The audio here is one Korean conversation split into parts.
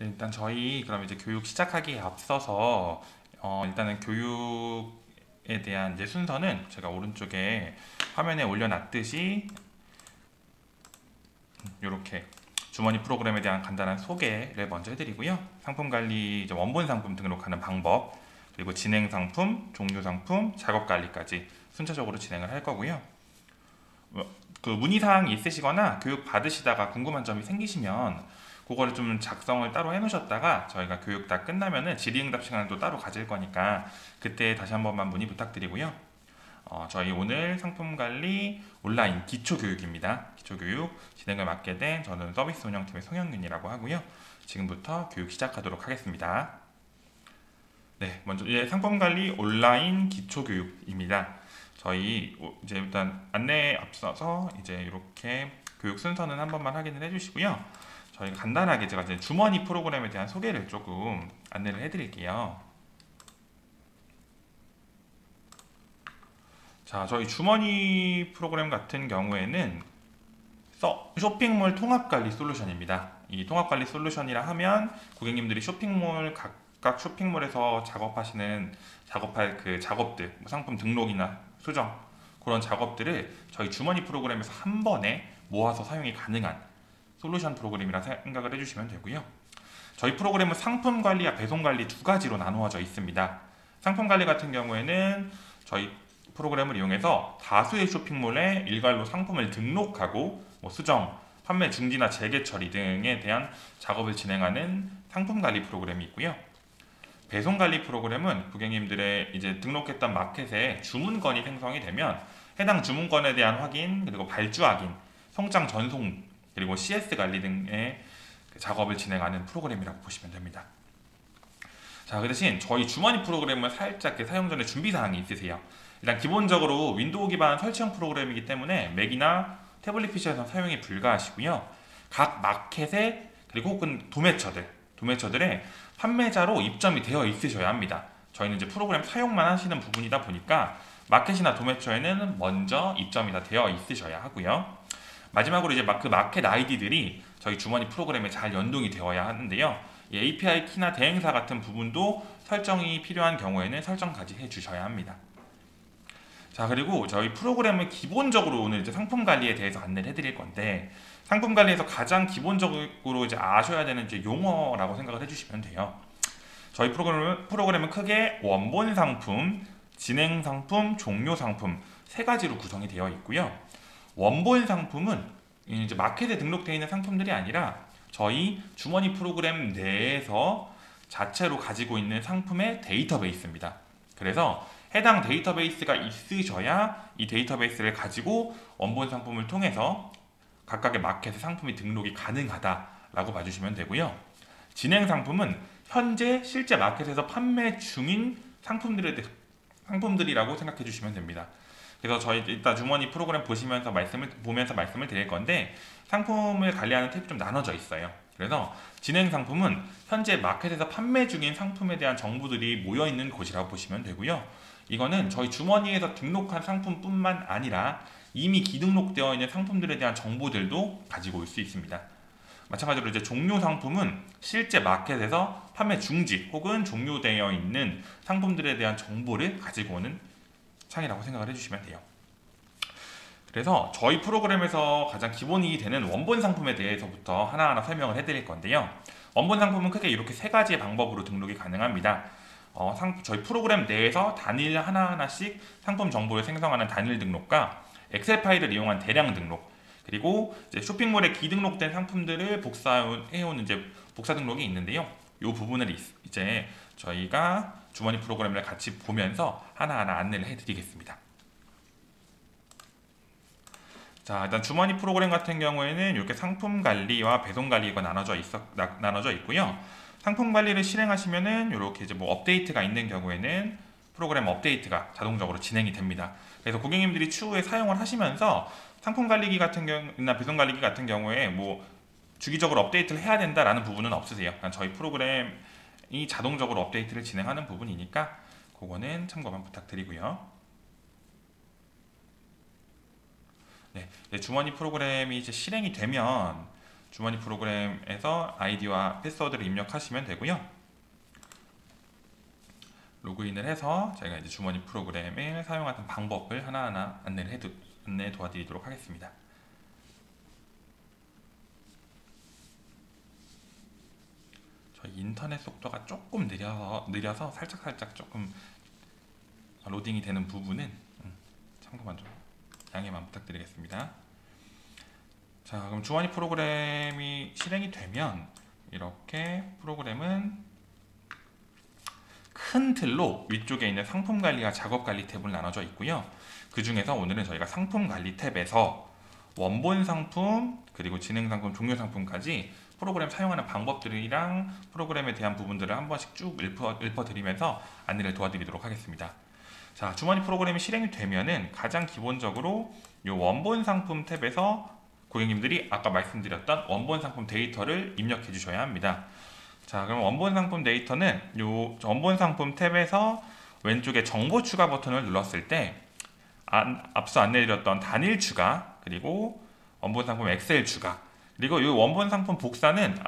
네, 일단 저희 그럼 이제 교육 시작하기에 앞서서 일단은 교육에 대한 이제 순서는 제가 오른쪽에 화면에 올려놨듯이 이렇게 주머니 프로그램에 대한 간단한 소개를 먼저 해드리고요. 상품 관리, 이제 원본 상품 등록하는 방법, 그리고 진행 상품, 종료 상품, 작업 관리까지 순차적으로 진행을 할 거고요. 그 문의사항이 있으시거나 교육 받으시다가 궁금한 점이 생기시면 그거를 좀 작성을 따로 해놓으셨다가 저희가 교육 다 끝나면은 질의응답 시간도 따로 가질 거니까 그때 다시 한 번만 문의 부탁드리고요. 저희 오늘 상품관리 온라인 기초교육입니다. 기초교육 진행을 맡게 된 저는 서비스 운영팀의 송영균이라고 하고요. 지금부터 교육 시작하도록 하겠습니다. 네, 먼저 상품관리 온라인 기초교육입니다. 저희 이제 일단 안내에 앞서서 이제 이렇게 교육 순서는 한 번만 확인을 해주시고요. 저희가 간단하게 제가 이제 주머니 프로그램에 대한 소개를 조금 안내를 해드릴게요. 자, 저희 주머니 프로그램 같은 경우에는 쇼핑몰 통합관리 솔루션입니다. 이 통합관리 솔루션이라 하면 고객님들이 각각 쇼핑몰에서 작업할 그 작업들, 뭐 상품 등록이나 수정 그런 작업들을 저희 주머니 프로그램에서 한 번에 모아서 사용이 가능한 솔루션 프로그램이라 생각을 해주시면 되고요. 저희 프로그램은 상품 관리와 배송 관리 두 가지로 나누어져 있습니다. 상품 관리 같은 경우에는 저희 프로그램을 이용해서 다수의 쇼핑몰에 일괄로 상품을 등록하고 수정, 판매 중지나 재개 처리 등에 대한 작업을 진행하는 상품 관리 프로그램이 있고요. 배송 관리 프로그램은 고객님들의 이제 등록했던 마켓에 주문건이 생성이 되면 해당 주문건에 대한 확인, 그리고 발주 확인, 송장 전송, 그리고 CS 관리 등의 작업을 진행하는 프로그램이라고 보시면 됩니다. 자, 그 대신 저희 주머니 프로그램은 살짝 사용 전에 준비사항이 있으세요. 일단 기본적으로 윈도우 기반 설치형 프로그램이기 때문에 맥이나 태블릿 PC에서 사용이 불가하시고요. 각 마켓에 그리고 혹은 도매처들의 판매자로 입점이 되어 있으셔야 합니다. 저희는 이제 프로그램 사용만 하시는 부분이다 보니까 마켓이나 도매처에는 먼저 입점이 다 되어 있으셔야 하고요. 마지막으로 이제 그 마켓 아이디들이 저희 주머니 프로그램에 잘 연동이 되어야 하는데요. 이 API 키나 대행사 같은 부분도 설정이 필요한 경우에는 설정까지 해주셔야 합니다. 자, 그리고 저희 프로그램을 기본적으로 오늘 이제 상품 관리에 대해서 안내를 해드릴 건데, 상품 관리에서 가장 기본적으로 이제 아셔야 되는 이제 용어라고 생각을 해주시면 돼요. 저희 프로그램은 크게 원본 상품, 진행 상품, 종료 상품 세 가지로 구성이 되어 있고요. 원본 상품은 이제 마켓에 등록되어 있는 상품들이 아니라 저희 주머니 프로그램 내에서 자체로 가지고 있는 상품의 데이터베이스입니다. 그래서 해당 데이터베이스가 있으셔야 이 데이터베이스를 가지고 원본 상품을 통해서 각각의 마켓에 상품이 등록이 가능하다라고 봐주시면 되고요. 진행 상품은 현재 실제 마켓에서 판매 중인 상품들이라고 생각해 주시면 됩니다. 그래서 저희 일단 주머니 프로그램 보면서 말씀을 드릴 건데, 상품을 관리하는 탭이 좀 나눠져 있어요. 그래서 진행 상품은 현재 마켓에서 판매 중인 상품에 대한 정보들이 모여 있는 곳이라고 보시면 되고요. 이거는 저희 주머니에서 등록한 상품뿐만 아니라 이미 기등록되어 있는 상품들에 대한 정보들도 가지고 올 수 있습니다. 마찬가지로 이제 종료 상품은 실제 마켓에서 판매 중지 혹은 종료되어 있는 상품들에 대한 정보를 가지고 오는 창이라고 생각을 해주시면 돼요. 그래서 저희 프로그램에서 가장 기본이 되는 원본 상품에 대해서부터 하나하나 설명을 해드릴 건데요. 원본 상품은 크게 이렇게 세 가지의 방법으로 등록이 가능합니다. 저희 프로그램 내에서 단일 하나하나씩 상품 정보를 생성하는 단일 등록과 엑셀 파일을 이용한 대량 등록, 그리고 이제 쇼핑몰에 기등록된 상품들을 복사해온 이제 복사 등록이 있는데요. 이 부분을 이제 저희가 주머니 프로그램을 같이 보면서 하나하나 안내를 해드리겠습니다. 자, 일단 주머니 프로그램 같은 경우에는 이렇게 상품 관리와 배송 관리가 나눠져 있고요. 상품 관리를 실행하시면은 이렇게 이제 업데이트가 있는 경우에는 프로그램 업데이트가 자동적으로 진행이 됩니다. 그래서 고객님들이 추후에 사용을 하시면서 상품 관리기 같은 경우나 배송 관리기 같은 경우에 주기적으로 업데이트를 해야 된다라는 부분은 없으세요. 그냥 저희 프로그램이 자동적으로 업데이트를 진행하는 부분이니까 그거는 참고만 부탁드리고요. 네, 주머니 프로그램이 이제 실행이 되면 주머니 프로그램에서 아이디와 패스워드를 입력하시면 되고요. 로그인을 해서 저희가 이제 주머니 프로그램을 사용하는 방법을 하나하나 안내 도와드리도록 하겠습니다. 저희 인터넷 속도가 조금 느려서 살짝 조금 로딩이 되는 부분은 참고만 좀 양해만 부탁드리겠습니다. 자, 그럼 주머니 프로그램이 실행이 되면 이렇게 프로그램은 큰 틀로 위쪽에 있는 상품 관리와 작업 관리 탭을 나눠져 있고요. 그 중에서 오늘은 저희가 상품 관리 탭에서 원본 상품 그리고 진행 상품, 종료 상품까지 프로그램 사용하는 방법들이랑 프로그램에 대한 부분들을 한 번씩 쭉 읊어드리면서 안내를 도와드리도록 하겠습니다. 자, 주머니 프로그램이 실행이 되면은 가장 기본적으로 이 원본 상품 탭에서 고객님들이 아까 말씀드렸던 원본 상품 데이터를 입력해 주셔야 합니다. 자, 그럼 원본 상품 데이터는 이 원본 상품 탭에서 왼쪽에 정보 추가 버튼을 눌렀을 때 앞서 안내드렸던 단일 추가, 그리고 원본 상품 엑셀 추가, 그리고 이 원본 상품 복사는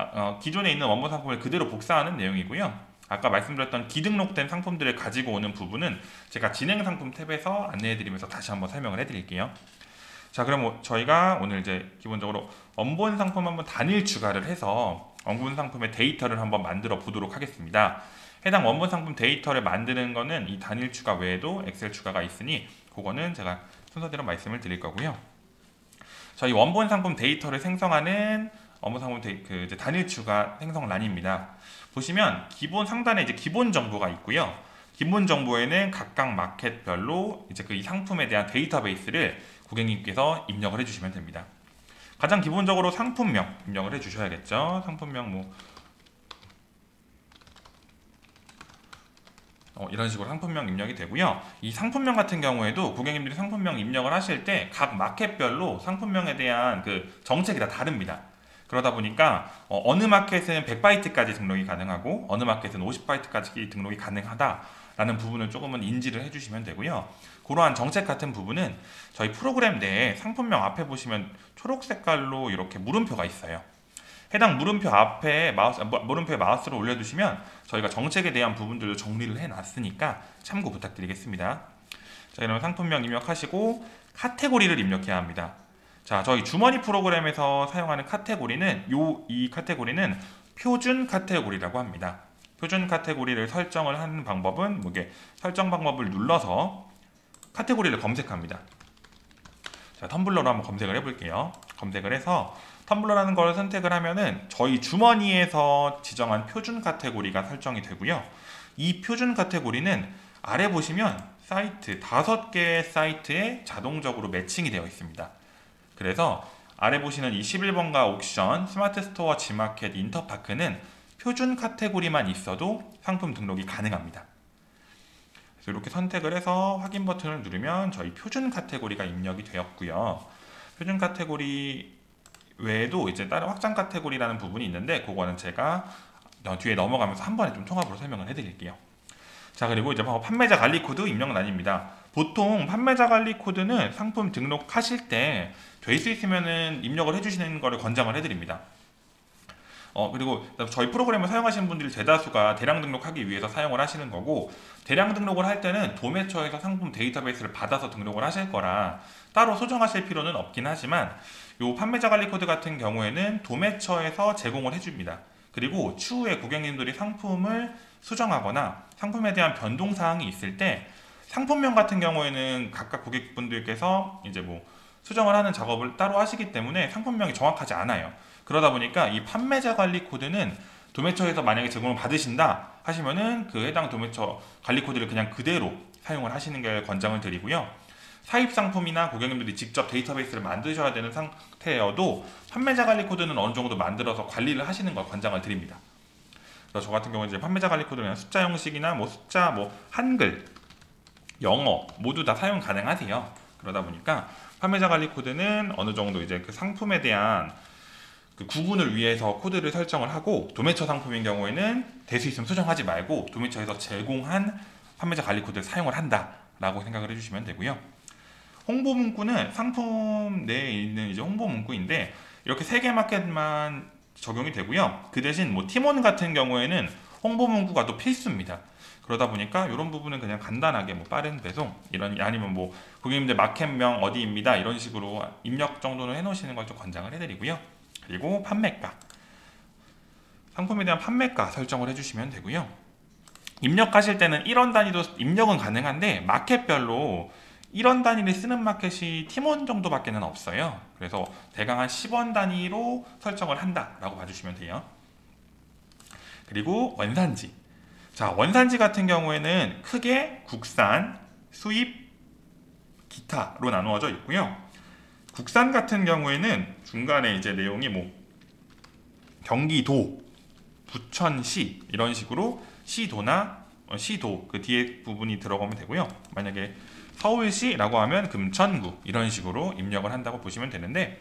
기존에 있는 원본 상품을 그대로 복사하는 내용이고요. 아까 말씀드렸던 기등록된 상품들을 가지고 오는 부분은 제가 진행 상품 탭에서 안내해드리면서 다시 한번 설명을 해드릴게요. 자, 그럼 저희가 오늘 이제 기본적으로 원본 상품 한번 단일 추가를 해서 원본 상품의 데이터를 한번 만들어 보도록 하겠습니다. 해당 원본 상품 데이터를 만드는 거는 이 단일 추가 외에도 엑셀 추가가 있으니 그거는 제가 순서대로 말씀을 드릴 거고요. 저희 원본 상품 데이터를 생성하는 원본 상품 이제 단일 추가 생성란입니다. 보시면 기본 상단에 이제 기본 정보가 있고요. 기본 정보에는 각각 마켓별로 이제 이 상품에 대한 데이터베이스를 고객님께서 입력을 해주시면 됩니다. 가장 기본적으로 상품명 입력을 해주셔야겠죠. 상품명 이런 식으로 상품명 입력이 되고요. 이 상품명 같은 경우에도 고객님들이 상품명 입력을 하실 때 각 마켓별로 상품명에 대한 그 정책이 다 다릅니다. 그러다 보니까 어느 마켓은 100바이트까지 등록이 가능하고 어느 마켓은 50바이트까지 등록이 가능하다라는 부분을 조금은 인지를 해주시면 되고요. 그러한 정책 같은 부분은 저희 프로그램 내에 상품명 앞에 보시면 초록 색깔로 이렇게 물음표가 있어요. 해당 물음표 앞에 물음표에 마우스를 올려주시면 저희가 정책에 대한 부분들을 정리를 해놨으니까 참고 부탁드리겠습니다. 자, 그러면 상품명 입력하시고 카테고리를 입력해야 합니다. 자, 저희 주머니 프로그램에서 사용하는 카테고리는 이 카테고리는 표준 카테고리라고 합니다. 표준 카테고리를 설정을 하는 방법은 이게 설정 방법을 눌러서 카테고리를 검색합니다. 자, 텀블러로 한번 검색을 해볼게요. 검색을 해서 텀블러라는 걸 선택을 하면은 저희 주머니에서 지정한 표준 카테고리가 설정이 되고요. 이 표준 카테고리는 아래 보시면 사이트 5개의 사이트에 자동적으로 매칭이 되어 있습니다. 그래서 아래 보시는 이 11번가 옥션, 스마트 스토어, 지마켓, 인터파크는 표준 카테고리만 있어도 상품 등록이 가능합니다. 그래서 이렇게 선택을 해서 확인 버튼을 누르면 저희 표준 카테고리가 입력이 되었고요. 표준 카테고리 외에도 이제 다른 확장 카테고리라는 부분이 있는데 그거는 제가 뒤에 넘어가면서 한 번에 좀 통합으로 설명을 해드릴게요. 자, 그리고 이제 판매자 관리 코드 입력란입니다. 보통 판매자 관리 코드는 상품 등록하실 때 될 수 있으면은 입력을 해주시는 거를 권장을 해드립니다. 그리고 저희 프로그램을 사용하시는 분들이 대다수가 대량 등록하기 위해서 사용을 하시는 거고, 대량 등록을 할 때는 도매처에서 상품 데이터베이스를 받아서 등록을 하실 거라 따로 수정하실 필요는 없긴 하지만 이 판매자 관리 코드 같은 경우에는 도매처에서 제공을 해줍니다. 그리고 추후에 고객님들이 상품을 수정하거나 상품에 대한 변동사항이 있을 때 상품명 같은 경우에는 각각 고객분들께서 이제 수정을 하는 작업을 따로 하시기 때문에 상품명이 정확하지 않아요. 그러다 보니까 이 판매자 관리 코드는 도매처에서 만약에 제공을 받으신다 하시면은 그 해당 도매처 관리 코드를 그냥 그대로 사용을 하시는 게 권장을 드리고요. 사입 상품이나 고객님들이 직접 데이터베이스를 만드셔야 되는 상태여도 판매자 관리 코드는 어느 정도 만들어서 관리를 하시는 걸 권장을 드립니다. 그래서 저 같은 경우는 이제 판매자 관리 코드는 숫자 형식이나 숫자, 한글, 영어 모두 다 사용 가능하세요. 그러다 보니까 판매자 관리 코드는 어느 정도 이제 그 상품에 대한 그 구분을 위해서 코드를 설정을 하고, 도매처 상품인 경우에는 될 수 있으면 수정하지 말고 도매처에서 제공한 판매자 관리 코드를 사용을 한다라고 생각을 해주시면 되고요. 홍보 문구는 상품 내에 있는 이제 홍보 문구인데 이렇게 3개 마켓만 적용이 되고요. 그 대신 뭐 팀원 같은 경우에는 홍보 문구가 또 필수입니다. 그러다 보니까 이런 부분은 그냥 간단하게 뭐 빠른 배송 이런, 아니면 뭐 고객님들 마켓명 어디입니다 이런 식으로 입력 정도는 해놓으시는 걸 좀 권장을 해드리고요. 그리고 판매가, 상품에 대한 판매가 설정을 해주시면 되고요. 입력하실 때는 1원 단위도 입력은 가능한데 마켓별로 1원 단위를 쓰는 마켓이 팀원 정도밖에는 없어요. 그래서 대강 한 10원 단위로 설정을 한다라고 봐주시면 돼요. 그리고 원산지. 자, 원산지 같은 경우에는 크게 국산, 수입, 기타로 나누어져 있고요. 국산 같은 경우에는 중간에 이제 내용이 뭐 경기도, 부천시 이런 식으로 시도나 시도 그 뒤에 부분이 들어가면 되고요. 만약에 서울시라고 하면 금천구 이런 식으로 입력을 한다고 보시면 되는데,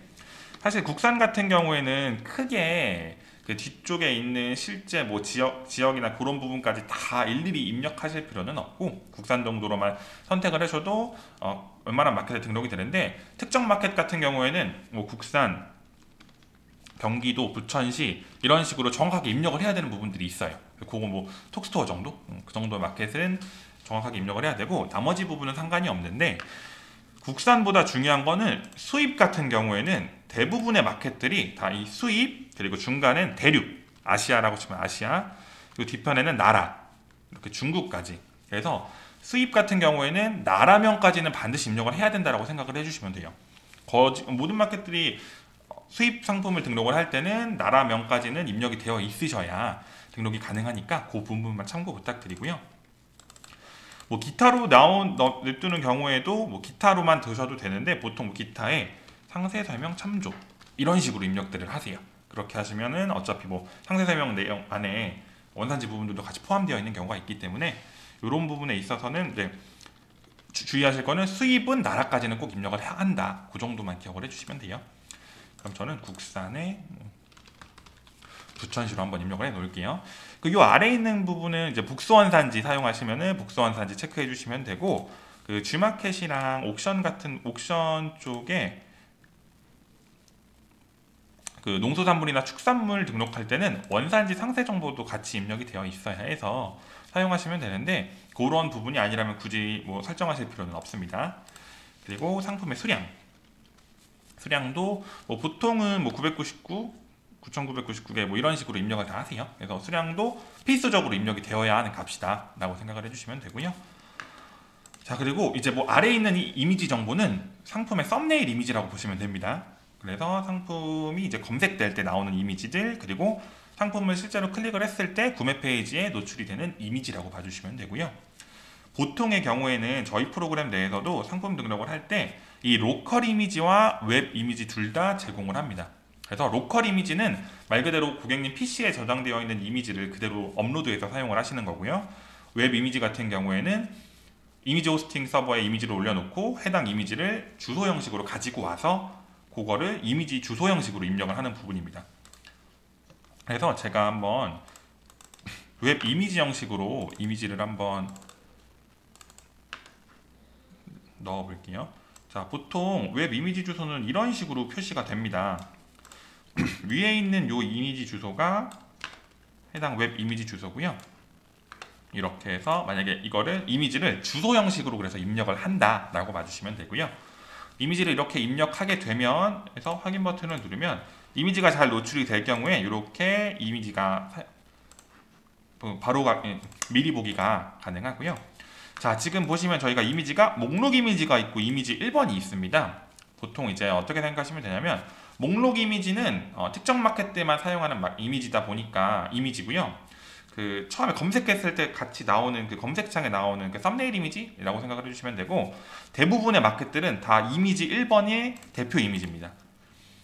사실 국산 같은 경우에는 크게 그 뒤쪽에 있는 실제 뭐 지역이나 그런 부분까지 다 일일이 입력하실 필요는 없고 국산 정도로만 선택을 하셔도 웬만한 마켓에 등록이 되는데, 특정 마켓 같은 경우에는 뭐 국산, 경기도, 부천시 이런 식으로 정확하게 입력을 해야 되는 부분들이 있어요. 그거 뭐 톡스토어 정도? 그 정도의 마켓은 정확하게 입력을 해야 되고 나머지 부분은 상관이 없는데, 국산보다 중요한 거는 수입 같은 경우에는 대부분의 마켓들이 다 이 수입, 그리고 중간엔 대륙, 아시아라고 치면 아시아, 그리고 뒤편에는 나라, 이렇게 중국까지. 그래서 수입 같은 경우에는 나라명까지는 반드시 입력을 해야 된다고 생각을 해주시면 돼요. 모든 마켓들이 수입 상품을 등록을 할 때는 나라명까지는 입력이 되어 있으셔야 등록이 가능하니까 그 부분만 참고 부탁드리고요. 뭐 기타로 냅두는 경우에도 뭐 기타로만 두셔도 되는데, 보통 뭐 기타에 상세 설명 참조 이런 식으로 입력들을 하세요. 그렇게 하시면은 어차피 뭐 상세 설명 내용 안에 원산지 부분들도 같이 포함되어 있는 경우가 있기 때문에 이런 부분에 있어서는 이제 주의하실 거는 수입은 나라까지는 꼭 입력을 해야 한다. 그 정도만 기억을 해주시면 돼요. 그럼 저는 국산에 부천시로 한번 입력을 해 놓을게요. 그 요 아래에 있는 부분은 이제 북수원산지 사용하시면은 북수원산지 체크해 주시면 되고, 그 G마켓이랑 옥션 같은 옥션 쪽에 그 농수산물이나 축산물 등록할 때는 원산지 상세 정보도 같이 입력이 되어 있어야 해서 사용하시면 되는데, 그런 부분이 아니라면 굳이 뭐 설정하실 필요는 없습니다. 그리고 상품의 수량도 뭐 보통은 뭐 999, 9999개 뭐 이런 식으로 입력을 다 하세요. 그래서 수량도 필수적으로 입력이 되어야 하는 값이다 라고 생각을 해주시면 되고요. 자, 그리고 이제 뭐 아래에 있는 이 이미지 정보는 상품의 썸네일 이미지라고 보시면 됩니다. 그래서 상품이 이제 검색될 때 나오는 이미지들, 그리고 상품을 실제로 클릭을 했을 때 구매 페이지에 노출이 되는 이미지라고 봐주시면 되고요. 보통의 경우에는 저희 프로그램 내에서도 상품 등록을 할 때 이 로컬 이미지와 웹 이미지 둘 다 제공을 합니다. 그래서 로컬 이미지는 말 그대로 고객님 PC에 저장되어 있는 이미지를 그대로 업로드해서 사용을 하시는 거고요. 웹 이미지 같은 경우에는 이미지 호스팅 서버에 이미지를 올려놓고 해당 이미지를 주소 형식으로 가지고 와서 그거를 이미지 주소 형식으로 입력을 하는 부분입니다. 그래서 제가 한번 웹 이미지 형식으로 이미지를 한번 넣어 볼게요. 자, 보통 웹 이미지 주소는 이런 식으로 표시가 됩니다. 위에 있는 요 이미지 주소가 해당 웹 이미지 주소고요. 이렇게 해서 만약에 이거를 이미지를 주소 형식으로 그래서 입력을 한다 라고 봐주시면 되고요. 이미지를 이렇게 입력하게 되면 해서 확인 버튼을 누르면 이미지가 잘 노출이 될 경우에 이렇게 이미지가 바로 미리 보기가 가능하고요. 자, 지금 보시면 저희가 이미지가 목록 이미지가 있고 이미지 1번이 있습니다. 보통 이제 어떻게 생각하시면 되냐면, 목록 이미지는 특정 마켓 때만 사용하는 이미지다 보니까 이미지고요. 그 처음에 검색했을 때 같이 나오는 그 검색창에 나오는 그 썸네일 이미지라고 생각을 해주시면 되고, 대부분의 마켓들은 다 이미지 1번이 대표 이미지입니다.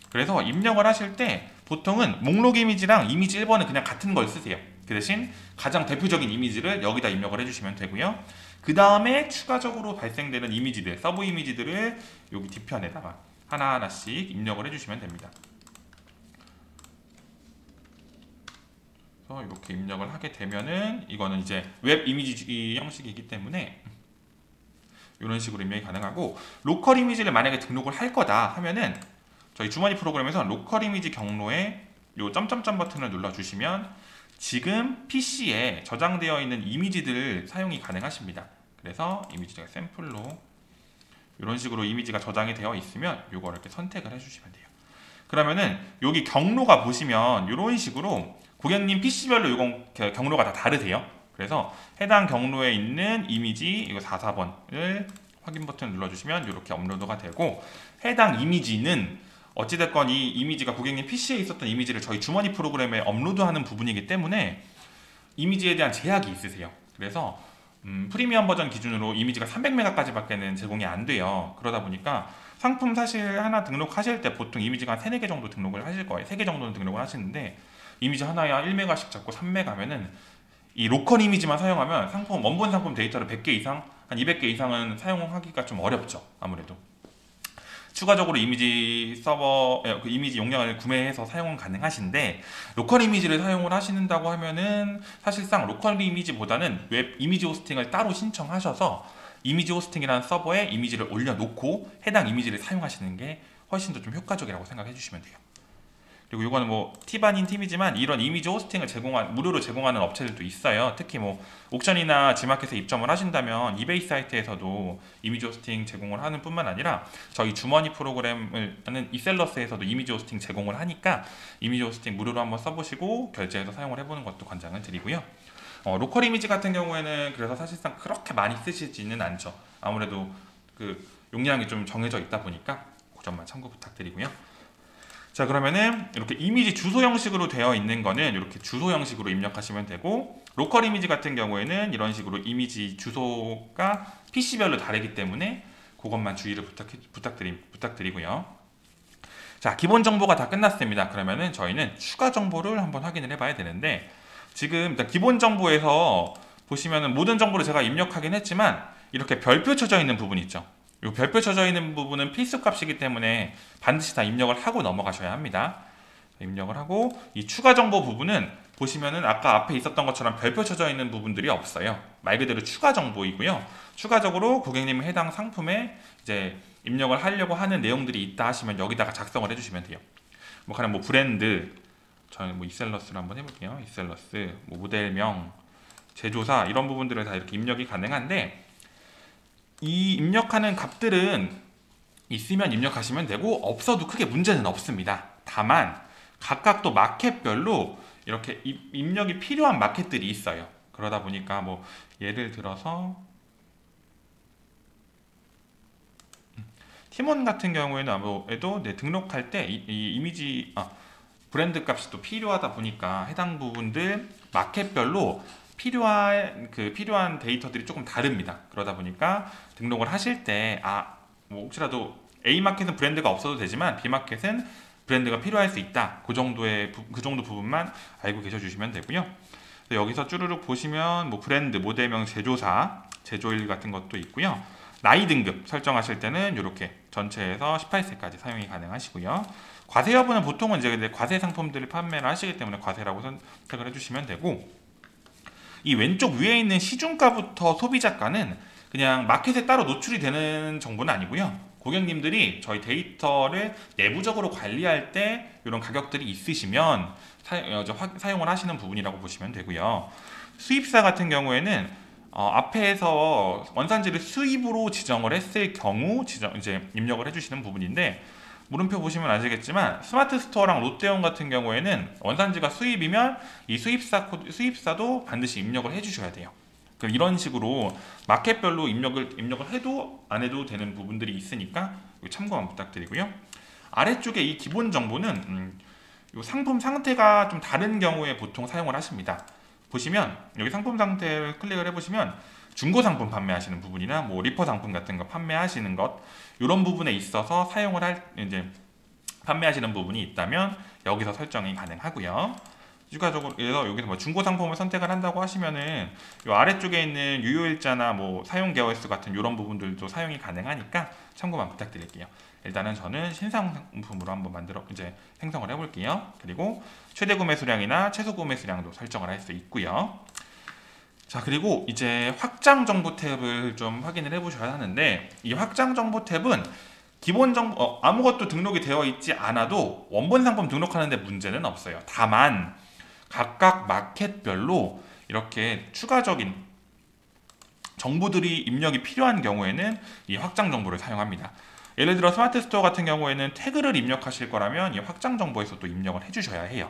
그래서 입력을 하실 때 보통은 목록 이미지랑 이미지 1번은 그냥 같은 걸 쓰세요. 그 대신 가장 대표적인 이미지를 여기다 입력을 해주시면 되고요. 그 다음에 추가적으로 발생되는 이미지들, 서브 이미지들을 여기 뒤편에다가 하나하나씩 입력을 해주시면 됩니다. 그래서 이렇게 입력을 하게 되면은 이거는 이제 웹 이미지 형식이기 때문에 이런 식으로 입력이 가능하고, 로컬 이미지를 만약에 등록을 할 거다 하면은 저희 주머니 프로그램에서 로컬 이미지 경로에 요 점점점 버튼을 눌러주시면 지금 PC에 저장되어 있는 이미지들을 사용이 가능하십니다. 그래서 이미지 제가 샘플로 이런 식으로 이미지가 저장이 되어 있으면 요거를 이렇게 선택을 해주시면 돼요. 그러면은 여기 경로가 보시면 이런 식으로 고객님 PC별로 요건 경로가 다 다르세요. 그래서 해당 경로에 있는 이미지 이거 44번을 확인 버튼 눌러주시면 이렇게 업로드가 되고, 해당 이미지는 어찌됐건 이 이미지가 고객님 PC에 있었던 이미지를 저희 주머니 프로그램에 업로드하는 부분이기 때문에 이미지에 대한 제약이 있으세요. 그래서 프리미엄 버전 기준으로 이미지가 300메가까지밖에는 제공이 안 돼요. 그러다 보니까 상품 사실 하나 등록하실 때 보통 이미지가 한 3, 4개 정도 등록을 하실 거예요. 3개 정도는 등록을 하시는데 이미지 하나에 1메가씩 잡고 3메가면은 이 로컬 이미지만 사용하면 상품 원본 상품 데이터를 100개 이상, 한 200개 이상은 사용하기가 좀 어렵죠. 아무래도 추가적으로 이미지 서버, 그 이미지 용량을 구매해서 사용은 가능하신데, 로컬 이미지를 사용을 하신다고 하면은 사실상 로컬 이미지보다는 웹 이미지 호스팅을 따로 신청하셔서 이미지 호스팅이라는 서버에 이미지를 올려놓고 해당 이미지를 사용하시는 게 훨씬 더 좀 효과적이라고 생각해 주시면 돼요. 그리고 이거는 뭐 팁 아닌 팁이지만 이런 이미지 호스팅을 무료로 제공하는 업체들도 있어요. 특히 뭐 옥션이나 지마켓에 입점을 하신다면 이베이 사이트에서도 이미지 호스팅 제공을 하는 뿐만 아니라 저희 주머니 프로그램을 하는 이셀러스에서도 이미지 호스팅 제공을 하니까 이미지 호스팅 무료로 한번 써보시고 결제해서 사용을 해보는 것도 권장을 드리고요. 로컬 이미지 같은 경우에는 그래서 사실상 그렇게 많이 쓰시지는 않죠. 아무래도 그 용량이 좀 정해져 있다 보니까 그 점만 참고 부탁드리고요. 자, 그러면은 이렇게 이미지 주소 형식으로 되어 있는 거는 이렇게 주소 형식으로 입력하시면 되고, 로컬 이미지 같은 경우에는 이런 식으로 이미지 주소가 PC별로 다르기 때문에 그것만 주의를 부탁드리고요. 자, 기본 정보가 다 끝났습니다. 그러면은 저희는 추가 정보를 한번 확인을 해봐야 되는데, 지금 일단 기본 정보에서 보시면은 모든 정보를 제가 입력하긴 했지만 이렇게 별표 쳐져 있는 부분이 있죠. 이 별표 쳐져 있는 부분은 필수 값이기 때문에 반드시 다 입력을 하고 넘어가셔야 합니다. 입력을 하고, 이 추가 정보 부분은 보시면은 아까 앞에 있었던 것처럼 별표 쳐져 있는 부분들이 없어요. 말 그대로 추가 정보이고요. 추가적으로 고객님 해당 상품에 이제 입력을 하려고 하는 내용들이 있다 하시면 여기다가 작성을 해주시면 돼요. 뭐 가령 뭐 브랜드, 저는 뭐 이셀러스로 한번 해볼게요. 이셀러스, 뭐 모델명, 제조사 이런 부분들을 다 이렇게 입력이 가능한데, 이 입력하는 값들은 있으면 입력하시면 되고 없어도 크게 문제는 없습니다. 다만 각각 또 마켓별로 이렇게 입력이 필요한 마켓들이 있어요. 그러다 보니까 뭐 예를 들어서 팀원 같은 경우에는 아무래도 등록할 때 이 이미지 브랜드 값이 또 필요하다 보니까 해당 부분들 마켓별로 필요한 데이터들이 조금 다릅니다. 그러다 보니까 등록을 하실 때 뭐 혹시라도 A 마켓은 브랜드가 없어도 되지만 B 마켓은 브랜드가 필요할 수 있다. 그 정도 부분만 알고 계셔 주시면 되고요. 여기서 쭈루룩 보시면 뭐 브랜드, 모델명, 제조사, 제조일 같은 것도 있고요. 나이 등급 설정하실 때는 이렇게 전체에서 18세까지 사용이 가능하시고요. 과세 여부는 보통은 이제 과세 상품들을 판매를 하시기 때문에 과세라고 선택을 해주시면 되고, 이 왼쪽 위에 있는 시중가부터 소비자가는 그냥 마켓에 따로 노출이 되는 정보는 아니고요. 고객님들이 저희 데이터를 내부적으로 관리할 때 이런 가격들이 있으시면 사용을 하시는 부분이라고 보시면 되고요. 수입사 같은 경우에는 앞에서 원산지를 수입으로 지정을 했을 경우 이제 입력을 해주시는 부분인데, 물음표 보시면 아시겠지만 스마트 스토어랑 롯데온 같은 경우에는 원산지가 수입이면 이 수입사도 반드시 입력을 해주셔야 돼요. 이런 식으로 마켓별로 입력을 해도 안 해도 되는 부분들이 있으니까 참고만 부탁드리고요. 아래쪽에 이 기본 정보는 이 상품 상태가 좀 다른 경우에 보통 사용을 하십니다. 보시면 여기 상품 상태를 클릭을 해보시면 중고 상품 판매하시는 부분이나 뭐 리퍼 상품 같은 거 판매하시는 것, 이런 부분에 있어서 사용을 이제 판매하시는 부분이 있다면 여기서 설정이 가능하고요. 추가적으로 여기서 뭐 중고 상품을 선택을 한다고 하시면은 이 아래쪽에 있는 유효일자나 뭐 사용 개월수 같은 이런 부분들도 사용이 가능하니까 참고만 부탁드릴게요. 일단은 저는 신상 상품으로 한번 이제 생성을 해볼게요. 그리고 최대 구매 수량이나 최소 구매 수량도 설정을 할 수 있고요. 자, 그리고 이제 확장 정보 탭을 좀 확인을 해보셔야 하는데, 이 확장 정보 탭은 기본 정보 아무것도 등록이 되어 있지 않아도 원본 상품 등록하는데 문제는 없어요. 다만 각각 마켓별로 이렇게 추가적인 정보들이 입력이 필요한 경우에는 이 확장 정보를 사용합니다. 예를 들어 스마트 스토어 같은 경우에는 태그를 입력하실 거라면 이 확장 정보에서 또 입력을 해주셔야 해요.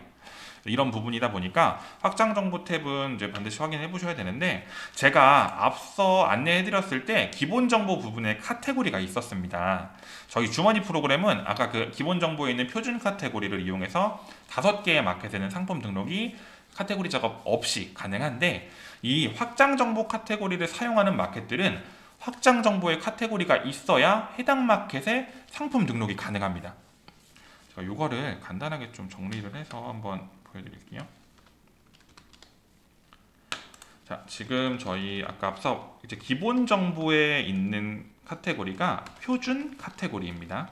이런 부분이다 보니까 확장 정보 탭은 이제 반드시 확인해 보셔야 되는데, 제가 앞서 안내해 드렸을 때 기본 정보 부분에 카테고리가 있었습니다. 저희 주머니 프로그램은 아까 그 기본 정보에 있는 표준 카테고리를 이용해서 5개의 마켓에는 상품 등록이 카테고리 작업 없이 가능한데, 이 확장 정보 카테고리를 사용하는 마켓들은 확장 정보의 카테고리가 있어야 해당 마켓에 상품 등록이 가능합니다. 제가 이거를 간단하게 좀 정리를 해서 한번 보여드릴게요. 자, 지금 저희 아까 앞서 이제 기본 정보에 있는 카테고리가 표준 카테고리입니다.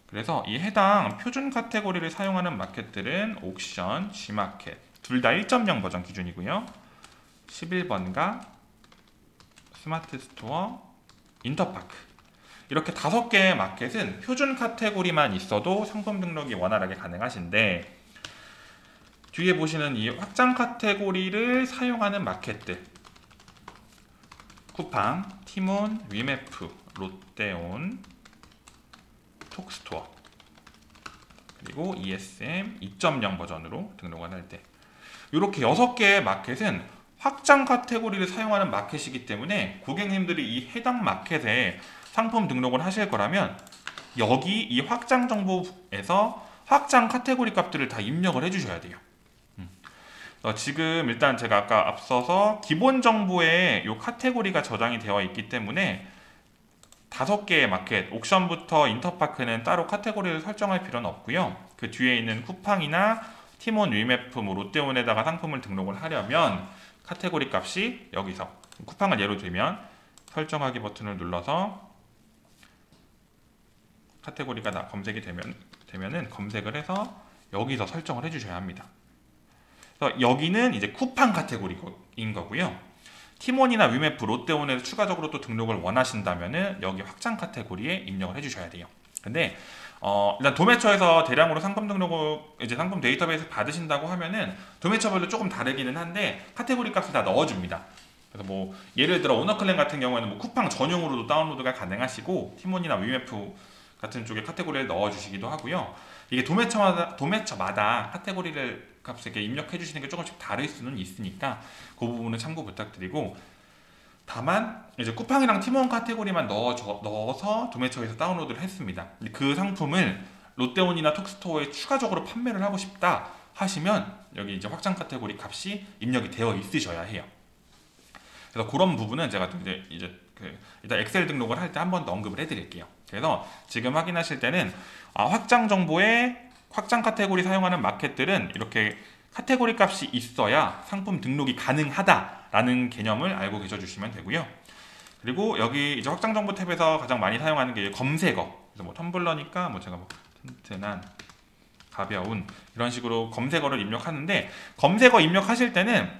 그래서 이 해당 표준 카테고리를 사용하는 마켓들은 옥션, G마켓 둘 다 1.0 버전 기준이고요. 11번가, 스마트 스토어, 인터파크 이렇게 5개의 마켓은 표준 카테고리만 있어도 상품 등록이 원활하게 가능하신데, 뒤에 보시는 이 확장 카테고리를 사용하는 마켓들 쿠팡, 티몬, 위메프, 롯데온, 톡스토어 그리고 ESM 2.0 버전으로 등록을 할 때 이렇게 6개의 마켓은 확장 카테고리를 사용하는 마켓이기 때문에 고객님들이 이 해당 마켓에 상품 등록을 하실 거라면 여기 이 확장 정보에서 확장 카테고리 값들을 다 입력을 해주셔야 돼요. 지금 일단 제가 아까 앞서서 기본 정보에 이 카테고리가 저장이 되어 있기 때문에 5개의 마켓, 옥션부터 인터파크는 따로 카테고리를 설정할 필요는 없고요. 그 뒤에 있는 쿠팡이나 티몬, 위메프, 롯데온에다가 상품을 등록을 하려면 카테고리 값이 여기서, 쿠팡을 예로 들면 설정하기 버튼을 눌러서 카테고리가 검색이 되면은 검색을 해서 여기서 설정을 해주셔야 합니다. 그래서 여기는 이제 쿠팡 카테고리인 거고요. 티몬이나 위메프, 롯데온에서 추가적으로 또 등록을 원하신다면은 여기 확장 카테고리에 입력을 해주셔야 돼요. 근데 일단 도매처에서 대량으로 상품 등록을 이제 상품 데이터베이스 받으신다고 하면은 도매처별로 조금 다르기는 한데 카테고리 값을 다 넣어줍니다. 그래서 뭐 예를 들어 오너클랜 같은 경우에는 뭐 쿠팡 전용으로도 다운로드가 가능하시고, 티몬이나 위메프 같은 쪽에 카테고리를 넣어주시기도 하고요. 이게 도매처마다 카테고리를 값을 이렇게 입력해 주시는 게 조금씩 다를 수는 있으니까 그 부분은 참고 부탁드리고, 다만 이제 쿠팡이랑 티몬 카테고리만 넣어서 도매처에서 다운로드를 했습니다. 그 상품을 롯데온이나 톡스토어에 추가적으로 판매를 하고 싶다 하시면 여기 이제 확장 카테고리 값이 입력이 되어 있으셔야 해요. 그래서 그런 부분은 제가 이제 일단 엑셀 등록을 할 때 한 번 더 언급을 해드릴게요. 그래서 지금 확인하실 때는 확장 정보에 확장 카테고리 사용하는 마켓들은 이렇게 카테고리 값이 있어야 상품 등록이 가능하다라는 개념을 알고 계셔 주시면 되고요. 그리고 여기 이제 확장 정보 탭에서 가장 많이 사용하는 게 검색어. 그래서 뭐 텀블러니까 뭐 제가 뭐 튼튼한, 가벼운 이런 식으로 검색어를 입력하는데, 검색어 입력하실 때는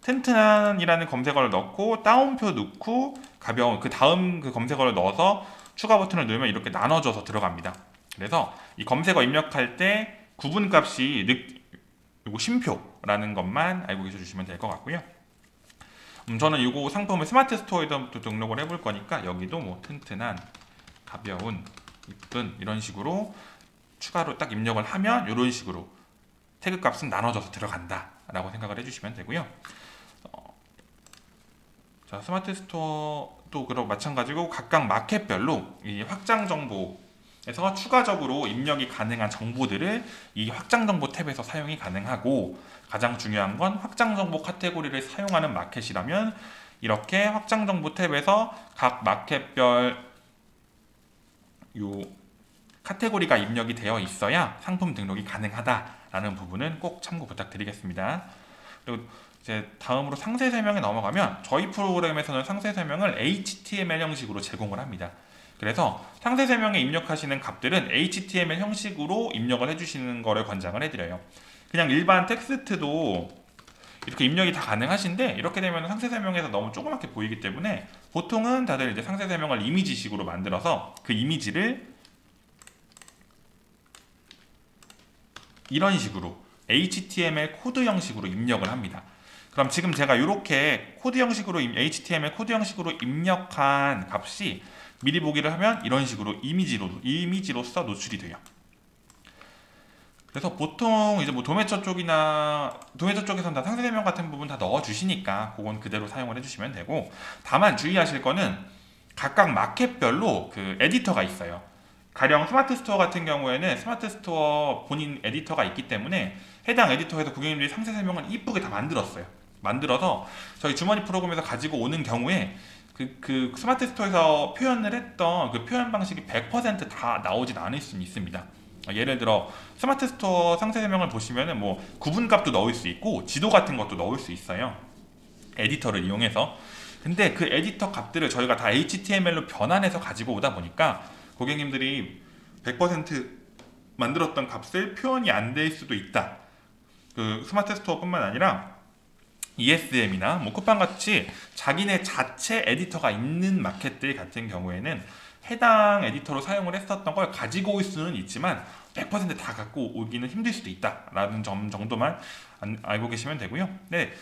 튼튼한이라는 검색어를 넣고 따옴표 넣고 가벼운 그 다음 그 검색어를 넣어서 추가 버튼을 누르면 이렇게 나눠져서 들어갑니다. 그래서 이 검색어 입력할 때 구분값이 요거 쉼표라는 것만 알고 계셔 주시면 될 것 같고요. 저는 이거 상품을 스마트 스토어에도 등록을 해볼 거니까 여기도 뭐 튼튼한, 가벼운, 이쁜 이런 식으로 추가로 딱 입력을 하면 이런 식으로 태그 값은 나눠져서 들어간다 라고 생각을 해주시면 되고요. 자, 스마트 스토어도 그렇고 마찬가지고 각각 마켓별로 이 확장 정보에서 추가적으로 입력이 가능한 정보들을 이 확장 정보 탭에서 사용이 가능하고, 가장 중요한 건 확장 정보 카테고리를 사용하는 마켓이라면 이렇게 확장 정보 탭에서 각 마켓별 요 카테고리가 입력이 되어 있어야 상품 등록이 가능하다라는 부분은 꼭 참고 부탁드리겠습니다. 그리고 이제 다음으로 상세 설명에 넘어가면 저희 프로그램에서는 상세 설명을 HTML 형식으로 제공을 합니다. 그래서 상세 설명에 입력하시는 값들은 HTML 형식으로 입력을 해주시는 거를 권장을 해드려요. 그냥 일반 텍스트도 이렇게 입력이 다 가능하신데 이렇게 되면 상세 설명에서 너무 조그맣게 보이기 때문에 보통은 다들 이제 상세 설명을 이미지식으로 만들어서 그 이미지를 이런 식으로 HTML 코드 형식으로 입력을 합니다. 그럼 지금 제가 이렇게 코드 형식으로 HTML 코드 형식으로 입력한 값이 미리 보기를 하면 이런 식으로 이미지로서 노출이 돼요. 그래서 보통 이제 뭐 도매처 쪽에서는 다 상세 설명 같은 부분 다 넣어 주시니까 그건 그대로 사용을 해주시면 되고, 다만 주의하실 거는 각각 마켓별로 그 에디터가 있어요. 가령 스마트 스토어 같은 경우에는 스마트 스토어 본인 에디터가 있기 때문에 해당 에디터에서 고객님들이 상세 설명을 이쁘게 다 만들어서 저희 주머니 프로그램에서 가지고 오는 경우에 그 스마트 스토어에서 표현을 했던 그 표현 방식이 100% 나오진 않을 수 있습니다. 예를 들어 스마트 스토어 상세 설명을 보시면은 뭐 구분값도 넣을 수 있고 지도 같은 것도 넣을 수 있어요. 에디터를 이용해서. 근데 그 에디터 값들을 저희가 다 HTML로 변환해서 가지고 오다 보니까 고객님들이 100% 만들었던 값을 표현이 안 될 수도 있다. 그 스마트 스토어뿐만 아니라 ESM이나 뭐 쿠팡같이 자기네 자체 에디터가 있는 마켓들 같은 경우에는 해당 에디터로 사용을 했었던 걸 가지고 올 수는 있지만 100% 갖고 오기는 힘들 수도 있다라는 점 정도만 알고 계시면 되고요. 네,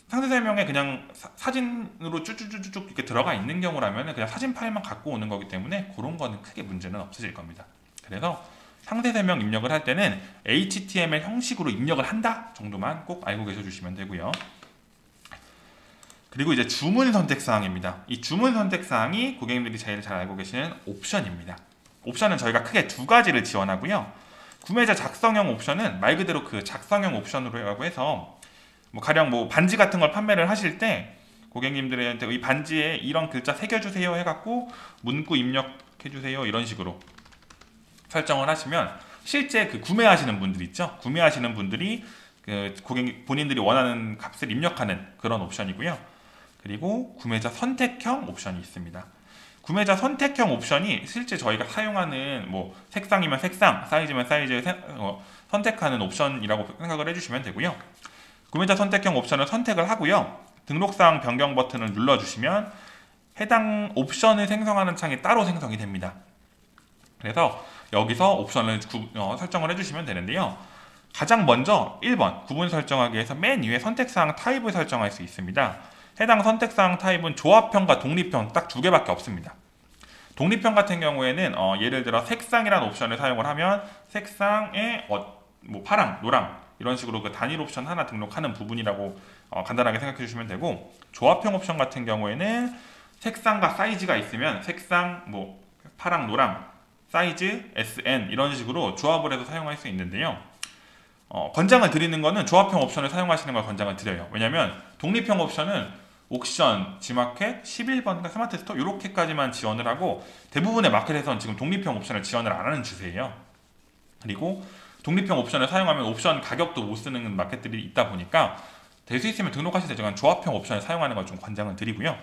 상세 설명에 그냥 사진으로 쭉쭉쭉쭉 이렇게 들어가 있는 경우라면 그냥 사진 파일만 갖고 오는 거기 때문에 그런 거는 크게 문제는 없으실 겁니다. 그래서 상세 설명 입력을 할 때는 HTML 형식으로 입력을 한다 정도만 꼭 알고 계셔 주시면 되고요. 그리고 이제 주문 선택 사항입니다. 이 주문 선택 사항이 고객님들이 제일 잘 알고 계시는 옵션입니다. 옵션은 저희가 크게 두 가지를 지원하고요. 구매자 작성형 옵션은 말 그대로 그 작성형 옵션으로 해서 뭐 가령 뭐 반지 같은 걸 판매를 하실 때 고객님들한테 이 반지에 이런 글자 새겨주세요 해갖고 문구 입력해주세요 이런 식으로 설정을 하시면 실제 그 구매하시는 분들 있죠. 구매하시는 분들이 그 본인들이 원하는 값을 입력하는 그런 옵션이고요. 그리고 구매자 선택형 옵션이 있습니다. 구매자 선택형 옵션이 실제 저희가 사용하는 뭐 색상이면 색상, 사이즈면 사이즈 선택하는 옵션이라고 생각을 해주시면 되고요. 구매자 선택형 옵션을 선택을 하고요. 등록사항 변경 버튼을 눌러주시면 해당 옵션을 생성하는 창이 따로 생성이 됩니다. 그래서 여기서 옵션을 설정을 해주시면 되는데요. 가장 먼저 1번 구분 설정하기 위해서 맨 위에 선택사항 타입을 설정할 수 있습니다. 해당 선택사항 타입은 조합형과 독립형 딱 두 개밖에 없습니다. 독립형 같은 경우에는 예를 들어 색상이라는 옵션을 사용을 하면 색상에 뭐 파랑, 노랑 이런 식으로 그 단일 옵션 하나 등록하는 부분이라고 간단하게 생각해 주시면 되고, 조합형 옵션 같은 경우에는 색상과 사이즈가 있으면 색상 뭐 파랑, 노랑, 사이즈, SN 이런 식으로 조합을 해서 사용할 수 있는데요. 권장을 드리는 거는 조합형 옵션을 사용하시는 걸 권장을 드려요. 왜냐면 독립형 옵션은 옥션, 지마켓, 11번과 스마트 스토어 이렇게까지만 지원을 하고 대부분의 마켓에서는 지금 독립형 옵션을 지원을 안 하는 추세예요. 그리고 독립형 옵션을 사용하면 옵션 가격도 못 쓰는 마켓들이 있다 보니까 될 수 있으면 등록하실 때 저는 조합형 옵션을 사용하는 걸 좀 권장을 드리고요.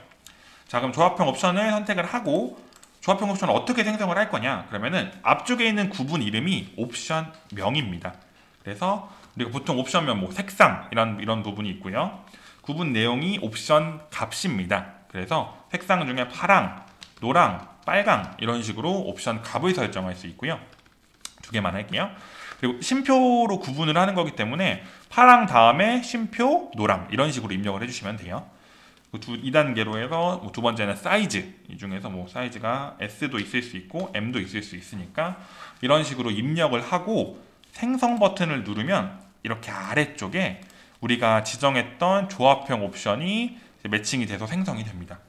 자, 그럼 조합형 옵션을 선택을 하고 조합형 옵션을 어떻게 생성을 할 거냐? 그러면은 앞쪽에 있는 구분 이름이 옵션명입니다. 그래서 우리가 보통 옵션명 뭐 색상 이런 부분이 있고요. 구분 내용이 옵션 값입니다. 그래서 색상 중에 파랑, 노랑, 빨강 이런 식으로 옵션 값을 설정할 수 있고요. 두 개만 할게요. 그리고 심표로 구분을 하는 거기 때문에 파랑 다음에 심표, 노랑 이런 식으로 입력을 해주시면 돼요. 2단계로 해서 두 번째는 사이즈, 이 중에서 뭐 사이즈가 S도 있을 수 있고 M도 있을 수 있으니까 이런 식으로 입력을 하고 생성 버튼을 누르면 이렇게 아래쪽에 우리가 지정했던 조합형 옵션이 매칭이 돼서 생성이 됩니다.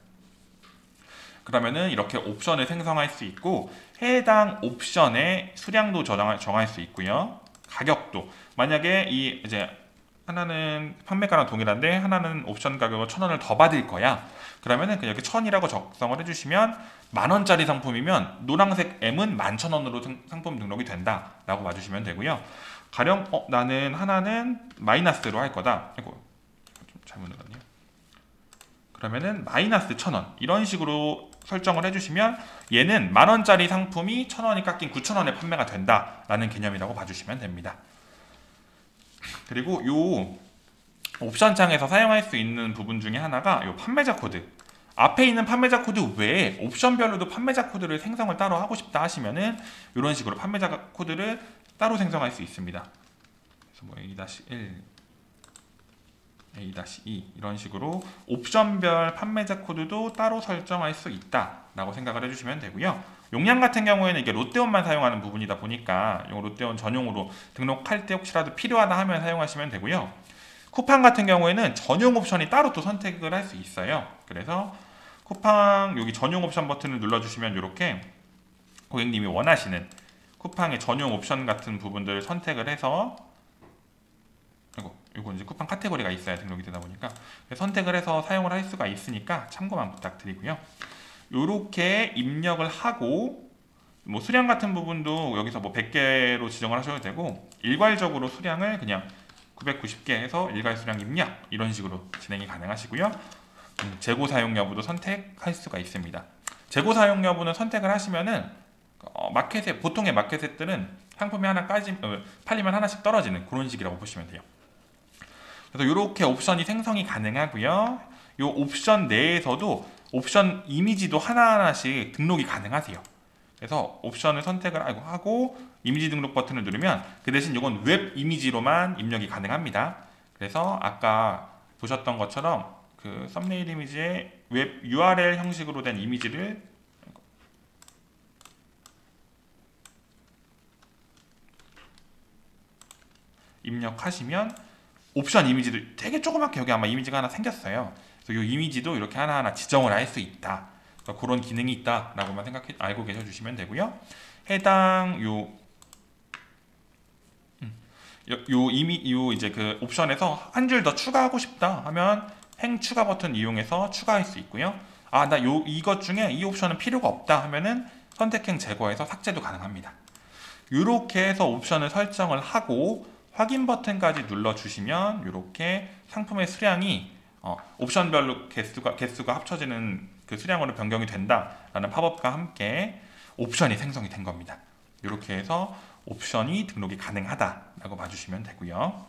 그러면은 이렇게 옵션을 생성할 수 있고 해당 옵션의 수량도 정할 수 있고요. 가격도 만약에 이제 하나는 판매가랑 동일한데 하나는 옵션 가격을 1,000원을 더 받을 거야. 그러면은 그냥 이렇게 1,000이라고 작성을 해주시면 10,000원짜리 상품이면 노란색 M은 11,000원으로 상품 등록이 된다라고 봐주시면 되고요. 가령 나는 하나는 마이너스로 할 거다. 이거 좀 잘못 눌렀네요. 그러면은 마이너스 1,000원 이런 식으로 설정을 해주시면 얘는 10,000원짜리 상품이 1,000원이 깎인 9,000원에 판매가 된다라는 개념이라고 봐주시면 됩니다. 그리고 요 옵션 창에서 사용할 수 있는 부분 중에 하나가 이 판매자 코드. 앞에 있는 판매자 코드 외에 옵션별로도 판매자 코드를 생성을 따로 하고 싶다 하시면은 이런 식으로 판매자 코드를 따로 생성할 수 있습니다. 그래서 뭐 A-1, A-2 이런 식으로 옵션별 판매자 코드도 따로 설정할 수 있다라고 생각을 해주시면 되고요. 용량 같은 경우에는 이게 롯데온만 사용하는 부분이다 보니까 이 롯데온 전용으로 등록할 때 혹시라도 필요하다 하면 사용하시면 되고요. 쿠팡 같은 경우에는 전용 옵션이 따로 또 선택을 할 수 있어요. 그래서 쿠팡 여기 전용 옵션 버튼을 눌러주시면 이렇게 고객님이 원하시는 쿠팡의 전용 옵션 같은 부분들을 선택을 해서 이거 이제 쿠팡 카테고리가 있어야 등록이 되다 보니까 선택을 해서 사용을 할 수가 있으니까 참고만 부탁드리고요. 이렇게 입력을 하고 뭐 수량 같은 부분도 여기서 뭐 100개로 지정을 하셔도 되고 일괄적으로 수량을 그냥 990개 해서 일괄 수량 입력 이런 식으로 진행이 가능하시고요. 재고 사용 여부도 선택할 수가 있습니다. 재고 사용 여부는 선택을 하시면은 마켓에 보통의 마켓들은 상품이 하나 팔리면 하나씩 떨어지는 그런 식이라고 보시면 돼요. 그래서 이렇게 옵션이 생성이 가능하고요. 이 옵션 내에서도 옵션 이미지도 하나하나씩 등록이 가능하세요. 그래서 옵션을 선택을 하고 이미지 등록 버튼을 누르면 그 대신 이건 웹 이미지로만 입력이 가능합니다. 그래서 아까 보셨던 것처럼 그 썸네일 이미지에 웹 URL 형식으로 된 이미지를 입력하시면 옵션 이미지도 되게 조그맣게 여기 아마 이미지가 하나 생겼어요. 그래서 이 이미지도 이렇게 하나하나 지정을 할 수 있다. 그런 기능이 있다라고만 알고 계셔주시면 되고요. 해당 이제 그 옵션에서 한 줄 더 추가하고 싶다 하면 행 추가 버튼 이용해서 추가할 수 있고요. 나 이것 중에 이 옵션은 필요가 없다 하면은 선택행 제거해서 삭제도 가능합니다. 이렇게 해서 옵션을 설정을 하고 확인 버튼까지 눌러주시면 이렇게 상품의 수량이 옵션별로 개수가 합쳐지는 그 수량으로 변경이 된다라는 팝업과 함께 옵션이 생성이 된 겁니다. 이렇게 해서 옵션이 등록이 가능하다라고 봐주시면 되고요.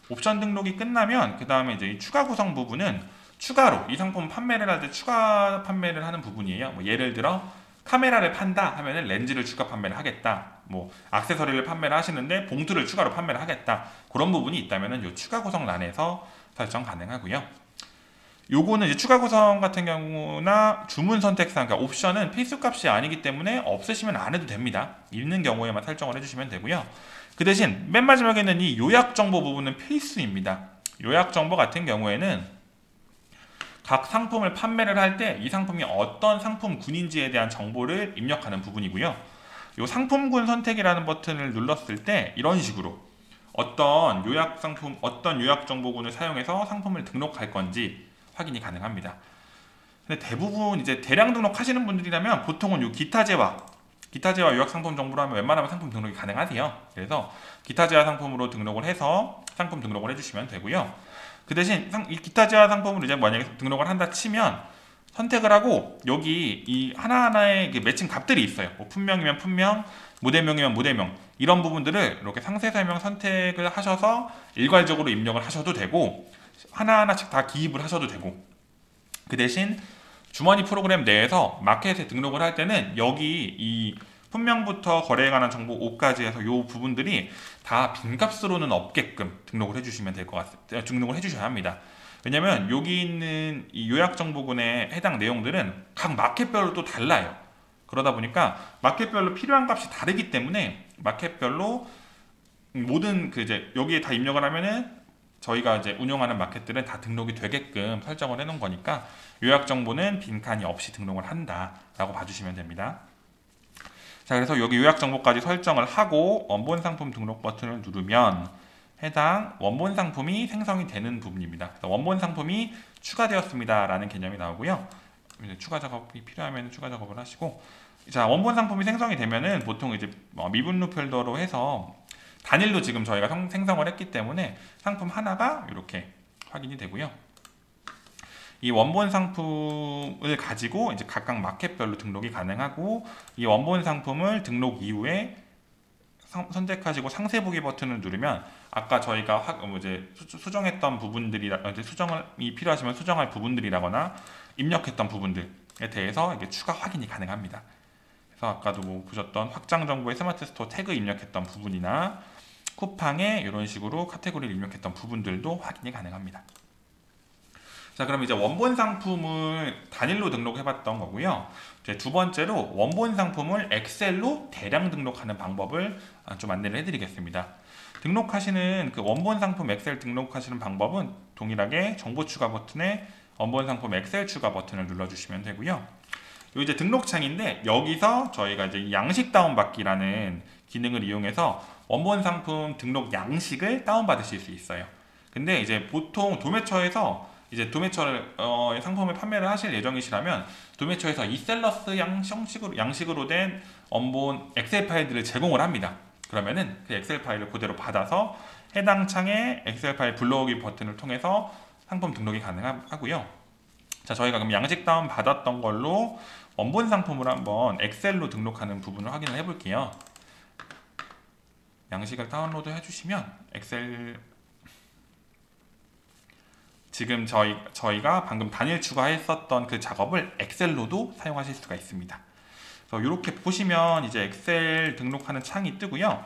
옵션 등록이 끝나면 그 다음에 이제 이 추가 구성 부분은 추가로 이 상품 판매를 할 때 추가 판매를 하는 부분이에요. 뭐 예를 들어 카메라를 판다 하면은 렌즈를 추가 판매를 하겠다. 뭐 액세서리를 판매를 하시는데 봉투를 추가로 판매를 하겠다. 그런 부분이 있다면은 이 추가 구성란에서 설정 가능하고요. 요거는 이제 추가 구성 같은 경우나 주문 선택사항, 그러니까 옵션은 필수값이 아니기 때문에 없으시면 안 해도 됩니다. 있는 경우에만 설정을 해주시면 되고요. 그 대신 맨 마지막에 있는 이 요약 정보 부분은 필수입니다. 요약 정보 같은 경우에는 각 상품을 판매를 할 때 이 상품이 어떤 상품군인지에 대한 정보를 입력하는 부분이고요. 이 상품군 선택이라는 버튼을 눌렀을 때 이런 식으로 어떤 요약 정보군을 사용해서 상품을 등록할 건지 확인이 가능합니다. 근데 대부분 이제 대량 등록하시는 분들이라면 보통은 요 기타제와 요약 상품 정보로 하면 웬만하면 상품 등록이 가능하세요. 그래서 기타제와 상품으로 등록을 해서 상품 등록을 해주시면 되고요. 그 대신 이 기타제와 상품으로 이제 만약에 등록을 한다 치면 선택을 하고 여기 이 하나하나의 매칭 값들이 있어요. 뭐 품명이면 품명, 모델명이면 모델명 이런 부분들을 이렇게 상세 설명 선택을 하셔서 일괄적으로 입력을 하셔도 되고 하나하나씩 다 기입을 하셔도 되고 그 대신 주머니 프로그램 내에서 마켓에 등록을 할 때는 여기 이 품명부터 거래에 관한 정보 5까지 해서 이 부분들이 다 빈값으로는 없게끔 등록을 해주시면 될 것 같습니다. 등록을 해주셔야 합니다. 왜냐면 여기 있는 이 요약정보군에 해당 내용들은 각 마켓별로 또 달라요. 그러다 보니까 마켓별로 필요한 값이 다르기 때문에 마켓별로 모든 이제 여기에 다 입력을 하면은 저희가 이제 운영하는 마켓들은 다 등록이 되게끔 설정을 해놓은 거니까 요약 정보는 빈칸이 없이 등록을 한다라고 봐주시면 됩니다. 자, 그래서 여기 요약 정보까지 설정을 하고 원본 상품 등록 버튼을 누르면 해당 원본 상품이 생성이 되는 부분입니다. 원본 상품이 추가되었습니다라는 개념이 나오고요. 이제 추가 작업이 필요하면 추가 작업을 하시고, 자, 원본 상품이 생성이 되면은 보통 이제 미분류 폴더로 해서 단일로 지금 저희가 생성을 했기 때문에 상품 하나가 이렇게 확인이 되고요. 이 원본 상품을 가지고 이제 각각 마켓별로 등록이 가능하고 이 원본 상품을 등록 이후에 선택하시고 상세 보기 버튼을 누르면 아까 저희가 이제 수정했던 부분들이라 이제 수정이 필요하시면 수정할 부분들이라거나 입력했던 부분들에 대해서 이게 추가 확인이 가능합니다. 그래서 아까도 뭐 보셨던 확장 정보의 스마트 스토어 태그 입력했던 부분이나 쿠팡에 이런 식으로 카테고리를 입력했던 부분들도 확인이 가능합니다. 자, 그럼 이제 원본 상품을 단일로 등록해봤던 거고요. 이제 두 번째로 원본 상품을 엑셀로 대량 등록하는 방법을 좀 안내를 해드리겠습니다. 등록하시는 그 원본 상품 엑셀 등록하시는 방법은 동일하게 정보 추가 버튼에 원본 상품 엑셀 추가 버튼을 눌러주시면 되고요. 요 이제 등록창인데 여기서 저희가 이제 양식 다운받기라는 기능을 이용해서 원본 상품 등록 양식을 다운받으실 수 있어요. 근데 이제 보통 도매처에서 이제 도매처를 상품을 판매를 하실 예정이시라면 도매처에서 이셀러스 양식으로 된 원본 엑셀 파일들을 제공을 합니다. 그러면은 그 엑셀 파일을 그대로 받아서 해당 창에 엑셀 파일 불러오기 버튼을 통해서 상품 등록이 가능하고요. 자, 저희가 그럼 양식 다운 받았던 걸로 원본 상품을 한번 엑셀로 등록하는 부분을 확인을 해볼게요. 양식을 다운로드 해주시면 엑셀 지금 저희가 방금 단일 추가했었던 그 작업을 엑셀로도 사용하실 수가 있습니다. 그래서 이렇게 보시면 이제 엑셀 등록하는 창이 뜨고요.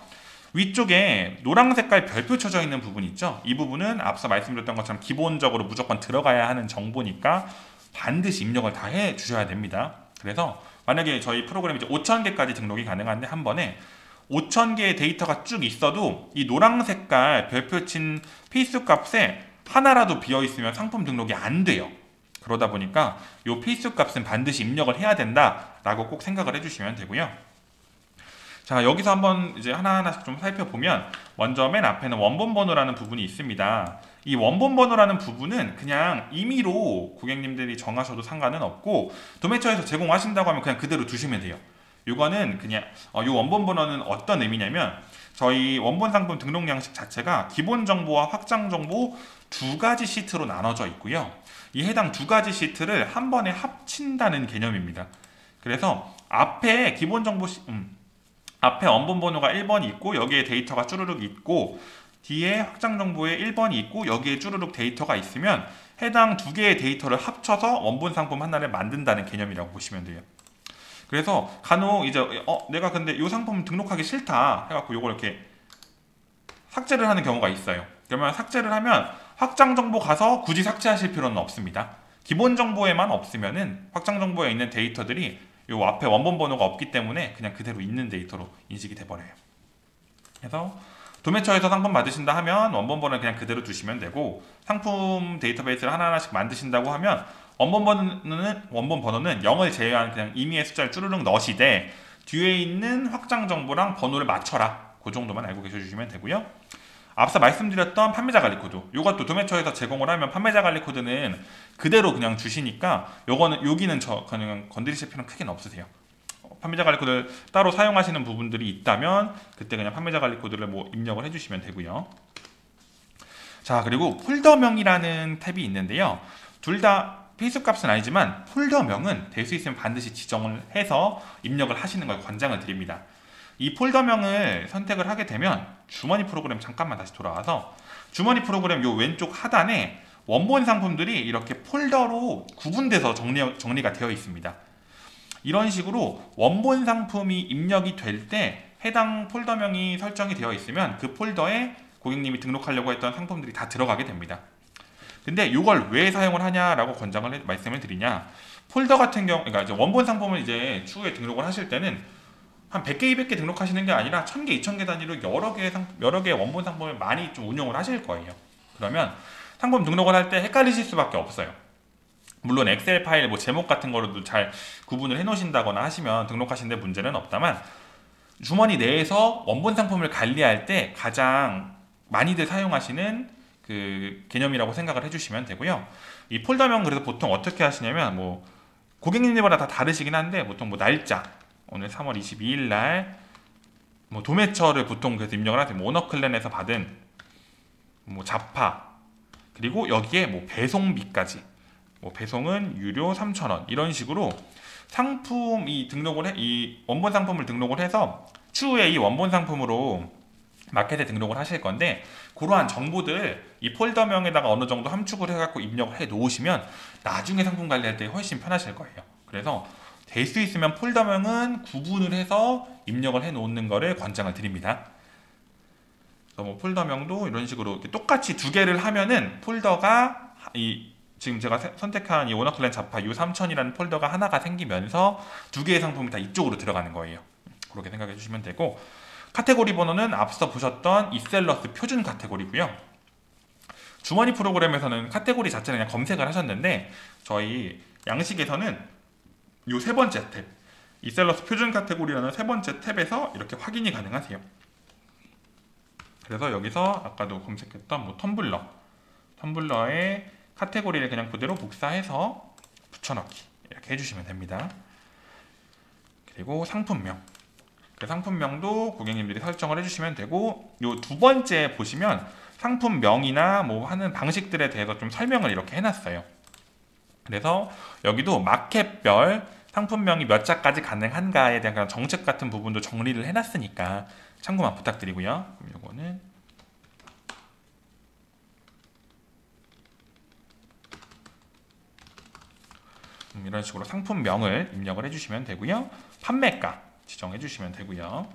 위쪽에 노란 색깔 별표 쳐져 있는 부분 있죠? 이 부분은 앞서 말씀드렸던 것처럼 기본적으로 무조건 들어가야 하는 정보니까 반드시 입력을 다 해 주셔야 됩니다. 그래서 만약에 저희 프로그램이 이제 5,000개까지 등록이 가능한데 한 번에 5,000개의 데이터가 쭉 있어도 이 노란 색깔 별표 친 필수 값에 하나라도 비어있으면 상품 등록이 안 돼요. 그러다 보니까 이 필수 값은 반드시 입력을 해야 된다라고 꼭 생각을 해주시면 되고요. 자, 여기서 한번 이제 하나하나씩 좀 살펴보면 먼저 맨 앞에는 원본 번호라는 부분이 있습니다. 이 원본 번호라는 부분은 그냥 임의로 고객님들이 정하셔도 상관은 없고 도매처에서 제공하신다고 하면 그냥 그대로 두시면 돼요. 이거는 그냥 이 원본 번호는 어떤 의미냐면 저희 원본 상품 등록 양식 자체가 기본 정보와 확장 정보 두 가지 시트로 나눠져 있고요. 이 해당 두 가지 시트를 한 번에 합친다는 개념입니다. 그래서 앞에 기본 정보 앞에 원본 번호가 1번이 있고 여기에 데이터가 쭈루룩 있고 뒤에 확장 정보에 1번이 있고 여기에 쭈루룩 데이터가 있으면 해당 두 개의 데이터를 합쳐서 원본 상품 하나를 만든다는 개념이라고 보시면 돼요. 그래서 간혹 이제 내가 근데 이 상품 등록하기 싫다 해갖고 이걸 이렇게 삭제를 하는 경우가 있어요. 그러면 삭제를 하면 확장 정보 가서 굳이 삭제하실 필요는 없습니다. 기본 정보에만 없으면은 확장 정보에 있는 데이터들이 이 앞에 원본 번호가 없기 때문에 그냥 그대로 있는 데이터로 인식이 돼버려요. 그래서 도매처에서 상품 받으신다 하면 원본 번호는 그냥 그대로 두시면 되고 상품 데이터베이스를 하나하나씩 만드신다고 하면 원본 번호는 0을 제외한 그냥 임의의 숫자를 쭈르륵 넣으시되 뒤에 있는 확장 정보랑 번호를 맞춰라. 그 정도만 알고 계셔주시면 되고요. 앞서 말씀드렸던 판매자 관리 코드, 이것도 도매처에서 제공을 하면 판매자 관리 코드는 그대로 그냥 주시니까 여기는 그냥 건드리실 필요는 크게는 없으세요. 판매자 관리 코드를 따로 사용하시는 부분들이 있다면 그때 그냥 판매자 관리 코드를 뭐 입력을 해주시면 되고요. 자, 그리고 폴더명이라는 탭이 있는데요. 둘 다 필수값은 아니지만 폴더명은 될 수 있으면 반드시 지정을 해서 입력을 하시는 걸 권장을 드립니다. 이 폴더명을 선택을 하게 되면 주머니 프로그램 잠깐만 다시 돌아와서 주머니 프로그램 요 왼쪽 하단에 원본 상품들이 이렇게 폴더로 구분돼서 정리가 되어 있습니다. 이런 식으로 원본 상품이 입력이 될 때 해당 폴더명이 설정이 되어 있으면 그 폴더에 고객님이 등록하려고 했던 상품들이 다 들어가게 됩니다. 근데 이걸 왜 사용을 하냐라고 말씀을 드리냐, 폴더 같은 경우, 그러니까 이제 원본 상품을 이제 추후에 등록을 하실 때는 한 100개, 200개 등록하시는 게 아니라 1000개, 2000개 단위로 여러 개의 원본 상품을 많이 좀 운용을 하실 거예요. 그러면 상품 등록을 할 때 헷갈리실 수밖에 없어요. 물론 엑셀 파일 뭐 제목 같은 거로도 잘 구분을 해 놓으신다거나 하시면 등록하시는 데 문제는 없다만 주머니 내에서 원본 상품을 관리할 때 가장 많이들 사용하시는 그 개념이라고 생각을 해주시면 되고요. 이 폴더명 그래서 보통 어떻게 하시냐면 뭐 고객님들마다 다 다르시긴 한데 보통 뭐 날짜 오늘 3월 22일 날 뭐 도매처를 보통 그래서 입력을 하세요. 뭐 오너클랜에서 받은 뭐 자파 그리고 여기에 뭐 배송비까지 뭐 배송은 유료 3,000원 이런 식으로 이 원본 상품을 등록을 해서 추후에 이 원본 상품으로 마켓에 등록을 하실 건데, 그러한 정보들 이 폴더명에다가 어느 정도 함축을 해갖고 입력을 해 놓으시면 나중에 상품 관리할 때 훨씬 편하실 거예요. 그래서 될 수 있으면 폴더명은 구분을 해서 입력을 해 놓는 거를 권장을 드립니다. 그래서 뭐 폴더명도 이런 식으로 똑같이 두 개를 하면은 폴더가 지금 제가 선택한 이 워너클랜 자파 U3000이라는 폴더가 하나가 생기면서 두 개의 상품이 다 이쪽으로 들어가는 거예요. 그렇게 생각해 주시면 되고, 카테고리 번호는 앞서 보셨던 이셀러스 표준 카테고리고요. 주머니 프로그램에서는 카테고리 자체를 그냥 검색을 하셨는데, 저희 양식에서는 이 세 번째 탭, 이셀러스 표준 카테고리라는 세 번째 탭에서 이렇게 확인이 가능하세요. 그래서 여기서 아까도 검색했던 뭐 텀블러의 카테고리를 그냥 그대로 복사해서 붙여넣기 이렇게 해주시면 됩니다. 그리고 상품명, 그 상품명도 고객님들이 설정을 해주시면 되고, 요 두 번째 보시면 상품명이나 뭐 하는 방식들에 대해서 좀 설명을 이렇게 해놨어요. 그래서 여기도 마켓별 상품명이 몇 자까지 가능한가에 대한 그런 정책 같은 부분도 정리를 해놨으니까 참고만 부탁드리고요. 그럼 요거는 이런 식으로 상품명을 입력을 해주시면 되고요. 판매가 지정해 주시면 되고요.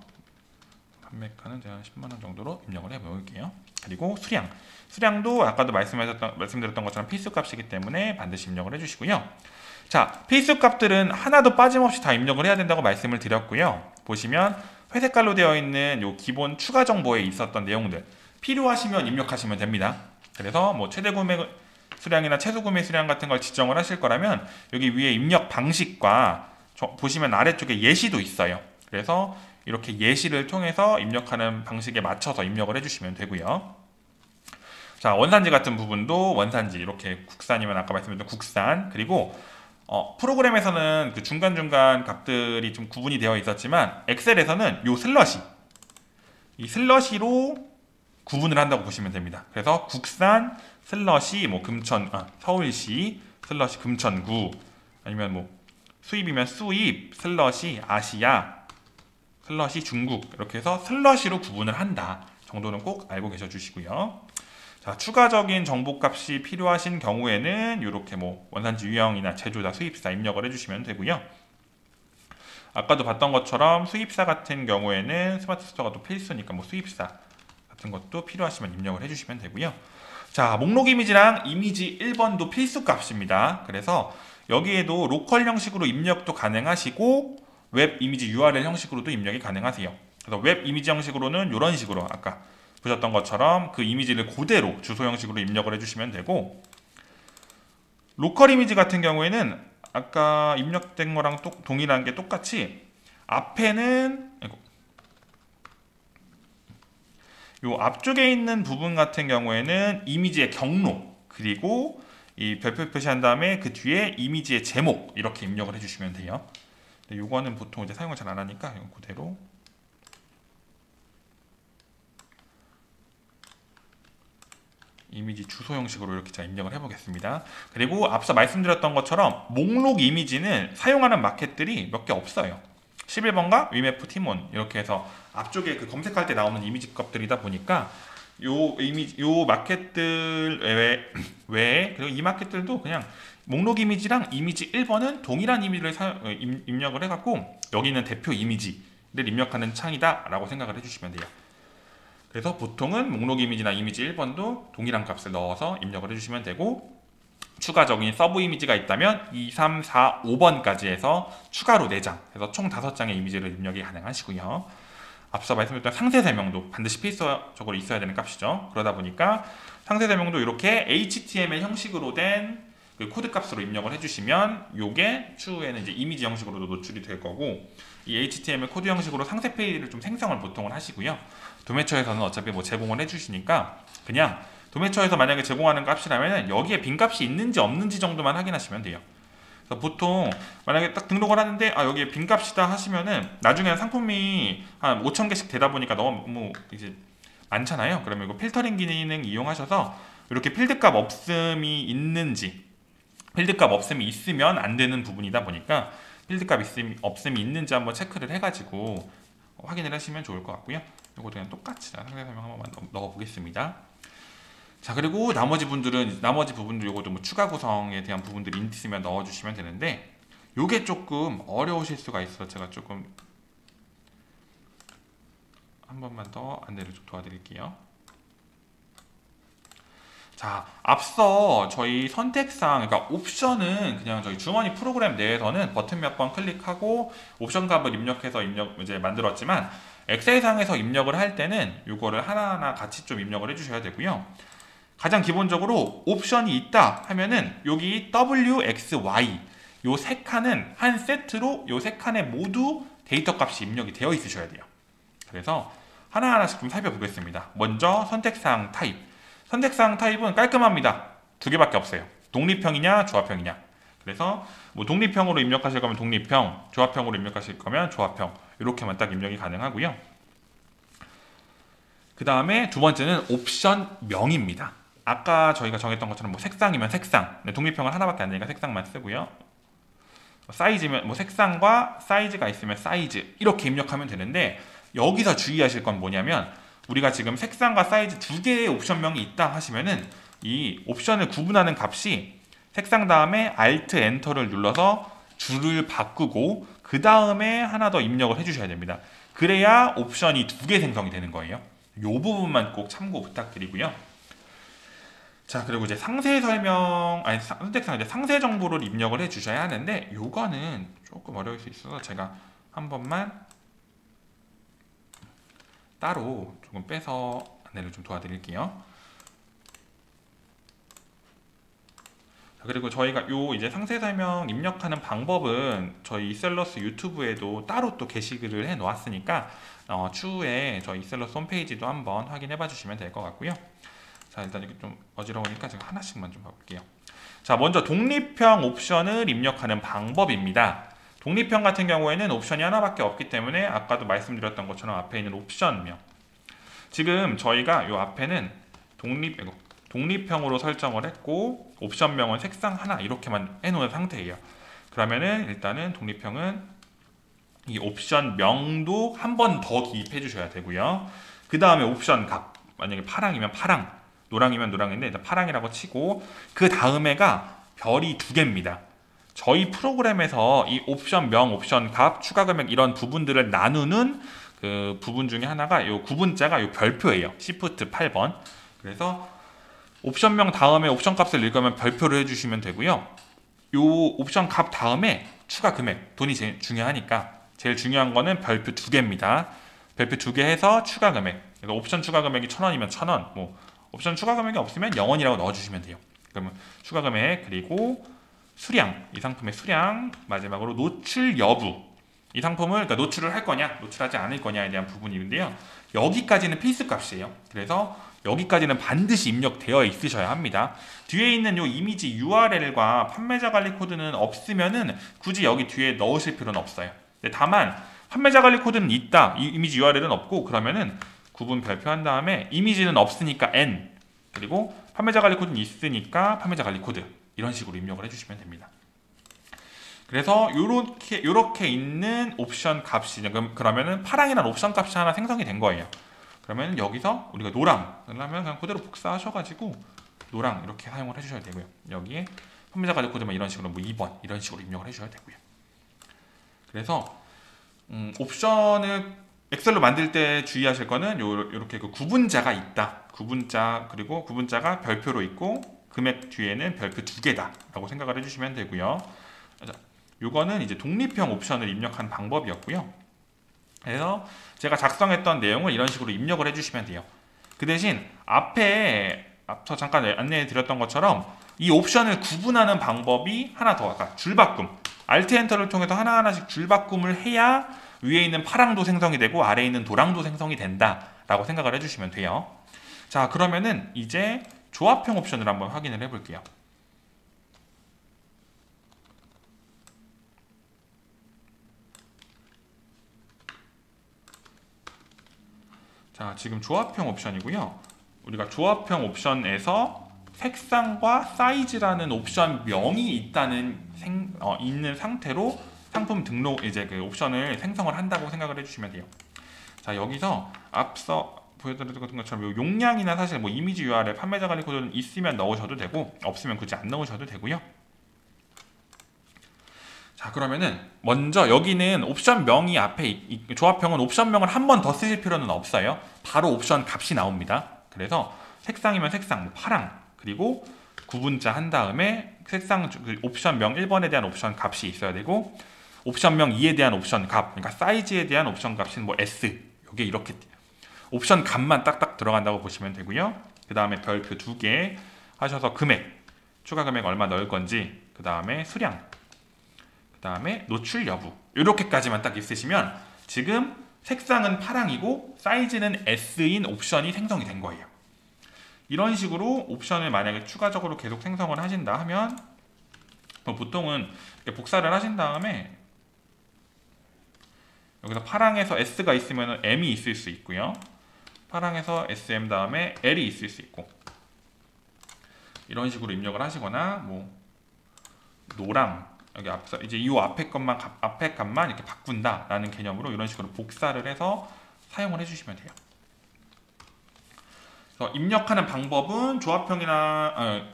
판매가는 제가 10만원 정도로 입력을 해 볼게요. 그리고 수량도 아까도 말씀드렸던 것처럼 필수값이기 때문에 반드시 입력을 해주시고요. 자, 필수값들은 하나도 빠짐없이 다 입력을 해야 된다고 말씀을 드렸고요. 보시면 회색깔로 되어 있는 요 기본 추가 정보에 있었던 내용들 필요하시면 입력하시면 됩니다. 그래서 뭐 최대 구매 수량이나 최소 구매 수량 같은 걸 지정을 하실 거라면 여기 위에 입력 방식과 보시면 아래쪽에 예시도 있어요. 그래서 이렇게 예시를 통해서 입력하는 방식에 맞춰서 입력을 해주시면 되고요. 자, 원산지 같은 부분도 원산지 이렇게 국산이면 아까 말씀드렸던 국산, 그리고 프로그램에서는 그 중간중간 값들이 좀 구분이 되어 있었지만 엑셀에서는 요 이 슬러시로 구분을 한다고 보시면 됩니다. 그래서 국산 슬러시 뭐 서울시 슬러시 금천구, 아니면 뭐 수입이면 수입 슬러시 아시아 슬러시 중국, 이렇게 해서 슬러시로 구분을 한다 정도는 꼭 알고 계셔 주시고요. 자, 추가적인 정보값이 필요하신 경우에는 이렇게 뭐 원산지 유형이나 제조자, 수입사 입력을 해주시면 되고요. 아까도 봤던 것처럼 수입사 같은 경우에는 스마트 스토어가 또 필수니까 뭐 수입사 같은 것도 필요하시면 입력을 해주시면 되고요. 자, 목록 이미지랑 이미지 1번도 필수 값입니다. 그래서 여기에도 로컬 형식으로 입력도 가능하시고 웹 이미지 URL 형식으로도 입력이 가능하세요. 그래서 웹 이미지 형식으로는 이런 식으로 아까 보셨던 것처럼 그 이미지를 그대로 주소 형식으로 입력을 해주시면 되고, 로컬 이미지 같은 경우에는 아까 입력된 거랑 동일한 게 똑같이 앞에는 요 앞쪽에 있는 부분 같은 경우에는 이미지의 경로, 그리고 이 별표 표시한 다음에 그 뒤에 이미지의 제목 이렇게 입력을 해주시면 돼요. 요거는 보통 이제 사용을 잘 안 하니까 이거 그대로 이미지 주소 형식으로 이렇게 제가 입력을 해보겠습니다. 그리고 앞서 말씀드렸던 것처럼 목록 이미지는 사용하는 마켓들이 몇 개 없어요. 11번가 위메프 티몬 이렇게 해서 앞쪽에 그 검색할 때 나오는 이미지 값들이다 보니까 요 마켓들 외에 그리고 이 마켓들도 그냥 목록 이미지랑 이미지 1번은 동일한 이미지를 입력을 해갖고 여기는 대표 이미지를 입력하는 창이다 라고 생각을 해주시면 돼요. 그래서 보통은 목록 이미지나 이미지 1번도 동일한 값을 넣어서 입력을 해주시면 되고, 추가적인 서브 이미지가 있다면 2, 3, 4, 5번까지 해서 추가로 4장, 그래서 총 5장의 이미지를 입력이 가능하시고요. 앞서 말씀드렸던 상세 설명도 반드시 필수적으로 있어야 되는 값이죠. 그러다 보니까 상세 설명도 이렇게 HTML 형식으로 된 그 코드 값으로 입력을 해주시면 요게 추후에는 이제 이미지 형식으로도 노출이 될 거고, 이 HTML 코드 형식으로 상세 페이지를 좀 생성을 보통은 하시고요. 도매처에서는 어차피 뭐 제공을 해주시니까 그냥 도매처에서 만약에 제공하는 값이라면 여기에 빈 값이 있는지 없는지 정도만 확인하시면 돼요. 그래서 보통 만약에 딱 등록을 하는데 여기에 빈 값이다 하시면은 나중에 상품이 한 5,000개씩 되다 보니까 너무 이제 많잖아요. 그러면 이거 필터링 기능 이용하셔서 이렇게 필드값 없음이 있는지, 필드값 없음이 있으면 안 되는 부분이다 보니까 필드값 없음이 있는지 한번 체크를 해가지고 확인을 하시면 좋을 것 같고요. 이것도 그냥 똑같이 상세 설명 한번만 넣어 보겠습니다. 자, 그리고 나머지 부분들 요것도 뭐 추가 구성에 대한 부분들 있으면 넣어주시면 되는데, 요게 조금 어려우실 수가 있어서 제가 조금 한 번만 더 안내를 좀 도와드릴게요. 자, 앞서 저희 선택상, 그러니까 옵션은 그냥 저희 주머니 프로그램 내에서는 버튼 몇 번 클릭하고 옵션 값을 입력해서 이제 만들었지만, 엑셀상에서 입력을 할 때는 이거를 하나하나 같이 좀 입력을 해주셔야 되고요. 가장 기본적으로 옵션이 있다 하면은 여기 W, X, Y 요 세 칸은 한 세트로 요 세 칸에 모두 데이터 값이 입력이 되어 있으셔야 돼요. 그래서 하나하나씩 좀 살펴보겠습니다. 먼저 선택사항 타입. 선택사항 타입은 깔끔합니다. 두 개밖에 없어요. 독립형이냐 조합형이냐. 그래서 뭐 독립형으로 입력하실 거면 독립형, 조합형으로 입력하실 거면 조합형, 이렇게만 딱 입력이 가능하고요. 그 다음에 두 번째는 옵션명입니다. 아까 저희가 정했던 것처럼 뭐 색상이면 색상, 독립형은 하나밖에 안 되니까 색상만 쓰고요. 사이즈면 뭐 색상과 사이즈가 있으면 사이즈, 이렇게 입력하면 되는데, 여기서 주의하실 건 뭐냐면, 우리가 지금 색상과 사이즈 두 개의 옵션명이 있다 하시면은 이 옵션을 구분하는 값이 색상 다음에 Alt Enter를 눌러서 줄을 바꾸고 그 다음에 하나 더 입력을 해주셔야 됩니다. 그래야 옵션이 두 개 생성이 되는 거예요. 이 부분만 꼭 참고 부탁드리고요. 자, 그리고 이제 상세 설명, 아니 선택상 이제 상세 정보를 입력을 해 주셔야 하는데, 요거는 조금 어려울 수 있어서 제가 한 번만 따로 조금 빼서 안내를 좀 도와드릴게요. 자, 그리고 저희가 요 이제 상세 설명 입력하는 방법은 저희 이셀러스 유튜브에도 따로 또 게시글을 해 놓았으니까 추후에 저희 이셀러스 홈페이지도 한번 확인해 봐 주시면 될 것 같고요. 자, 일단 이게 좀 어지러우니까 제가 하나씩만 좀 봐볼게요. 자, 먼저 독립형 옵션을 입력하는 방법입니다. 독립형 같은 경우에는 옵션이 하나밖에 없기 때문에 아까도 말씀드렸던 것처럼 앞에 있는 옵션명, 지금 저희가 요 앞에는 독립형으로 설정을 했고 옵션명은 색상 하나 이렇게만 해놓은 상태예요. 그러면은 일단은 독립형은 이 옵션명도 한 번 더 기입해 주셔야 되고요. 그 다음에 옵션 값, 만약에 파랑이면 파랑, 노랑이면 노랑인데 일단 파랑이라고 치고, 그 다음에가 별이 두 개입니다. 저희 프로그램에서 이 옵션명, 옵션 값, 추가 금액 이런 부분들을 나누는 그 부분 중에 하나가 요 구분자가 요 별표예요. Shift 8번. 그래서 옵션명 다음에 옵션 값을 읽으면 별표를 해주시면 되고요. 요 옵션 값 다음에 추가 금액, 돈이 제일 중요하니까 제일 중요한 거는 별표 두 개입니다. 별표 두 개 해서 추가 금액. 그래서 옵션 추가 금액이 1,000원이면 1,000원, 뭐 옵션 추가 금액이 없으면 0원이라고 넣어주시면 돼요. 그러면 추가 금액, 그리고 수량, 이 상품의 수량, 마지막으로 노출 여부. 이 상품을 그러니까 노출을 할 거냐, 노출하지 않을 거냐에 대한 부분인데요. 여기까지는 필수 값이에요. 그래서 여기까지는 반드시 입력되어 있으셔야 합니다. 뒤에 있는 요 이미지 URL과 판매자 관리 코드는 없으면은 굳이 여기 뒤에 넣으실 필요는 없어요. 다만 판매자 관리 코드는 있다, 이 이미지 URL은 없고, 그러면은 구분 별표한 다음에 이미지는 없으니까 N, 그리고 판매자 관리 코드는 있으니까 판매자 관리 코드, 이런 식으로 입력을 해주시면 됩니다. 그래서 요렇게 있는 옵션 값이, 그러면은 파랑이라는 옵션 값이 하나 생성이 된 거예요. 그러면 여기서 우리가 노랑을 하면 그냥 그대로 복사하셔가지고 노랑 이렇게 사용을 해주셔야 되고요. 여기에 판매자 관리 코드만 이런 식으로 뭐 2번 이런 식으로 입력을 해주셔야 되고요. 그래서 옵션을 엑셀로 만들 때 주의하실 거는 요렇게 그 구분자가 있다. 구분자, 그리고 구분자가 별표로 있고 금액 뒤에는 별표 두 개다 라고 생각을 해주시면 되고요. 자, 요거는 이제 독립형 옵션을 입력한 방법이었고요. 그래서 제가 작성했던 내용을 이런 식으로 입력을 해주시면 돼요. 그 대신 앞서 잠깐 안내해 드렸던 것처럼 이 옵션을 구분하는 방법이 하나 더, 아까 줄바꿈, Alt Enter를 통해서 하나하나씩 줄바꿈을 해야 위에 있는 파랑도 생성이 되고 아래에 있는 노랑도 생성이 된다 라고 생각을 해주시면 돼요. 자, 그러면은 이제 조합형 옵션을 한번 확인을 해 볼게요. 자, 지금 조합형 옵션이고요. 우리가 조합형 옵션에서 색상과 사이즈라는 옵션명이 있는 상태로 상품 등록, 이제 그 옵션을 생성을 한다고 생각을 해주시면 돼요. 자, 여기서 앞서 보여드렸던 것처럼 요 용량이나 사실 뭐 이미지 URL, 판매자 관리 코드는 있으면 넣으셔도 되고 없으면 굳이 안 넣으셔도 되고요. 자, 그러면은 먼저 여기는 옵션명이 앞에 조합형은 옵션명을 한 번 더 쓰실 필요는 없어요. 바로 옵션 값이 나옵니다. 그래서 색상이면 색상, 뭐 파랑, 그리고 구분자 한 다음에 색상 옵션명 1번에 대한 옵션 값이 있어야 되고 옵션명 2에 대한 옵션 값, 그러니까 사이즈에 대한 옵션 값은 뭐 S, 이게 이렇게 옵션 값만 딱딱 들어간다고 보시면 되고요. 그 다음에 별표 2개 하셔서 금액, 추가 금액 얼마 넣을 건지, 그 다음에 수량, 그 다음에 노출 여부, 이렇게까지만 딱 있으시면 지금 색상은 파랑이고 사이즈는 S인 옵션이 생성이 된 거예요. 이런 식으로 옵션을 만약에 추가적으로 계속 생성을 하신다 하면 보통은 이렇게 복사를 하신 다음에 여기서 파랑에서 S가 있으면 M이 있을 수 있고요. 파랑에서 SM 다음에 L이 있을 수 있고, 이런 식으로 입력을 하시거나 뭐 노랑 여기 앞서 이제 이 앞에 값만 이렇게 바꾼다라는 개념으로 이런 식으로 복사를 해서 사용을 해주시면 돼요. 그래서 입력하는 방법은 조합형이나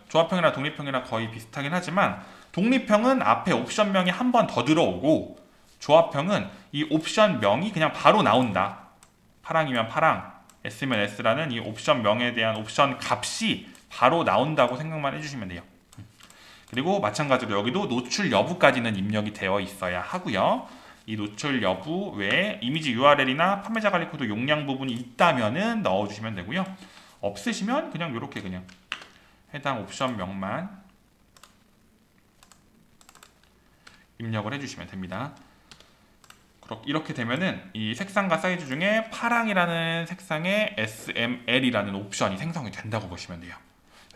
독립형이나 거의 비슷하긴 하지만 독립형은 앞에 옵션명이 한 번 더 들어오고 조합형은 이 옵션명이 그냥 바로 나온다. 파랑이면 파랑, S면 S라는 이 옵션명에 대한 옵션 값이 바로 나온다고 생각만 해주시면 돼요. 그리고 마찬가지로 여기도 노출 여부까지는 입력이 되어 있어야 하고요. 이 노출 여부 외에 이미지 URL이나 판매자 관리 코드 용량 부분이 있다면은 넣어주시면 되고요. 없으시면 그냥 이렇게 그냥 해당 옵션명만 입력을 해주시면 됩니다. 이렇게 되면은 이 색상과 사이즈 중에 파랑이라는 색상에 SML이라는 옵션이 생성이 된다고 보시면 돼요.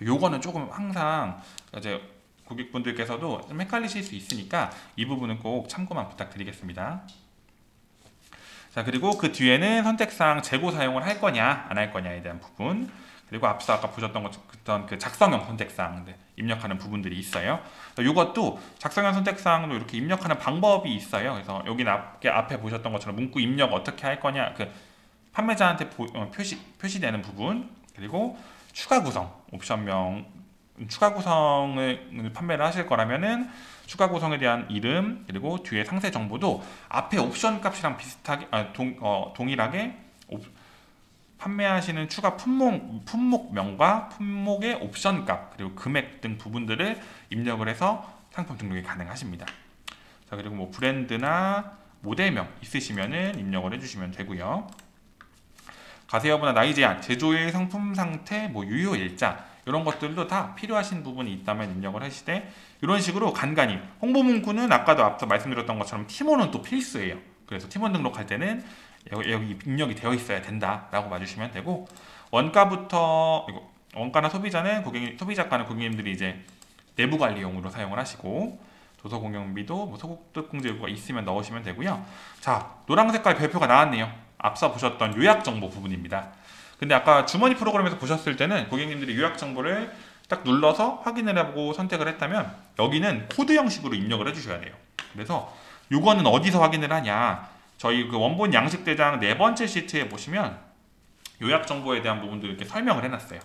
요거는 조금 항상 이제 고객분들께서도 좀 헷갈리실 수 있으니까 이 부분은 꼭 참고만 부탁드리겠습니다. 자, 그리고 그 뒤에는 선택사항 재고 사용을 할 거냐 안 할 거냐에 대한 부분, 그리고 앞서 아까 보셨던 것처럼 그 작성형 선택사항 입력하는 부분들이 있어요. 이것도 작성형 선택사항도 이렇게 입력하는 방법이 있어요. 그래서 여기 앞에 보셨던 것처럼 문구 입력 어떻게 할 거냐, 그 판매자한테 표시되는 부분, 그리고 추가 구성 옵션명, 추가 구성을 판매를 하실 거라면은 추가 구성에 대한 이름, 그리고 뒤에 상세 정보도 앞에 옵션 값이랑 비슷하게 동일하게 판매하시는 추가 품목명과 품목의 옵션 값, 그리고 금액 등 부분들을 입력을 해서 상품 등록이 가능하십니다. 자, 그리고 뭐 브랜드나 모델명 있으시면은 입력을 해주시면 되고요. 가세 여부나 나이 제한, 제조일, 상품 상태, 뭐 유효 일자, 이런 것들도 다 필요하신 부분이 있다면 입력을 하시되, 이런 식으로 간간히 홍보 문구는 아까도 앞서 말씀드렸던 것처럼 팀원은 또 필수예요. 그래서 팀원 등록할 때는 여기 입력이 되어 있어야 된다라고 봐주시면 되고, 원가나 소비자가는 고객님들이 이제 내부 관리용으로 사용을 하시고, 도서 공연비도 뭐 소득 공제 요구가 있으면 넣으시면 되고요. 자, 노란 색깔 별표가 나왔네요. 앞서 보셨던 요약 정보 부분입니다. 근데 아까 주머니 프로그램에서 보셨을 때는 고객님들이 요약 정보를 딱 눌러서 확인을 해보고 선택을 했다면 여기는 코드 형식으로 입력을 해주셔야 돼요. 그래서 요거는 어디서 확인을 하냐, 저희 그 원본 양식 대장 4번째 시트에 보시면 요약 정보에 대한 부분들 이렇게 설명을 해놨어요.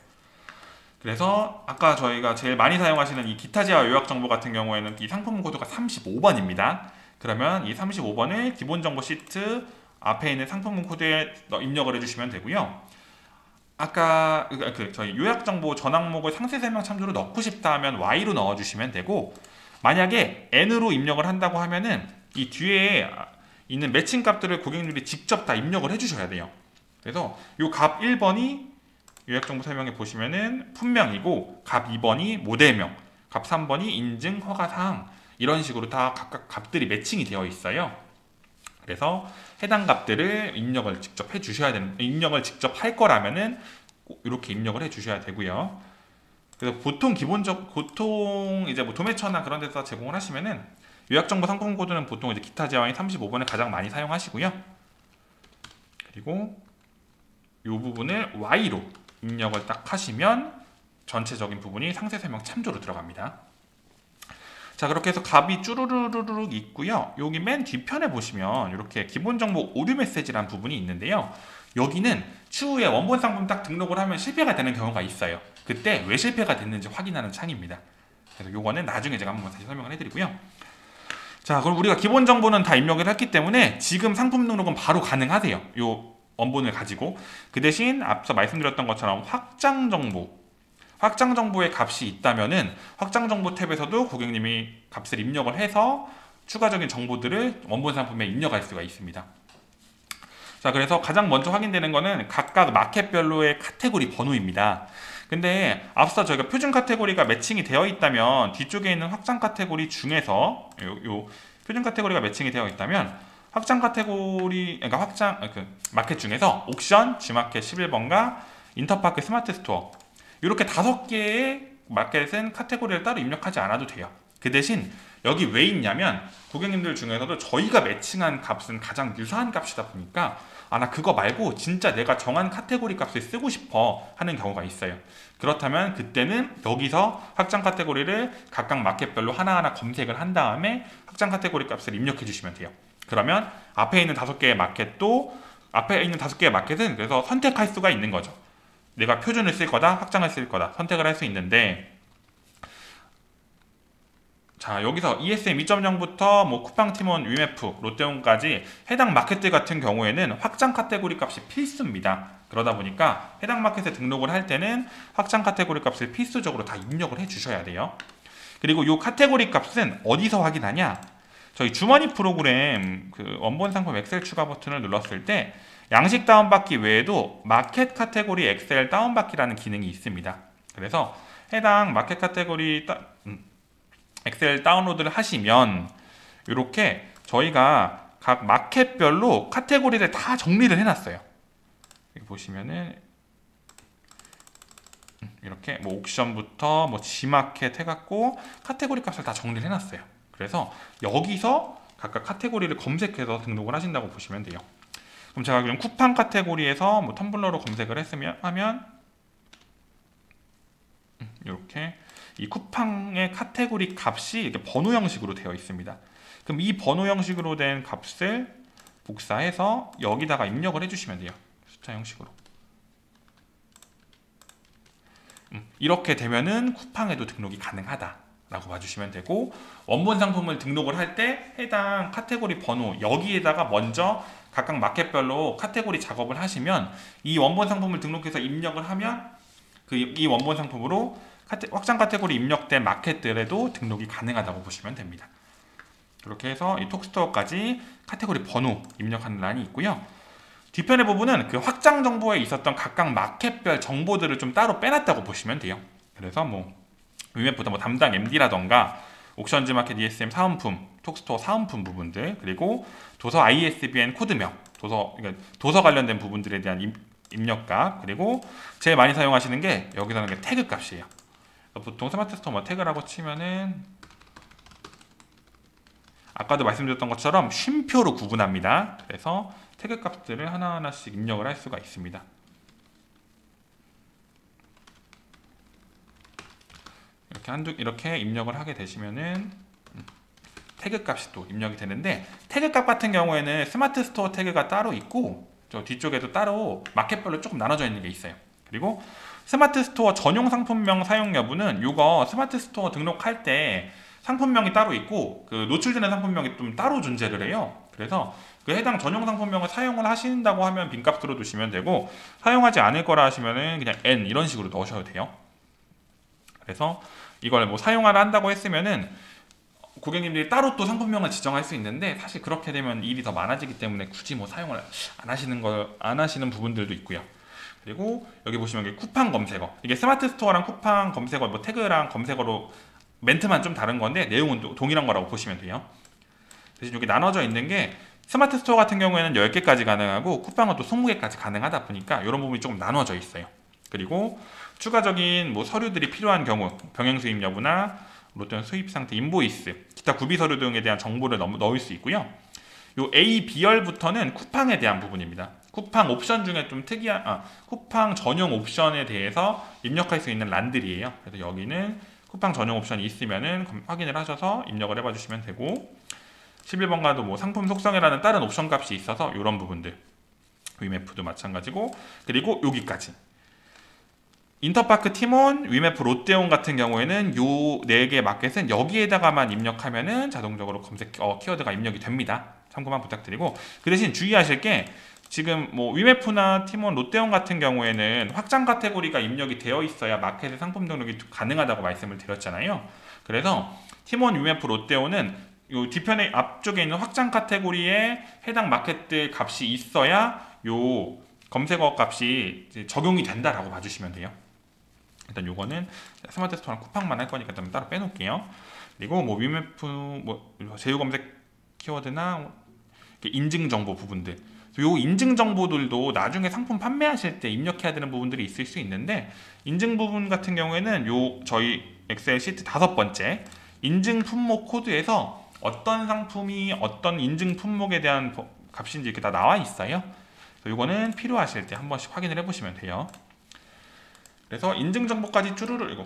그래서 아까 저희가 제일 많이 사용하시는 이 기타 제화 요약 정보 같은 경우에는 이 상품 코드가 35번입니다. 그러면 이 35번을 기본 정보 시트 앞에 있는 상품 코드에 입력을 해주시면 되고요. 아까 저희 요약 정보 전 항목을 상세 설명 참조로 넣고 싶다 하면 Y로 넣어주시면 되고, 만약에 N으로 입력을 한다고 하면은 이 뒤에 있는 매칭 값들을 고객님들이 직접 다 입력을 해주셔야 돼요. 그래서 요 값 1번이 요약정보 설명에 보시면은 품명이고, 값 2번이 모델명, 값 3번이 인증 허가사항, 이런 식으로 다 각각 값들이 매칭이 되어 있어요. 그래서 해당 값들을 입력을 직접 입력을 직접 할 거라면은 이렇게 입력을 해 주셔야 되고요. 그래서 보통 이제 뭐 도매처나 그런 데서 제공을 하시면은 요약정보 상품 코드는 보통 이제 기타 제왕이 35번을 가장 많이 사용하시고요. 그리고 이 부분을 Y로 입력을 딱 하시면 전체적인 부분이 상세 설명 참조로 들어갑니다. 자, 그렇게 해서 값이 쭈루루루룩 있고요. 여기 맨 뒤편에 보시면 이렇게 기본 정보 오류 메시지라는 부분이 있는데요. 여기는 추후에 원본 상품 딱 등록을 하면 실패가 되는 경우가 있어요. 그때 왜 실패가 됐는지 확인하는 창입니다. 그래서 요거는 나중에 제가 한번 다시 설명을 해드리고요. 자, 그럼 우리가 기본 정보는 다 입력을 했기 때문에 지금 상품 등록은 바로 가능하대요. 요 원본을 가지고. 그 대신 앞서 말씀드렸던 것처럼 확장 정보의 값이 있다면은 확장 정보 탭에서도 고객님이 값을 입력을 해서 추가적인 정보들을 원본 상품에 입력할 수가 있습니다. 자, 그래서 가장 먼저 확인되는 거는 각각 마켓별로의 카테고리 번호입니다. 근데 앞서 저희가 표준 카테고리가 매칭이 되어 있다면 뒤쪽에 있는 확장 카테고리 중에서 요 표준 카테고리가 매칭이 되어 있다면 확장 카테고리, 그러니까 마켓 중에서 옥션, G마켓 11번과 인터파크 스마트 스토어 이렇게 5개의 마켓은 카테고리를 따로 입력하지 않아도 돼요. 그 대신 여기 왜 있냐면 고객님들 중에서도 저희가 매칭한 값은 가장 유사한 값이다 보니까 나 그거 말고 진짜 내가 정한 카테고리 값을 쓰고 싶어 하는 경우가 있어요. 그렇다면 그때는 여기서 확장 카테고리를 각각 마켓별로 하나하나 검색을 한 다음에 확장 카테고리 값을 입력해 주시면 돼요. 그러면 앞에 있는 5개의 마켓은 그래서 선택할 수가 있는 거죠. 내가 표준을 쓸 거다, 확장을 쓸 거다 선택을 할 수 있는데, 자, 여기서 ESM 2.0부터 뭐 쿠팡팀원, 위메프, 롯데온까지 해당 마켓들 같은 경우에는 확장 카테고리 값이 필수입니다. 그러다 보니까 해당 마켓에 등록을 할 때는 확장 카테고리 값을 필수적으로 다 입력을 해 주셔야 돼요. 그리고 이 카테고리 값은 어디서 확인하냐? 저희 주머니 프로그램 그 원본 상품 엑셀 추가 버튼을 눌렀을 때 양식 다운받기 외에도 마켓 카테고리 엑셀 다운받기라는 기능이 있습니다. 그래서 해당 마켓 카테고리 엑셀 다운로드를 하시면 이렇게 저희가 각 마켓별로 카테고리를 다 정리를 해놨어요. 여기 보시면은 이렇게 뭐 옥션부터 뭐 G마켓 해갖고 카테고리 값을 다 정리를 해놨어요. 그래서 여기서 각각 카테고리를 검색해서 등록을 하신다고 보시면 돼요. 그럼 제가 그럼 쿠팡 카테고리에서 뭐 텀블러로 검색을 하면 이렇게 이 쿠팡의 카테고리 값이 이렇게 번호 형식으로 되어 있습니다. 그럼 이 번호 형식으로 된 값을 복사해서 여기다가 입력을 해주시면 돼요. 숫자 형식으로. 이렇게 되면은 쿠팡에도 등록이 가능하다라고 봐주시면 되고, 원본 상품을 등록을 할 때 해당 카테고리 번호 여기에다가 먼저 각각 마켓별로 카테고리 작업을 하시면 이 원본 상품을 등록해서 입력을 하면 이 원본 상품으로 확장 카테고리 입력된 마켓들에도 등록이 가능하다고 보시면 됩니다. 그렇게 해서 이 톡스토어까지 카테고리 번호 입력하는 란이 있고요. 뒤편의 부분은 그 확장 정보에 있었던 각각 마켓별 정보들을 좀 따로 빼놨다고 보시면 돼요. 그래서 뭐 위메부터 뭐 담당 MD라던가 옥션즈 마켓 ESM 사은품, 톡스토어 사은품 부분들, 그리고 도서 ISBN 코드명, 도서 관련된 부분들에 대한 입력값, 그리고 제일 많이 사용하시는 게 여기서는 태그 값이에요. 보통 스마트 스토어 뭐 태그라고 치면은 아까도 말씀드렸던 것처럼 쉼표로 구분합니다. 그래서 태그 값들을 하나하나씩 입력을 할 수가 있습니다. 이렇게 입력을 하게 되시면은 태그 값이 또 입력이 되는데, 태그 값 같은 경우에는 스마트 스토어 태그가 따로 있고 저 뒤쪽에도 따로 마켓별로 조금 나눠져 있는 게 있어요. 그리고 스마트 스토어 전용 상품명 사용 여부는 이거 스마트 스토어 등록할 때 상품명이 따로 있고 그 노출되는 상품명이 좀 따로 존재를 해요. 그래서 그 해당 전용 상품명을 사용을 하신다고 하면 빈값으로 두시면 되고, 사용하지 않을 거라 하시면은 그냥 N 이런 식으로 넣으셔도 돼요. 그래서 이걸 뭐 사용하라 한다고 했으면은 고객님들이 따로 또 상품명을 지정할 수 있는데, 사실 그렇게 되면 일이 더 많아지기 때문에 굳이 뭐 사용을 안 하시는 부분들도 있고요. 그리고 여기 보시면 이게 쿠팡 검색어, 이게 스마트 스토어랑 쿠팡 검색어 뭐 태그랑 검색어로 멘트만 좀 다른 건데 내용은 또 동일한 거라고 보시면 돼요. 대신 여기 나눠져 있는 게 스마트 스토어 같은 경우에는 10개까지 가능하고 쿠팡은 또 20개까지 가능하다 보니까 이런 부분이 조금 나눠져 있어요. 그리고 추가적인 뭐 서류들이 필요한 경우, 병행 수입 여부나 롯데온 수입 상태 인보이스, 기타 구비 서류 등에 대한 정보를 넣을 수 있고요. 요 A, B열부터는 쿠팡에 대한 부분입니다. 쿠팡 옵션 중에 좀 특이한 쿠팡 전용 옵션에 대해서 입력할 수 있는 란들이에요. 그래서 여기는 쿠팡 전용 옵션이 있으면은 확인을 하셔서 입력을 해봐 주시면 되고 11번가도 뭐 상품 속성이라는 다른 옵션 값이 있어서 이런 부분들 위메프도 마찬가지고 그리고 여기까지 인터파크 티몬, 위메프 롯데온 같은 경우에는 요 4개 마켓은 여기에다가만 입력하면은 자동적으로 검색 키워드가 입력이 됩니다. 참고만 부탁드리고 그 대신 주의하실 게 지금 뭐 위메프나 티몬, 롯데온 같은 경우에는 확장 카테고리가 입력이 되어 있어야 마켓의 상품 등록이 가능하다고 말씀을 드렸잖아요. 그래서 티몬, 위메프, 롯데온은 요 뒤편에 앞쪽에 있는 확장 카테고리에 해당 마켓들 값이 있어야 요 검색어 값이 이제 적용이 된다라고 봐주시면 돼요. 일단 요거는 스마트 스토어랑 쿠팡만 할 거니까 좀 따로 빼놓을게요. 그리고 뭐 위메프, 뭐 제휴 검색 키워드나 인증 정보 부분들, 요 인증 정보들도 나중에 상품 판매하실 때 입력해야 되는 부분들이 있을 수 있는데 인증 부분 같은 경우에는 요 저희 엑셀 시트 5번째 인증 품목 코드에서 어떤 상품이 어떤 인증 품목에 대한 값인지 이렇게 다 나와 있어요. 요거는 필요하실 때 한 번씩 확인을 해보시면 돼요. 그래서 인증 정보까지 쭈루루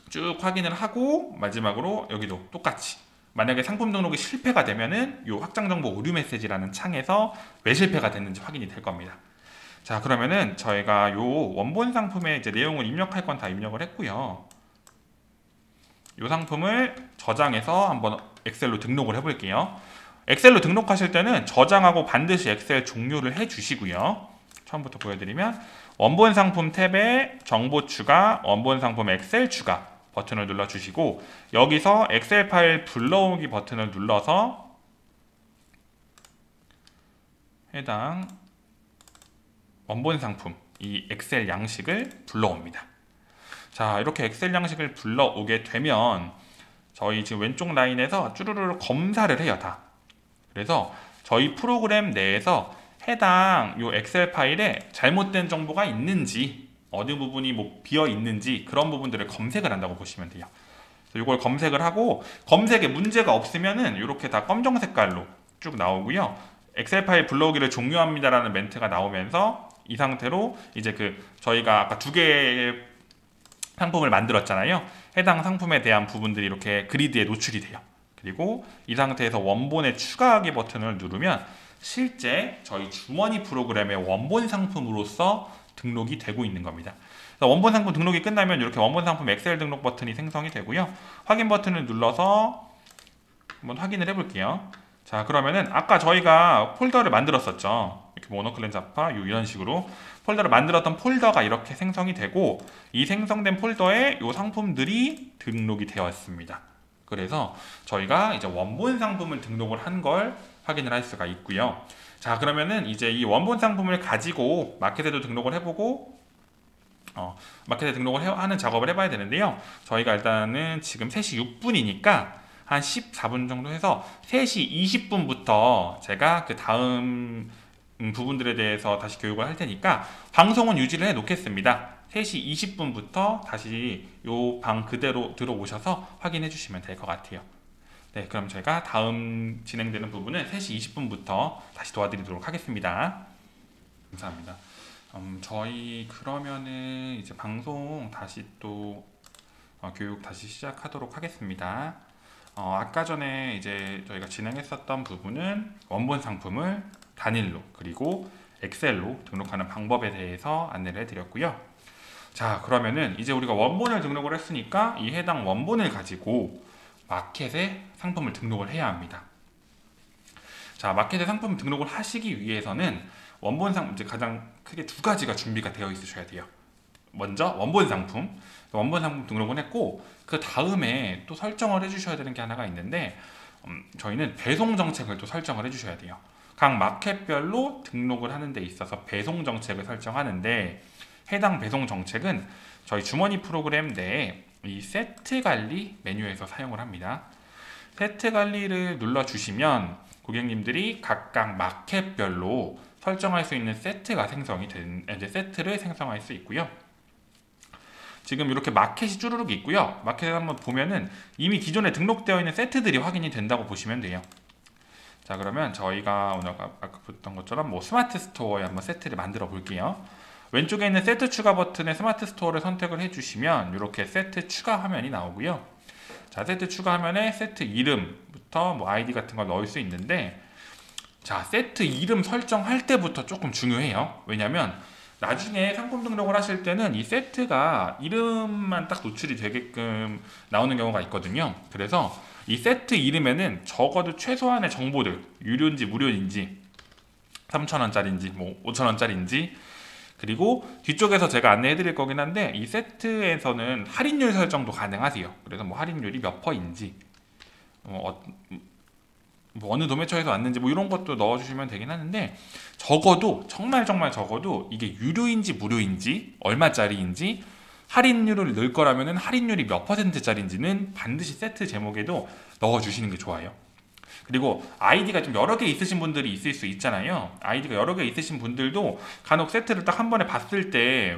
쭉 확인을 하고 마지막으로 여기도 똑같이 만약에 상품 등록이 실패가 되면은 요 확장 정보 오류 메시지라는 창에서 왜 실패가 됐는지 확인이 될 겁니다. 자, 그러면은 저희가 요 원본 상품의 이제 내용을 입력할 건 다 입력을 했고요. 요 상품을 저장해서 한번 엑셀로 등록을 해볼게요. 엑셀로 등록하실 때는 저장하고 반드시 엑셀 종료를 해주시고요. 처음부터 보여드리면 원본 상품 탭에 정보 추가, 원본 상품 엑셀 추가 버튼을 눌러주시고 여기서 엑셀 파일 불러오기 버튼을 눌러서 해당 원본 상품 이 엑셀 양식을 불러옵니다. 자, 이렇게 엑셀 양식을 불러오게 되면 저희 지금 왼쪽 라인에서 쭈루루루 검사를 해요. 다. 그래서 저희 프로그램 내에서 해당 요 엑셀 파일에 잘못된 정보가 있는지 어느 부분이 뭐 비어 있는지 그런 부분들을 검색을 한다고 보시면 돼요. 이걸 검색을 하고 검색에 문제가 없으면은 이렇게 다 검정 색깔로 쭉 나오고요. 엑셀 파일 불러오기를 종료합니다라는 멘트가 나오면서 이 상태로 이제 저희가 아까 2개의 상품을 만들었잖아요. 해당 상품에 대한 부분들이 이렇게 그리드에 노출이 돼요. 그리고 이 상태에서 원본에 추가하기 버튼을 누르면 실제 저희 주머니 프로그램의 원본 상품으로서 등록이 되고 있는 겁니다. 원본 상품 등록이 끝나면 이렇게 원본 상품 엑셀 등록 버튼이 생성이 되고요. 확인 버튼을 눌러서 한번 확인을 해볼게요. 자, 그러면은 아까 저희가 폴더를 만들었었죠. 이렇게 모노클렌 자파 이런 식으로 폴더를 만들었던 폴더가 이렇게 생성이 되고 이 생성된 폴더에 이 상품들이 등록이 되었습니다. 그래서 저희가 이제 원본 상품을 등록을 한 걸 확인을 할 수가 있고요. 자, 그러면은 이제 이 원본 상품을 가지고 마켓에도 등록을 해보고 마켓에 등록을 하는 작업을 해봐야 되는데요. 저희가 일단은 지금 3시 6분이니까 한 14분 정도 해서 3시 20분부터 제가 그 다음 부분들에 대해서 다시 교육을 할 테니까 방송은 유지를 해 놓겠습니다. 3시 20분부터 다시 요 방 그대로 들어오셔서 확인해 주시면 될 것 같아요. 네, 그럼 제가 다음 진행되는 부분은 3시 20분부터 다시 도와드리도록 하겠습니다. 감사합니다. 저희 그러면은 이제 방송 다시 또 교육 다시 시작하도록 하겠습니다. 아까 전에 이제 저희가 진행했었던 부분은 원본 상품을 단일로 그리고 엑셀로 등록하는 방법에 대해서 안내를 해드렸고요. 자, 그러면은 이제 우리가 원본을 등록을 했으니까 이 해당 원본을 가지고 마켓에 상품을 등록을 해야 합니다. 자, 마켓에 상품 등록을 하시기 위해서는 원본 상품 이제 가장 크게 2가지가 준비가 되어 있으셔야 돼요. 먼저 원본 상품 등록을 했고 그 다음에 또 설정을 해주셔야 되는 게 하나가 있는데 저희는 배송 정책을 또 설정을 해주셔야 돼요. 각 마켓별로 등록을 하는 데 있어서 배송 정책을 설정하는데 해당 배송 정책은 저희 주머니 프로그램 내에 이 세트 관리 메뉴에서 사용을 합니다. 세트 관리를 눌러주시면 고객님들이 각각 마켓별로 설정할 수 있는 세트가 생성이 된 이제 세트를 생성할 수 있고요. 지금 이렇게 마켓이 쭈루룩 있고요. 마켓에 한번 보면은 이미 기존에 등록되어 있는 세트들이 확인이 된다고 보시면 돼요. 자, 그러면 저희가 오늘 아까 봤던 것처럼 뭐 스마트 스토어에 한번 세트를 만들어 볼게요. 왼쪽에 있는 세트 추가 버튼의 스마트 스토어를 선택을 해주시면 이렇게 세트 추가 화면이 나오고요. 자, 세트 추가 화면에 세트 이름부터 뭐 아이디 같은 걸 넣을 수 있는데, 자, 세트 이름 설정할 때부터 조금 중요해요. 왜냐면 나중에 상품 등록을 하실 때는 이 세트가 이름만 딱 노출이 되게끔 나오는 경우가 있거든요. 그래서 이 세트 이름에는 적어도 최소한의 정보들, 유료인지 무료인지, 3,000원짜리인지 뭐 5,000원짜리인지, 그리고 뒤쪽에서 제가 안내해 드릴 거긴 한데 이 세트에서는 할인율 설정도 가능하세요. 그래서 뭐 할인율이 몇 퍼인지, 뭐 어느 도매처에서 왔는지 뭐 이런 것도 넣어주시면 되긴 하는데, 적어도 정말 적어도 이게 유료인지 무료인지 얼마짜리인지, 할인율을 넣을 거라면은 할인율이 몇 퍼센트짜리인지는 반드시 세트 제목에도 넣어주시는 게 좋아요. 그리고 아이디가 좀 여러 개 있으신 분들이 있을 수 있잖아요. 아이디가 여러 개 있으신 분들도 간혹 세트를 딱 한 번에 봤을 때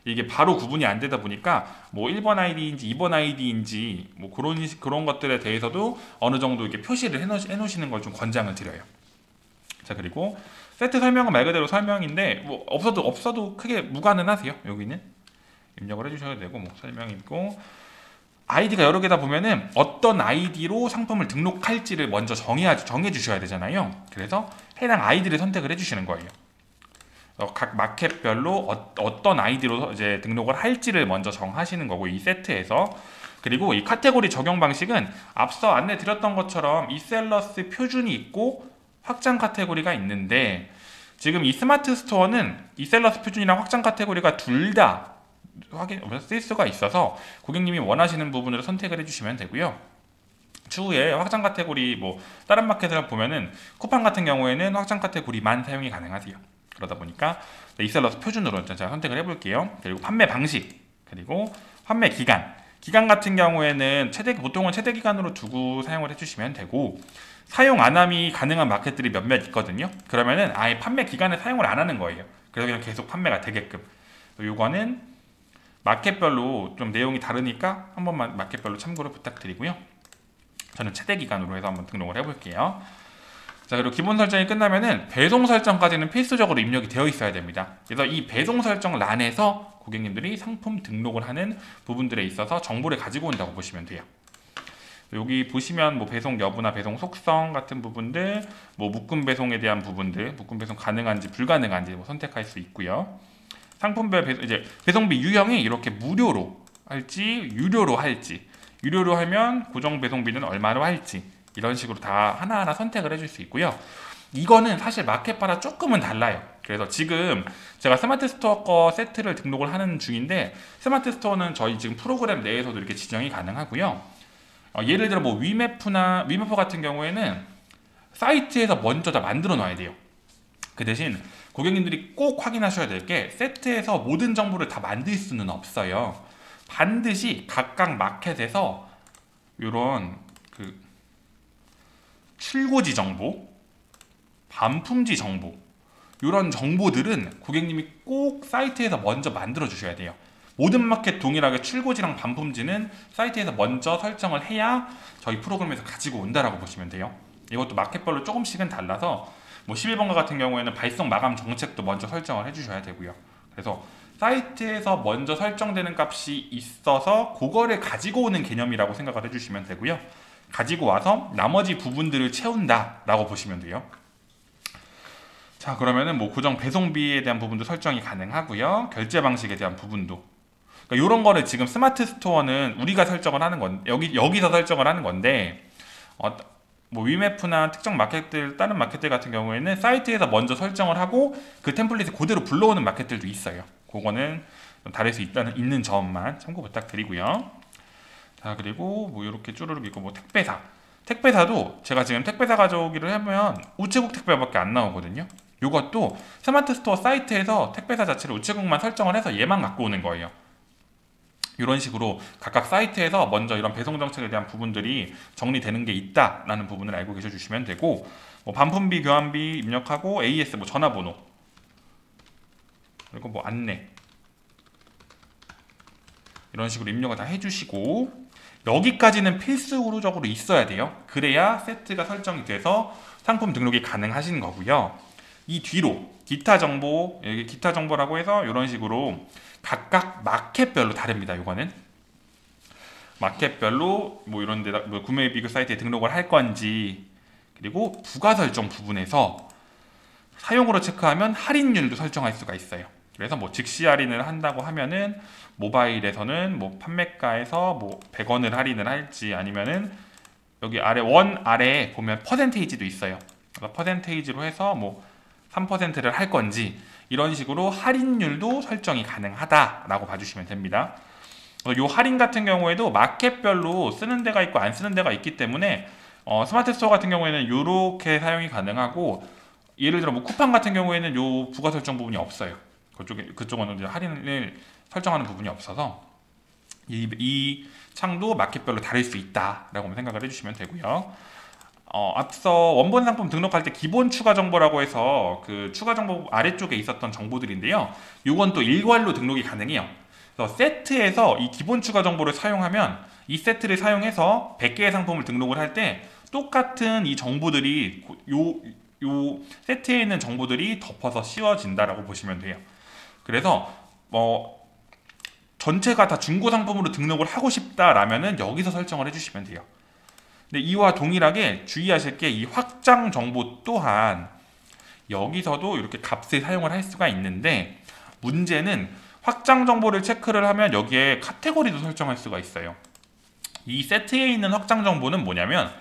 이게 바로 구분이 안 되다 보니까 뭐 1번 아이디인지 2번 아이디인지 뭐 그런 것들에 대해서도 어느 정도 이렇게 표시를 해놓으시는 걸 좀 권장을 드려요. 자, 그리고 세트 설명은 말 그대로 설명인데 뭐 없어도 크게 무관은 하세요. 여기는 입력을 해주셔도 되고, 뭐 설명이 있고, 아이디가 여러 개다 보면은 어떤 아이디로 상품을 등록할지를 먼저 정해 주셔야 되잖아요. 그래서 해당 아이디를 선택을 해주시는 거예요. 각 마켓별로 어떤 아이디로 이제 등록을 할지를 먼저 정하시는 거고, 이 세트에서. 그리고 이 카테고리 적용 방식은 앞서 안내 드렸던 것처럼 이셀러스 표준이 있고 확장 카테고리가 있는데, 지금 이 스마트 스토어는 이셀러스 표준이랑 확장 카테고리가 둘 다 쓸 수가 있어서 고객님이 원하시는 부분으로 선택을 해주시면 되고요. 추후에 확장 카테고리, 뭐 다른 마켓을 보면은 쿠팡 같은 경우에는 확장 카테고리만 사용이 가능하세요. 그러다 보니까 이셀러스 표준으로 제가 선택을 해볼게요. 그리고 판매 방식, 그리고 판매 기간 같은 경우에는 보통은 최대 기간으로 두고 사용을 해주시면 되고, 사용 안함이 가능한 마켓들이 몇몇 있거든요. 그러면은 아예 판매 기간에 사용을 안 하는 거예요. 그래서 그냥 계속 판매가 되게끔. 요거는 마켓별로 좀 내용이 다르니까 한 번만 마켓별로 참고를 부탁드리고요. 저는 최대 기간으로 해서 한번 등록을 해볼게요. 자, 그리고 기본 설정이 끝나면은 배송 설정까지는 필수적으로 입력이 되어 있어야 됩니다. 그래서 이 배송 설정 란에서 고객님들이 상품 등록을 하는 부분들에 있어서 정보를 가지고 온다고 보시면 돼요. 여기 보시면 뭐 배송 여부나 배송 속성 같은 부분들, 뭐 묶음 배송에 대한 부분들, 묶음 배송 가능한지 불가능한지 뭐 선택할 수 있고요. 상품별 이제 배송비 유형이 이렇게 무료로 할지 유료로 할지, 유료로 하면 고정 배송비는 얼마로 할지, 이런 식으로 다 하나하나 선택을 해줄 수 있고요. 이거는 사실 마켓마다 조금은 달라요. 그래서 지금 제가 스마트 스토어 거 세트를 등록을 하는 중인데, 스마트 스토어는 저희 지금 프로그램 내에서도 이렇게 지정이 가능하고요. 예를 들어 뭐 위메프 같은 경우에는 사이트에서 먼저 다 만들어 놔야 돼요. 그 대신 고객님들이 꼭 확인하셔야 될 게, 세트에서 모든 정보를 다 만들 수는 없어요. 반드시 각각 마켓에서 이런 그 출고지 정보, 반품지 정보, 이런 정보들은 고객님이 꼭 사이트에서 먼저 만들어 주셔야 돼요. 모든 마켓 동일하게 출고지랑 반품지는 사이트에서 먼저 설정을 해야 저희 프로그램에서 가지고 온다라고 보시면 돼요. 이것도 마켓별로 조금씩은 달라서 뭐 11번가 같은 경우에는 발송 마감 정책도 먼저 설정을 해주셔야 되고요. 그래서 사이트에서 먼저 설정되는 값이 있어서 그거를 가지고 오는 개념이라고 생각을 해주시면 되고요. 가지고 와서 나머지 부분들을 채운다라고 보시면 돼요. 자, 그러면은 뭐 고정 배송비에 대한 부분도 설정이 가능하고요. 결제 방식에 대한 부분도. 그러니까 이런 거를 지금 스마트 스토어는 우리가 설정을 하는 건 여기서 설정을 하는 건데, 뭐 위메프나 특정 마켓들, 다른 마켓들 같은 경우에는 사이트에서 먼저 설정을 하고 그 템플릿을 그대로 불러오는 마켓들도 있어요. 그거는 좀 다를 수 있는 점만 참고 부탁드리고요. 자, 그리고 뭐 이렇게 쭈루룩 있고, 뭐 택배사도 제가 지금 택배사 가져오기를 하면 우체국 택배밖에 안 나오거든요. 이것도 스마트 스토어 사이트에서 택배사 자체를 우체국만 설정을 해서 얘만 갖고 오는 거예요. 이런 식으로 각각 사이트에서 먼저 이런 배송 정책에 대한 부분들이 정리되는 게 있다라는 부분을 알고 계셔 주시면 되고, 뭐 반품비, 교환비 입력하고 AS 뭐 전화번호, 그리고 뭐 안내, 이런 식으로 입력을 다 해주시고, 여기까지는 필수적으로 있어야 돼요. 그래야 세트가 설정이 돼서 상품 등록이 가능하신 거고요. 이 뒤로 기타 정보, 여기 기타 정보라고 해서 이런 식으로 각각 마켓별로 다릅니다. 이거는 마켓별로 뭐 이런 데다 뭐 구매 비교 사이트에 등록을 할 건지, 그리고 부가 설정 부분에서 사용으로 체크하면 할인율도 설정할 수가 있어요. 그래서 뭐 즉시 할인을 한다고 하면은 모바일에서는 뭐 판매가에서 뭐 100원을 할인을 할지, 아니면은 여기 아래 원 아래에 보면 퍼센테이지도 있어요. 그래서 퍼센테이지로 해서 뭐 3%를 할 건지, 이런 식으로 할인율도 설정이 가능하다라고 봐주시면 됩니다. 이 할인 같은 경우에도 마켓별로 쓰는 데가 있고 안 쓰는 데가 있기 때문에 스마트 스토어 같은 경우에는 이렇게 사용이 가능하고, 예를 들어 뭐 쿠팡 같은 경우에는 요 부가 설정 부분이 없어요. 그쪽은 이제 할인을 설정하는 부분이 없어서 이 창도 마켓별로 다를 수 있다라고 생각을 해주시면 되고요. 앞서 원본 상품 등록할 때 기본 추가 정보라고 해서 그 추가 정보 아래쪽에 있었던 정보들인데요. 이건 또 일괄로 등록이 가능해요. 그래서 세트에서 이 기본 추가 정보를 사용하면 이 세트를 사용해서 100개의 상품을 등록을 할 때 똑같은 이 정보들이 요 세트에 있는 정보들이 덮어서 씌워진다라고 보시면 돼요. 그래서 전체가 다 중고 상품으로 등록을 하고 싶다라면은 여기서 설정을 해주시면 돼요. 근데 이와 동일하게 주의하실 게 이 확장 정보 또한 여기서도 이렇게 값을 사용을 할 수가 있는데, 문제는 확장 정보를 체크를 하면 여기에 카테고리도 설정할 수가 있어요. 이 세트에 있는 확장 정보는 뭐냐면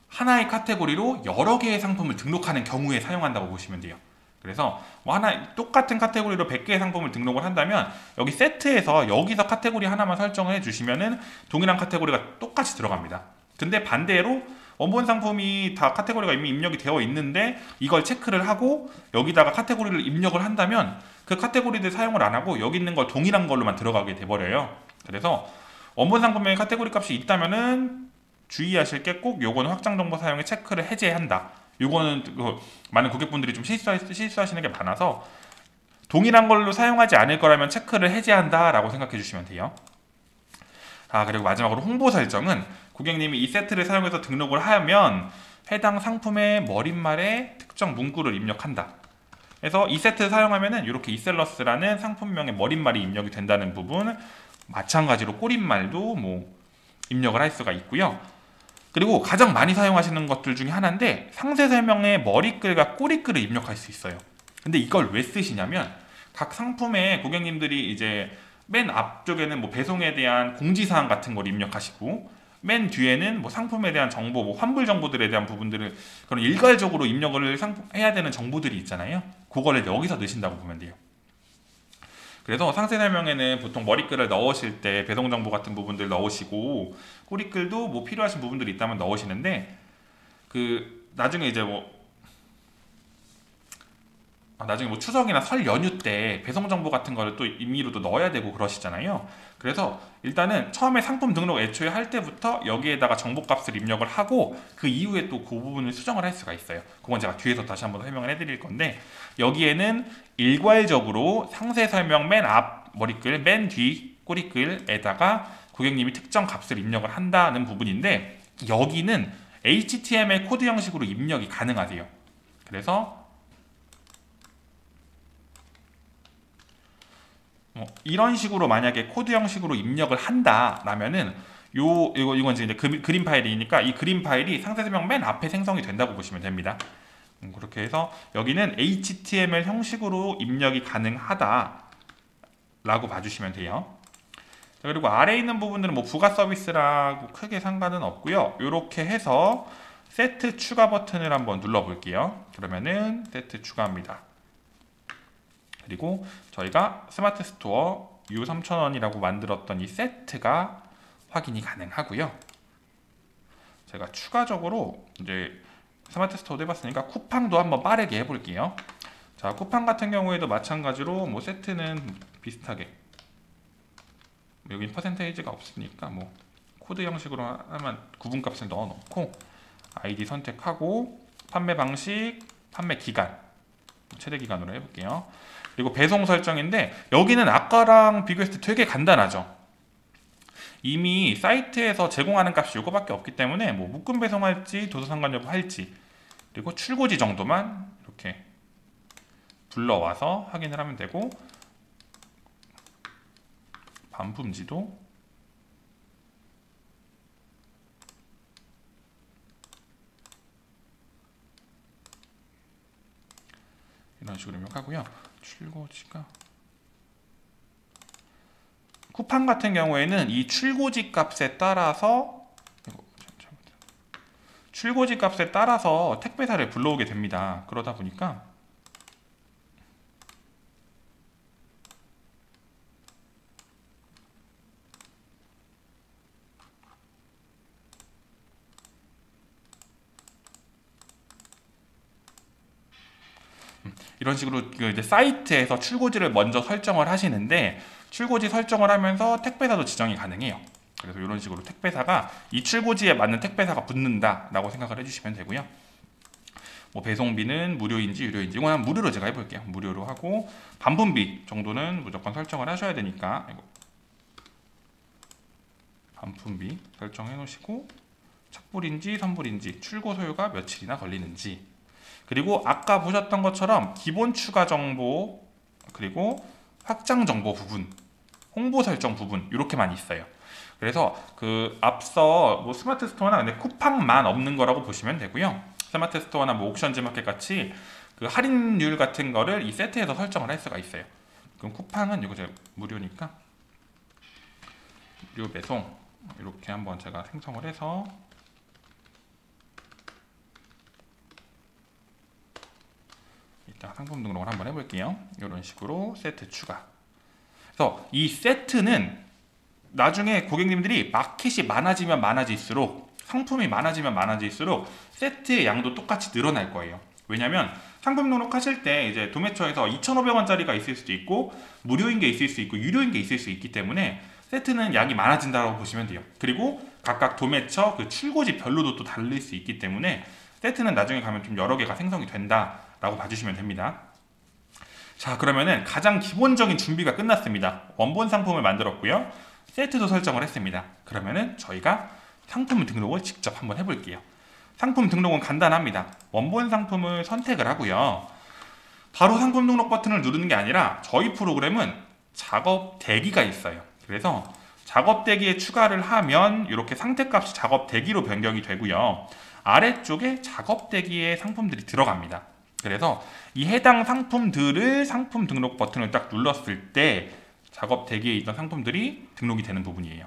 하나의 카테고리로 여러 개의 상품을 등록하는 경우에 사용한다고 보시면 돼요. 그래서 뭐 똑같은 카테고리로 100개의 상품을 등록을 한다면 여기 세트에서 여기서 카테고리 하나만 설정을 해주시면은 동일한 카테고리가 똑같이 들어갑니다. 근데 반대로 원본 상품이 다 카테고리가 이미 입력이 되어 있는데 이걸 체크를 하고 여기다가 카테고리를 입력을 한다면 그 카테고리들 사용을 안 하고 여기 있는 걸 동일한 걸로만 들어가게 돼버려요. 그래서 원본 상품에 카테고리 값이 있다면은 주의하실 게 꼭 요거는 확장 정보 사용에 체크를 해제한다. 요거는 많은 고객분들이 좀 실수하시는 게 많아서 동일한 걸로 사용하지 않을 거라면 체크를 해제한다 라고 생각해 주시면 돼요. 그리고 마지막으로 홍보 설정은 고객님이 이 세트를 사용해서 등록을 하면 해당 상품의 머릿말에 특정 문구를 입력한다. 그래서 이 세트를 사용하면은 이렇게 이셀러스라는 상품명의 머릿말이 입력이 된다는 부분, 마찬가지로 꼬릿말도 뭐 입력을 할 수가 있고요. 그리고 가장 많이 사용하시는 것들 중에 하나인데 상세 설명에 머리글과 꼬리글을 입력할 수 있어요. 근데 이걸 왜 쓰시냐면 각 상품에 고객님들이 이제 맨 앞쪽에는 뭐 배송에 대한 공지사항 같은 걸 입력하시고 맨 뒤에는 뭐 상품에 대한 정보, 뭐 환불 정보들에 대한 부분들을 그런 일괄적으로 입력을 해야 되는 정보들이 있잖아요. 그거를 여기서 넣으신다고 보면 돼요. 그래서 상세 설명에는 보통 머리글을 넣으실 때 배송 정보 같은 부분들 넣으시고 꼬리글도 뭐 필요하신 부분들이 있다면 넣으시는데 나중에 이제 나중에 뭐 추석이나 설 연휴 때 배송 정보 같은 거를 또 임의로도 넣어야 되고 그러시잖아요. 그래서 일단은 처음에 상품 등록 애초에 할 때부터 여기에다가 정보값을 입력을 하고 그 이후에 또 그 부분을 수정을 할 수가 있어요. 그건 제가 뒤에서 다시 한번 설명을 해드릴 건데, 여기에는 일괄적으로 상세 설명 맨 앞 머리글, 맨 뒤 꼬리글에다가 고객님이 특정 값을 입력을 한다는 부분인데, 여기는 HTML 코드 형식으로 입력이 가능하세요. 그래서 이런 식으로 만약에 코드 형식으로 입력을 한다라면은 이건 이제 그림 파일이니까 이 그림 파일이 상세 설명 맨 앞에 생성이 된다고 보시면 됩니다. 그렇게 해서 여기는 HTML 형식으로 입력이 가능하다라고 봐주시면 돼요. 그리고 아래에 있는 부분들은 뭐 부가 서비스라고 크게 상관은 없고요. 이렇게 해서 세트 추가 버튼을 한번 눌러 볼게요. 그러면은 세트 추가합니다. 그리고 저희가 스마트 스토어 U3000원이라고 만들었던 이 세트가 확인이 가능하고요. 제가 추가적으로 이제 스마트 스토어도 해봤으니까 쿠팡도 한번 빠르게 해볼게요. 자, 쿠팡 같은 경우에도 마찬가지로 뭐 세트는 비슷하게 여기 퍼센테이지가 없으니까 뭐 코드 형식으로 하면 구분값을 넣어놓고 아이디 선택하고 판매 방식, 판매 기간 최대 기간으로 해볼게요. 그리고 배송 설정인데 여기는 아까랑 비교했을 때 되게 간단하죠. 이미 사이트에서 제공하는 값이 이거밖에 없기 때문에 뭐 묶음 배송할지 도서상관 여부 할지 그리고 출고지 정도만 이렇게 불러와서 확인을 하면 되고, 반품지도 이런 식으로 입력하고요. 출고지가 쿠팡 같은 경우에는 이 출고지 값에 따라서 택배사를 불러오게 됩니다. 그러다 보니까 이런 식으로 이제 사이트에서 출고지를 먼저 설정을 하시는데, 출고지 설정을 하면서 택배사도 지정이 가능해요. 그래서 이런 식으로 택배사가 이 출고지에 맞는 택배사가 붙는다 라고 생각을 해주시면 되고요. 뭐 배송비는 무료인지 유료인지, 이건 무료로 제가 해볼게요. 무료로 하고, 반품비 정도는 무조건 설정을 하셔야 되니까 반품비 설정해 놓으시고, 착불인지 선불인지, 출고 소요가 며칠이나 걸리는지, 그리고 아까 보셨던 것처럼 기본 추가 정보, 그리고 확장 정보 부분, 홍보 설정 부분, 이렇게만 있어요. 그래서 그 앞서 뭐 스마트 스토어나 근데 쿠팡만 없는 거라고 보시면 되고요. 스마트 스토어나 뭐 옥션즈 마켓 같이 그 할인율 같은 거를 이 세트에서 설정을 할 수가 있어요. 그럼 쿠팡은 이거 제가 무료니까 무료 배송 이렇게 한번 제가 생성을 해서 이따 상품 등록을 한번 해볼게요. 이런 식으로 세트 추가. 그래서 이 세트는 나중에 고객님들이 마켓이 많아지면 많아질수록, 상품이 많아지면 많아질수록 세트의 양도 똑같이 늘어날 거예요. 왜냐면 상품 등록하실 때 이제 도매처에서 2,500원짜리가 있을 수도 있고, 무료인 게 있을 수 있고, 유료인 게 있을 수 있기 때문에 세트는 양이 많아진다고 보시면 돼요. 그리고 각각 도매처 그 출고지 별로도 또 다를 수 있기 때문에 세트는 나중에 가면 좀 여러 개가 생성이 된다라고 봐주시면 됩니다. 자, 그러면은 가장 기본적인 준비가 끝났습니다. 원본 상품을 만들었고요. 세트도 설정을 했습니다. 그러면은 저희가 상품 등록을 직접 한번 해볼게요. 상품 등록은 간단합니다. 원본 상품을 선택을 하고요. 바로 상품 등록 버튼을 누르는 게 아니라 저희 프로그램은 작업 대기가 있어요. 그래서 작업 대기에 추가를 하면 이렇게 상태값이 작업 대기로 변경이 되고요. 아래쪽에 작업 대기에 상품들이 들어갑니다. 그래서 이 해당 상품들을 상품 등록 버튼을 딱 눌렀을 때 작업 대기에 있던 상품들이 등록이 되는 부분이에요.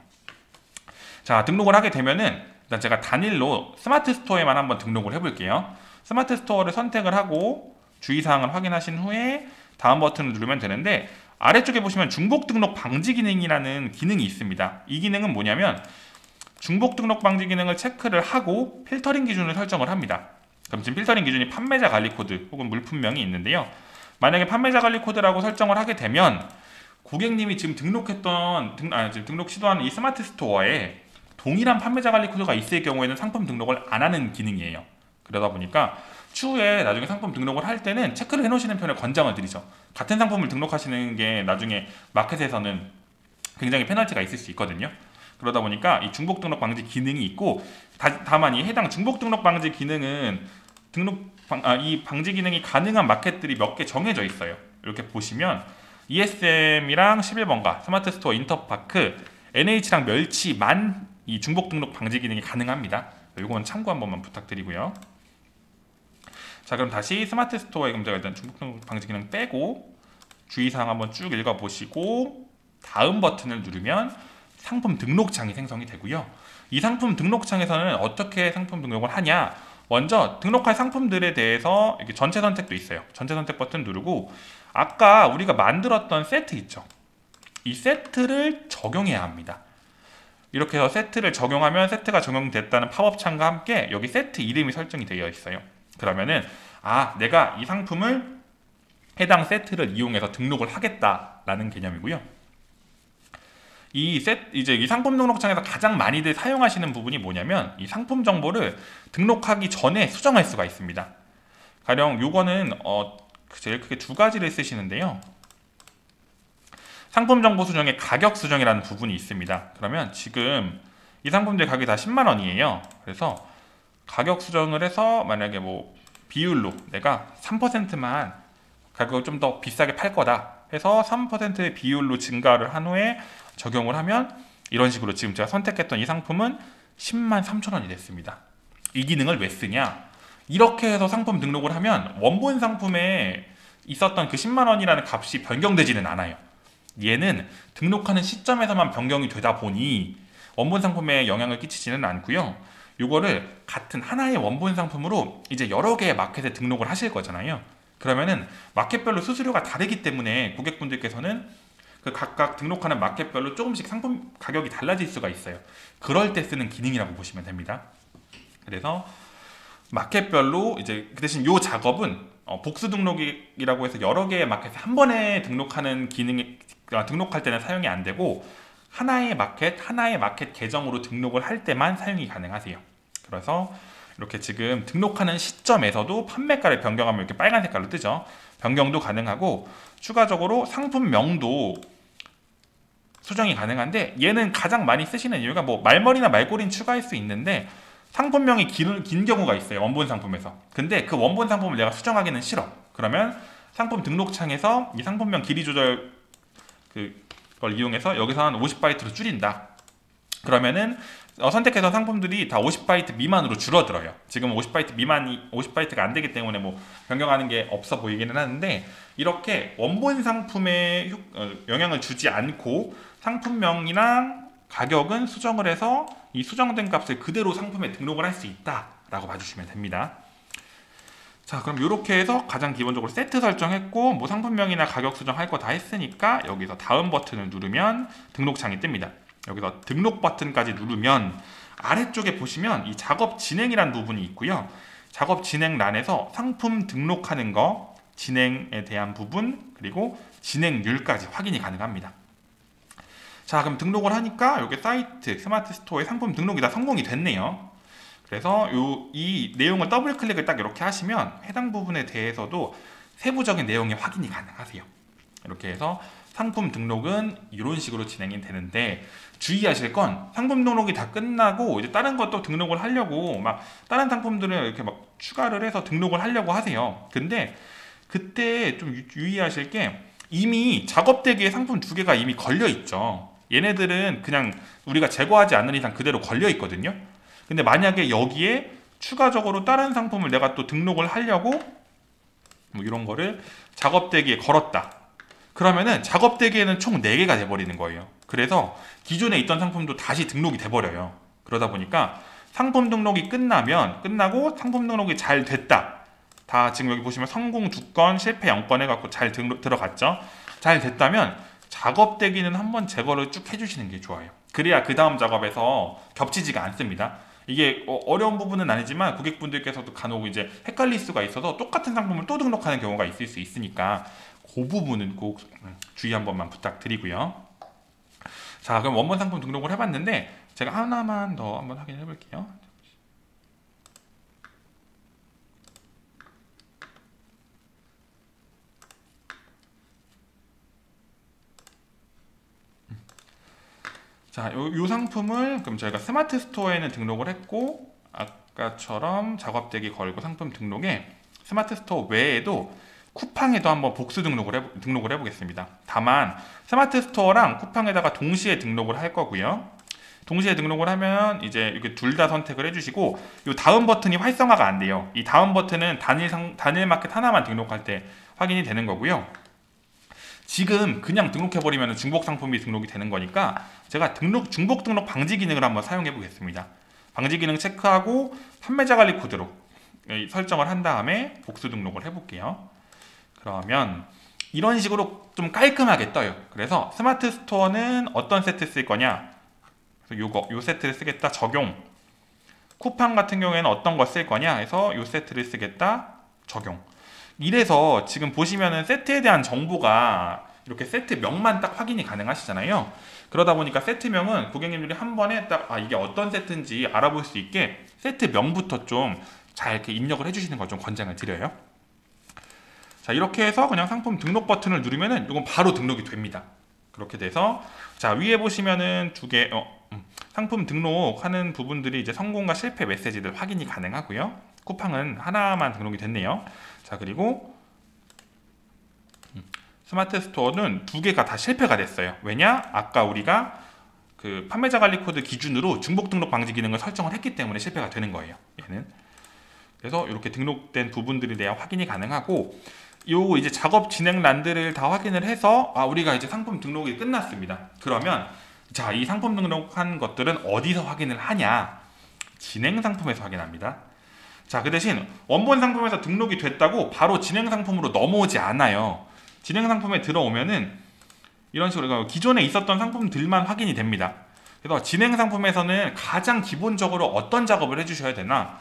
자, 등록을 하게 되면은 일단 제가 단일로 스마트 스토어에만 한번 등록을 해볼게요. 스마트 스토어를 선택을 하고 주의사항을 확인하신 후에 다음 버튼을 누르면 되는데, 아래쪽에 보시면 중복 등록 방지 기능이라는 기능이 있습니다. 이 기능은 뭐냐면 중복 등록 방지 기능을 체크를 하고 필터링 기준을 설정을 합니다. 그럼 지금 필터링 기준이 판매자 관리 코드 혹은 물품명이 있는데요. 만약에 판매자 관리 코드라고 설정을 하게 되면 고객님이 지금 지금 등록 시도하는 이 스마트 스토어에 동일한 판매자 관리 코드가 있을 경우에는 상품 등록을 안 하는 기능이에요. 그러다 보니까 추후에 나중에 상품 등록을 할 때는 체크를 해놓으시는 편을 권장을 드리죠. 같은 상품을 등록하시는 게 나중에 마켓에서는 굉장히 페널티가 있을 수 있거든요. 그러다 보니까 이 중복 등록 방지 기능이 있고, 다만 이 해당 중복 등록 방지 기능은 이 방지 기능이 가능한 마켓들이 몇 개 정해져 있어요. 이렇게 보시면 ESM이랑 11번가, 스마트 스토어 인터파크, NH랑 멸치만 이 중복 등록 방지 기능이 가능합니다. 이건 참고 한 번만 부탁드리고요. 자, 그럼 다시 스마트 스토어에 제가 일단 중복 등록 방지 기능 빼고 주의사항 한번 쭉 읽어보시고 다음 버튼을 누르면 상품 등록창이 생성이 되고요. 이 상품 등록창에서는 어떻게 상품 등록을 하냐, 먼저 등록할 상품들에 대해서 이렇게 전체 선택도 있어요. 전체 선택 버튼 누르고 아까 우리가 만들었던 세트 있죠. 이 세트를 적용해야 합니다. 이렇게 해서 세트를 적용하면 세트가 적용됐다는 팝업 창과 함께 여기 세트 이름이 설정이 되어 있어요. 그러면은 내가 이 상품을 해당 세트를 이용해서 등록을 하겠다라는 개념이고요. 이 상품 등록창에서 가장 많이들 사용하시는 부분이 뭐냐면 이 상품 정보를 등록하기 전에 수정할 수가 있습니다. 가령 요거는 제일 크게 두 가지를 쓰시는데요. 상품 정보 수정에 가격 수정이라는 부분이 있습니다. 그러면 지금 이 상품들 가격이 다 10만 원이에요. 그래서 가격 수정을 해서 만약에 뭐 비율로 내가 3%만 가격을 좀 더 비싸게 팔 거다 해서 3%의 비율로 증가를 한 후에 적용을 하면 이런 식으로 지금 제가 선택했던 이 상품은 103,000원이 됐습니다. 이 기능을 왜 쓰냐? 이렇게 해서 상품 등록을 하면 원본 상품에 있었던 그 10만원이라는 값이 변경되지는 않아요. 얘는 등록하는 시점에서만 변경이 되다 보니 원본 상품에 영향을 끼치지는 않고요. 이거를 같은 하나의 원본 상품으로 이제 여러 개의 마켓에 등록을 하실 거잖아요. 그러면은 마켓별로 수수료가 다르기 때문에 고객분들께서는 그 각각 등록하는 마켓별로 조금씩 상품 가격이 달라질 수가 있어요. 그럴 때 쓰는 기능이라고 보시면 됩니다. 그래서 마켓별로 이제 그 대신 이 작업은 복수 등록이라고 해서 여러 개의 마켓에 한 번에 등록하는 기능이 등록할 때는 사용이 안 되고 하나의 마켓 계정으로 등록을 할 때만 사용이 가능하세요. 그래서 이렇게 지금 등록하는 시점에서도 판매가를 변경하면 이렇게 빨간 색깔로 뜨죠. 변경도 가능하고 추가적으로 상품명도 수정이 가능한데 얘는 가장 많이 쓰시는 이유가 뭐 말머리나 말꼬리는 추가할 수 있는데 상품명이 긴 경우가 있어요. 원본 상품에서. 근데 그 원본 상품을 내가 수정하기는 싫어. 그러면 상품 등록창에서 이 상품명 길이 조절 그걸 이용해서 여기서 한 50바이트로 줄인다. 그러면은 선택해서 상품들이 다 50바이트 미만으로 줄어들어요. 지금 50바이트가 안 되기 때문에 뭐 변경하는 게 없어 보이기는 하는데 이렇게 원본 상품에 영향을 주지 않고 상품명이랑 가격은 수정을 해서 이 수정된 값을 그대로 상품에 등록을 할 수 있다라고 봐주시면 됩니다. 자, 그럼 이렇게 해서 가장 기본적으로 세트 설정했고 뭐 상품명이나 가격 수정할 거 다 했으니까 여기서 다음 버튼을 누르면 등록창이 뜹니다. 여기서 등록 버튼까지 누르면 아래쪽에 보시면 이 작업 진행이라는 부분이 있고요. 작업 진행란에서 상품 등록하는 거, 진행에 대한 부분, 그리고 진행률까지 확인이 가능합니다. 자, 그럼 등록을 하니까 여기 사이트, 스마트 스토어에 상품 등록이 다 성공이 됐네요. 그래서 이 내용을 더블 클릭을 딱 이렇게 하시면 해당 부분에 대해서도 세부적인 내용이 확인이 가능하세요. 이렇게 해서 상품 등록은 이런 식으로 진행이 되는데 주의하실 건 상품 등록이 다 끝나고 이제 다른 것도 등록을 하려고 막 다른 상품들을 이렇게 막 추가를 해서 등록을 하려고 하세요. 근데 그때 좀 유의하실 게 이미 작업대기에 상품 2개가 이미 걸려 있죠. 얘네들은 그냥 우리가 제거하지 않는 이상 그대로 걸려 있거든요. 근데 만약에 여기에 추가적으로 다른 상품을 내가 또 등록을 하려고 뭐 이런 거를 작업대기에 걸었다. 그러면은 작업대기에는 총 4개가 돼버리는 거예요. 그래서 기존에 있던 상품도 다시 등록이 돼버려요. 그러다 보니까 상품 등록이 끝나고 상품 등록이 잘 됐다. 다 지금 여기 보시면 성공 2건, 실패 0건 해갖고 잘 들어갔죠. 잘 됐다면 작업대기는 한번 제거를 쭉 해주시는 게 좋아요. 그래야 그 다음 작업에서 겹치지가 않습니다. 이게 어려운 부분은 아니지만 고객분들께서도 간혹 이제 헷갈릴 수가 있어서 똑같은 상품을 또 등록하는 경우가 있을 수 있으니까 그 부분은 꼭 주의 한 번만 부탁드리고요. 자, 그럼 원본 상품 등록을 해봤는데 제가 하나만 더 한번 확인해 볼게요. 자, 요 상품을 그럼 저희가 스마트 스토어에는 등록을 했고 아까처럼 작업대기 걸고 상품 등록에 스마트 스토어 외에도 쿠팡에도 한번 복수 등록을 해보겠습니다. 다만 스마트 스토어랑 쿠팡에다가 동시에 등록을 할 거고요. 동시에 등록을 하면 이제 이렇게 둘 다 선택을 해주시고 이 다음 버튼이 활성화가 안 돼요. 이 다음 버튼은 단일 마켓 하나만 등록할 때 확인이 되는 거고요. 지금 그냥 등록해버리면 중복 상품이 등록이 되는 거니까 제가 중복 등록 방지 기능을 한번 사용해 보겠습니다. 방지 기능 체크하고 판매자 관리 코드로 설정을 한 다음에 복수 등록을 해볼게요. 그러면 이런 식으로 좀 깔끔하게 떠요. 그래서 스마트 스토어는 어떤 세트 쓸 거냐? 그래서 요 세트를 쓰겠다. 적용. 쿠팡 같은 경우에는 어떤 거 쓸 거냐? 해서 요 세트를 쓰겠다. 적용. 이래서 지금 보시면은 세트에 대한 정보가 이렇게 세트명만 딱 확인이 가능하시잖아요. 그러다 보니까 세트명은 고객님들이 한 번에 딱 이게 어떤 세트인지 알아볼 수 있게 세트명부터 좀 잘 이렇게 입력을 해주시는 걸 좀 권장을 드려요. 자, 이렇게 해서 그냥 상품 등록 버튼을 누르면은 이건 바로 등록이 됩니다. 그렇게 돼서 자, 위에 보시면은 상품 등록하는 부분들이 이제 성공과 실패 메시지들 확인이 가능하고요. 쿠팡은 하나만 등록이 됐네요. 자, 그리고 스마트 스토어는 두 개가 다 실패가 됐어요. 왜냐? 아까 우리가 그 판매자 관리 코드 기준으로 중복 등록 방지 기능을 설정을 했기 때문에 실패가 되는 거예요. 얘는. 그래서 이렇게 등록된 부분들에 대한 확인이 가능하고, 요 이제 작업 진행 란들을 다 확인을 해서 우리가 이제 상품 등록이 끝났습니다. 그러면 자, 이 상품 등록한 것들은 어디서 확인을 하냐? 진행 상품에서 확인합니다. 자, 그 대신 원본 상품에서 등록이 됐다고 바로 진행 상품으로 넘어오지 않아요. 진행 상품에 들어오면은 이런 식으로 기존에 있었던 상품들만 확인이 됩니다. 그래서 진행 상품에서는 가장 기본적으로 어떤 작업을 해주셔야 되나?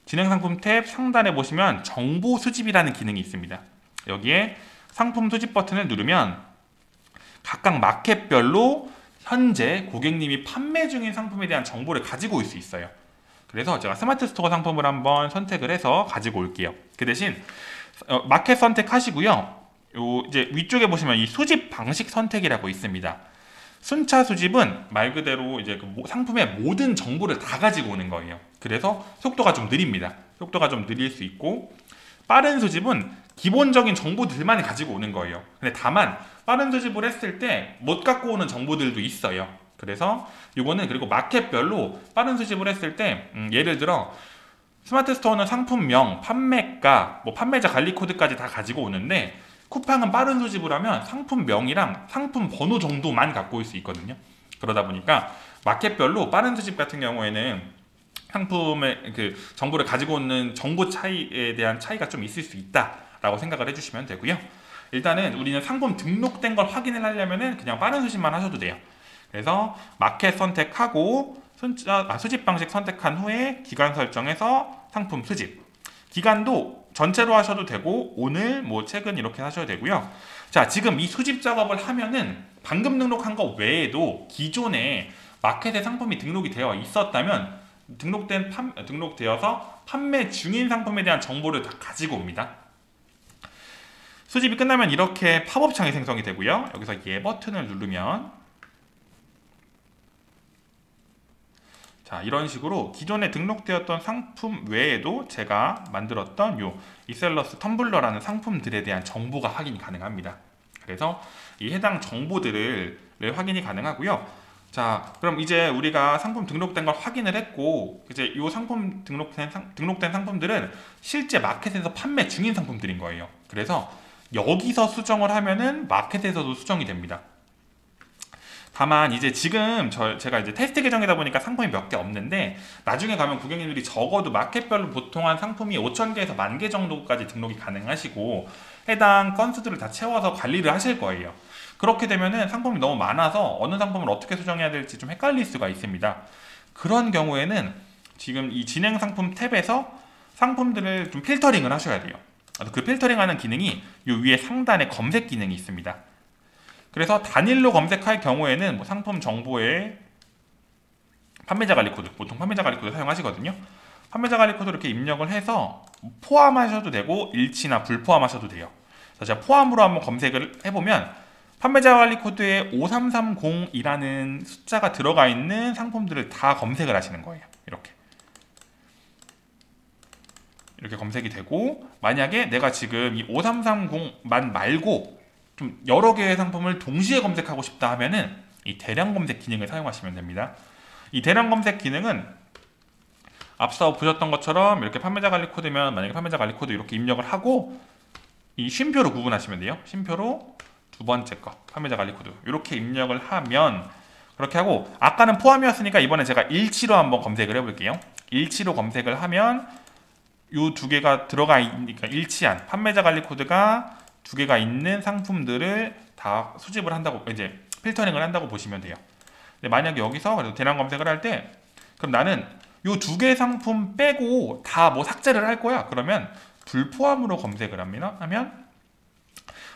진행 상품 탭 상단에 보시면 정보 수집이라는 기능이 있습니다. 여기에 상품 수집 버튼을 누르면 각각 마켓별로 현재 고객님이 판매 중인 상품에 대한 정보를 가지고 올 수 있어요. 그래서 제가 스마트 스토어 상품을 한번 선택을 해서 가지고 올게요. 그 대신 마켓 선택하시고요. 요 이제 위쪽에 보시면 이 수집 방식 선택이라고 있습니다. 순차 수집은 말 그대로 이제 그 상품의 모든 정보를 다 가지고 오는 거예요. 그래서 속도가 좀 느립니다. 속도가 좀 느릴 수 있고, 빠른 수집은 기본적인 정보들만 가지고 오는 거예요. 근데 다만 빠른 수집을 했을 때 못 갖고 오는 정보들도 있어요. 그래서 이거는 그리고 마켓별로 빠른 수집을 했을 때 예를 들어 스마트 스토어는 상품명, 판매가, 뭐 판매자 관리 코드까지 다 가지고 오는데, 쿠팡은 빠른 수집을 하면 상품명이랑 상품 번호 정도만 갖고 올 수 있거든요. 그러다 보니까 마켓별로 빠른 수집 같은 경우에는 상품의 그 정보를 가지고 오는 정보 차이에 대한 차이가 좀 있을 수 있다라고 생각을 해주시면 되고요. 일단은 우리는 상품 등록된 걸 확인을 하려면은 그냥 빠른 수집만 하셔도 돼요. 그래서 마켓 선택하고 수집 방식 선택한 후에 기간 설정해서 상품 수집. 기간도 전체로 하셔도 되고 오늘, 뭐 최근 이렇게 하셔도 되고요. 자, 지금 이 수집 작업을 하면은 방금 등록한 거 외에도 기존에 마켓에 상품이 등록이 되어 있었다면 등록되어서 판매 중인 상품에 대한 정보를 다 가지고 옵니다. 수집이 끝나면 이렇게 팝업 창이 생성이 되고요. 여기서 예 버튼을 누르면 자, 이런 식으로 기존에 등록되었던 상품 외에도 제가 만들었던 요 이셀러스 텀블러라는 상품들에 대한 정보가 확인이 가능합니다. 그래서 이 해당 정보들을 확인이 가능하고요. 자, 그럼 이제 우리가 상품 등록된 걸 확인을 했고, 이제 이 상품 등록된 상품들은 실제 마켓에서 판매 중인 상품들인 거예요. 그래서 여기서 수정을 하면은 마켓에서도 수정이 됩니다. 다만 이제 지금 제가 이제 테스트 계정이다 보니까 상품이 몇 개 없는데, 나중에 가면 고객님들이 적어도 마켓별로 보통 한 상품이 5,000개에서 10,000개 정도까지 등록이 가능하시고 해당 건수들을 다 채워서 관리를 하실 거예요. 그렇게 되면은 상품이 너무 많아서 어느 상품을 어떻게 수정해야 될지 좀 헷갈릴 수가 있습니다. 그런 경우에는 지금 이 진행 상품 탭에서 상품들을 좀 필터링을 하셔야 돼요. 그 필터링하는 기능이 이 위에 상단에 검색 기능이 있습니다. 그래서 단일로 검색할 경우에는 뭐 상품 정보에 판매자 관리 코드, 보통 판매자 관리 코드 사용하시거든요. 판매자 관리 코드 이렇게 입력을 해서 포함하셔도 되고 일치나 불포함하셔도 돼요. 그래서 제가 포함으로 한번 검색을 해보면 판매자 관리 코드에 5330이라는 숫자가 들어가 있는 상품들을 다 검색을 하시는 거예요. 이렇게 검색이 되고, 만약에 내가 지금 이 5330만 말고 좀 여러 개의 상품을 동시에 검색하고 싶다 하면은 이 대량 검색 기능을 사용하시면 됩니다. 이 대량 검색 기능은 앞서 보셨던 것처럼 이렇게 판매자 관리 코드면 만약에 판매자 관리 코드 이렇게 입력을 하고 이 쉼표로 구분하시면 돼요. 쉼표로 두 번째 거 판매자 관리 코드 이렇게 입력을 하면, 그렇게 하고 아까는 포함이었으니까 이번에 제가 일치로 한번 검색을 해볼게요. 일치로 검색을 하면 이 두 개가 들어가 있으니까 일치한 판매자 관리 코드가 두 개가 있는 상품들을 다 수집을 한다고, 이제 필터링을 한다고 보시면 돼요. 근데 만약에 여기서 그래도 대량 검색을 할 때, 그럼 나는 이 두 개 상품 빼고 다 뭐 삭제를 할 거야. 그러면 불포함으로 검색을 하면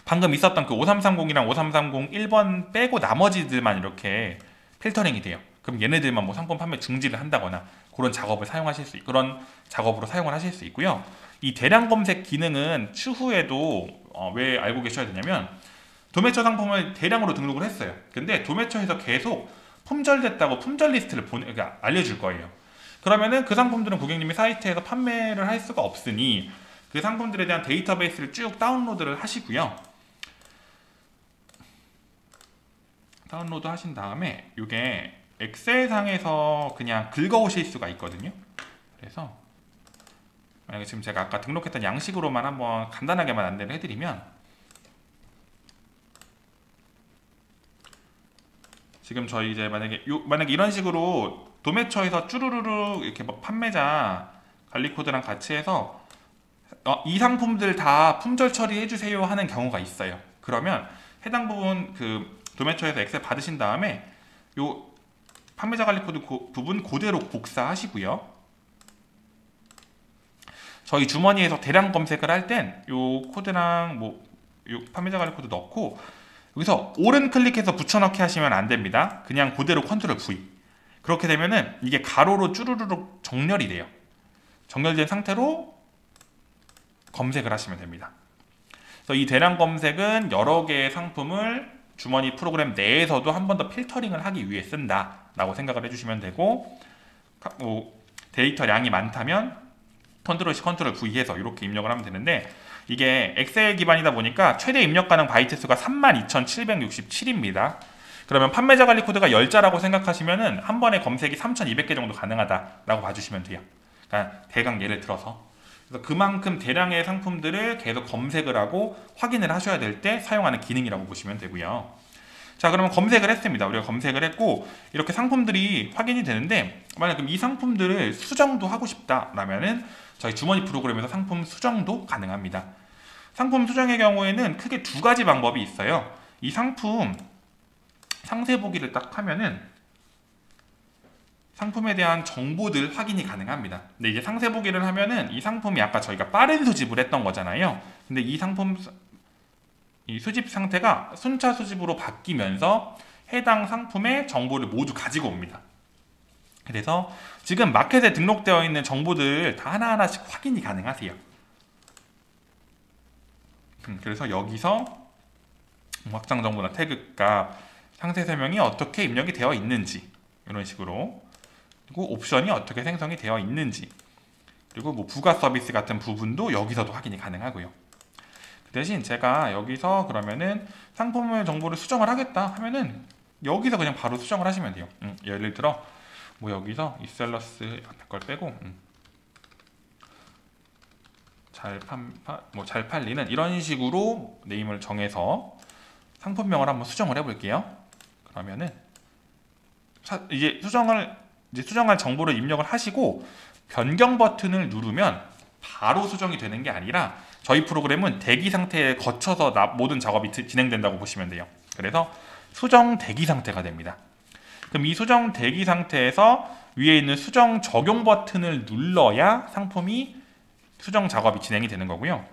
방금 있었던 그 5330이랑 5330 1번 빼고 나머지들만 이렇게 필터링이 돼요. 그럼 얘네들만 뭐 상품 판매 중지를 한다거나 그런 작업을 그런 작업으로 사용을 하실 수 있고요. 이 대량 검색 기능은 추후에도 왜 알고 계셔야 되냐면, 도매처 상품을 대량으로 등록을 했어요. 근데 도매처에서 계속 품절됐다고 품절 리스트를 그러니까 알려줄 거예요. 그러면은 그 상품들은 고객님이 사이트에서 판매를 할 수가 없으니 그 상품들에 대한 데이터베이스를 쭉 다운로드를 하시고요. 다운로드 하신 다음에 이게 엑셀상에서 그냥 긁어오실 수가 있거든요. 그래서 만약에 지금 제가 아까 등록했던 양식으로만 한번 간단하게만 안내를 해드리면, 지금 저희 이제 만약에 이런 식으로 도매처에서 쭈루루루 이렇게 뭐 판매자 관리 코드랑 같이 해서 이 상품들 다 품절 처리해 주세요 하는 경우가 있어요. 그러면 해당 부분 그 도매처에서 엑셀 받으신 다음에 요 판매자 관리 코드 부분 그대로 복사하시고요. 저희 주머니에서 대량 검색을 할 땐 요 코드랑 요 판매자 관리 코드 넣고 여기서 오른 클릭해서 붙여넣기 하시면 안 됩니다. 그냥 그대로 컨트롤 V. 그렇게 되면은 이게 가로로 쭈루루룩 정렬이 돼요. 정렬된 상태로 검색을 하시면 됩니다. 그래서 이 대량 검색은 여러 개의 상품을 주머니 프로그램 내에서도 한 번 더 필터링을 하기 위해 쓴다 라고 생각을 해주시면 되고, 데이터량이 많다면 컨트롤 C, 컨트롤 V 해서 이렇게 입력을 하면 되는데, 이게 엑셀 기반이다 보니까 최대 입력 가능 바이트 수가 32,767입니다. 그러면 판매자 관리 코드가 10자라고 생각하시면은 한 번에 검색이 3,200개 정도 가능하다라고 봐주시면 돼요. 그러니까 대강 예를 들어서. 그래서 그만큼 대량의 상품들을 계속 검색을 하고 확인을 하셔야 될 때 사용하는 기능이라고 보시면 되고요. 자, 그러면 검색을 했습니다. 우리가 검색을 했고 이렇게 상품들이 확인이 되는데, 만약 그럼 이 상품들을 수정도 하고 싶다라면은 저희 주머니 프로그램에서 상품 수정도 가능합니다. 상품 수정의 경우에는 크게 두 가지 방법이 있어요. 이 상품 상세 보기를 딱 하면은 상품에 대한 정보들 확인이 가능합니다. 근데 이제 상세 보기를 하면은 이 상품이 아까 저희가 빠른 수집을 했던 거잖아요. 근데 이 상품 이 수집 상태가 순차 수집으로 바뀌면서 해당 상품의 정보를 모두 가지고 옵니다. 그래서 지금 마켓에 등록되어 있는 정보들 다 하나하나씩 확인이 가능하세요. 그래서 여기서 확장 정보나 태그값, 상세 설명이 어떻게 입력이 되어 있는지 이런 식으로, 그리고 옵션이 어떻게 생성이 되어 있는지, 그리고 뭐 부가 서비스 같은 부분도 여기서도 확인이 가능하고요. 그 대신 제가 여기서 그러면은 상품의 정보를 수정을 하겠다 하면은 여기서 그냥 바로 수정을 하시면 돼요. 예를 들어 뭐 여기서 이셀러스 앞에 걸 빼고 잘 팔리는 이런 식으로 네임을 정해서 상품명을 한번 수정을 해볼게요. 그러면은 이제 수정할 정보를 입력을 하시고 변경 버튼을 누르면 바로 수정이 되는 게 아니라 저희 프로그램은 대기 상태에 거쳐서 모든 작업이 진행된다고 보시면 돼요. 그래서 수정 대기 상태가 됩니다. 그럼 이 수정 대기 상태에서 위에 있는 수정 적용 버튼을 눌러야 상품이 수정 작업이 진행이 되는 거고요.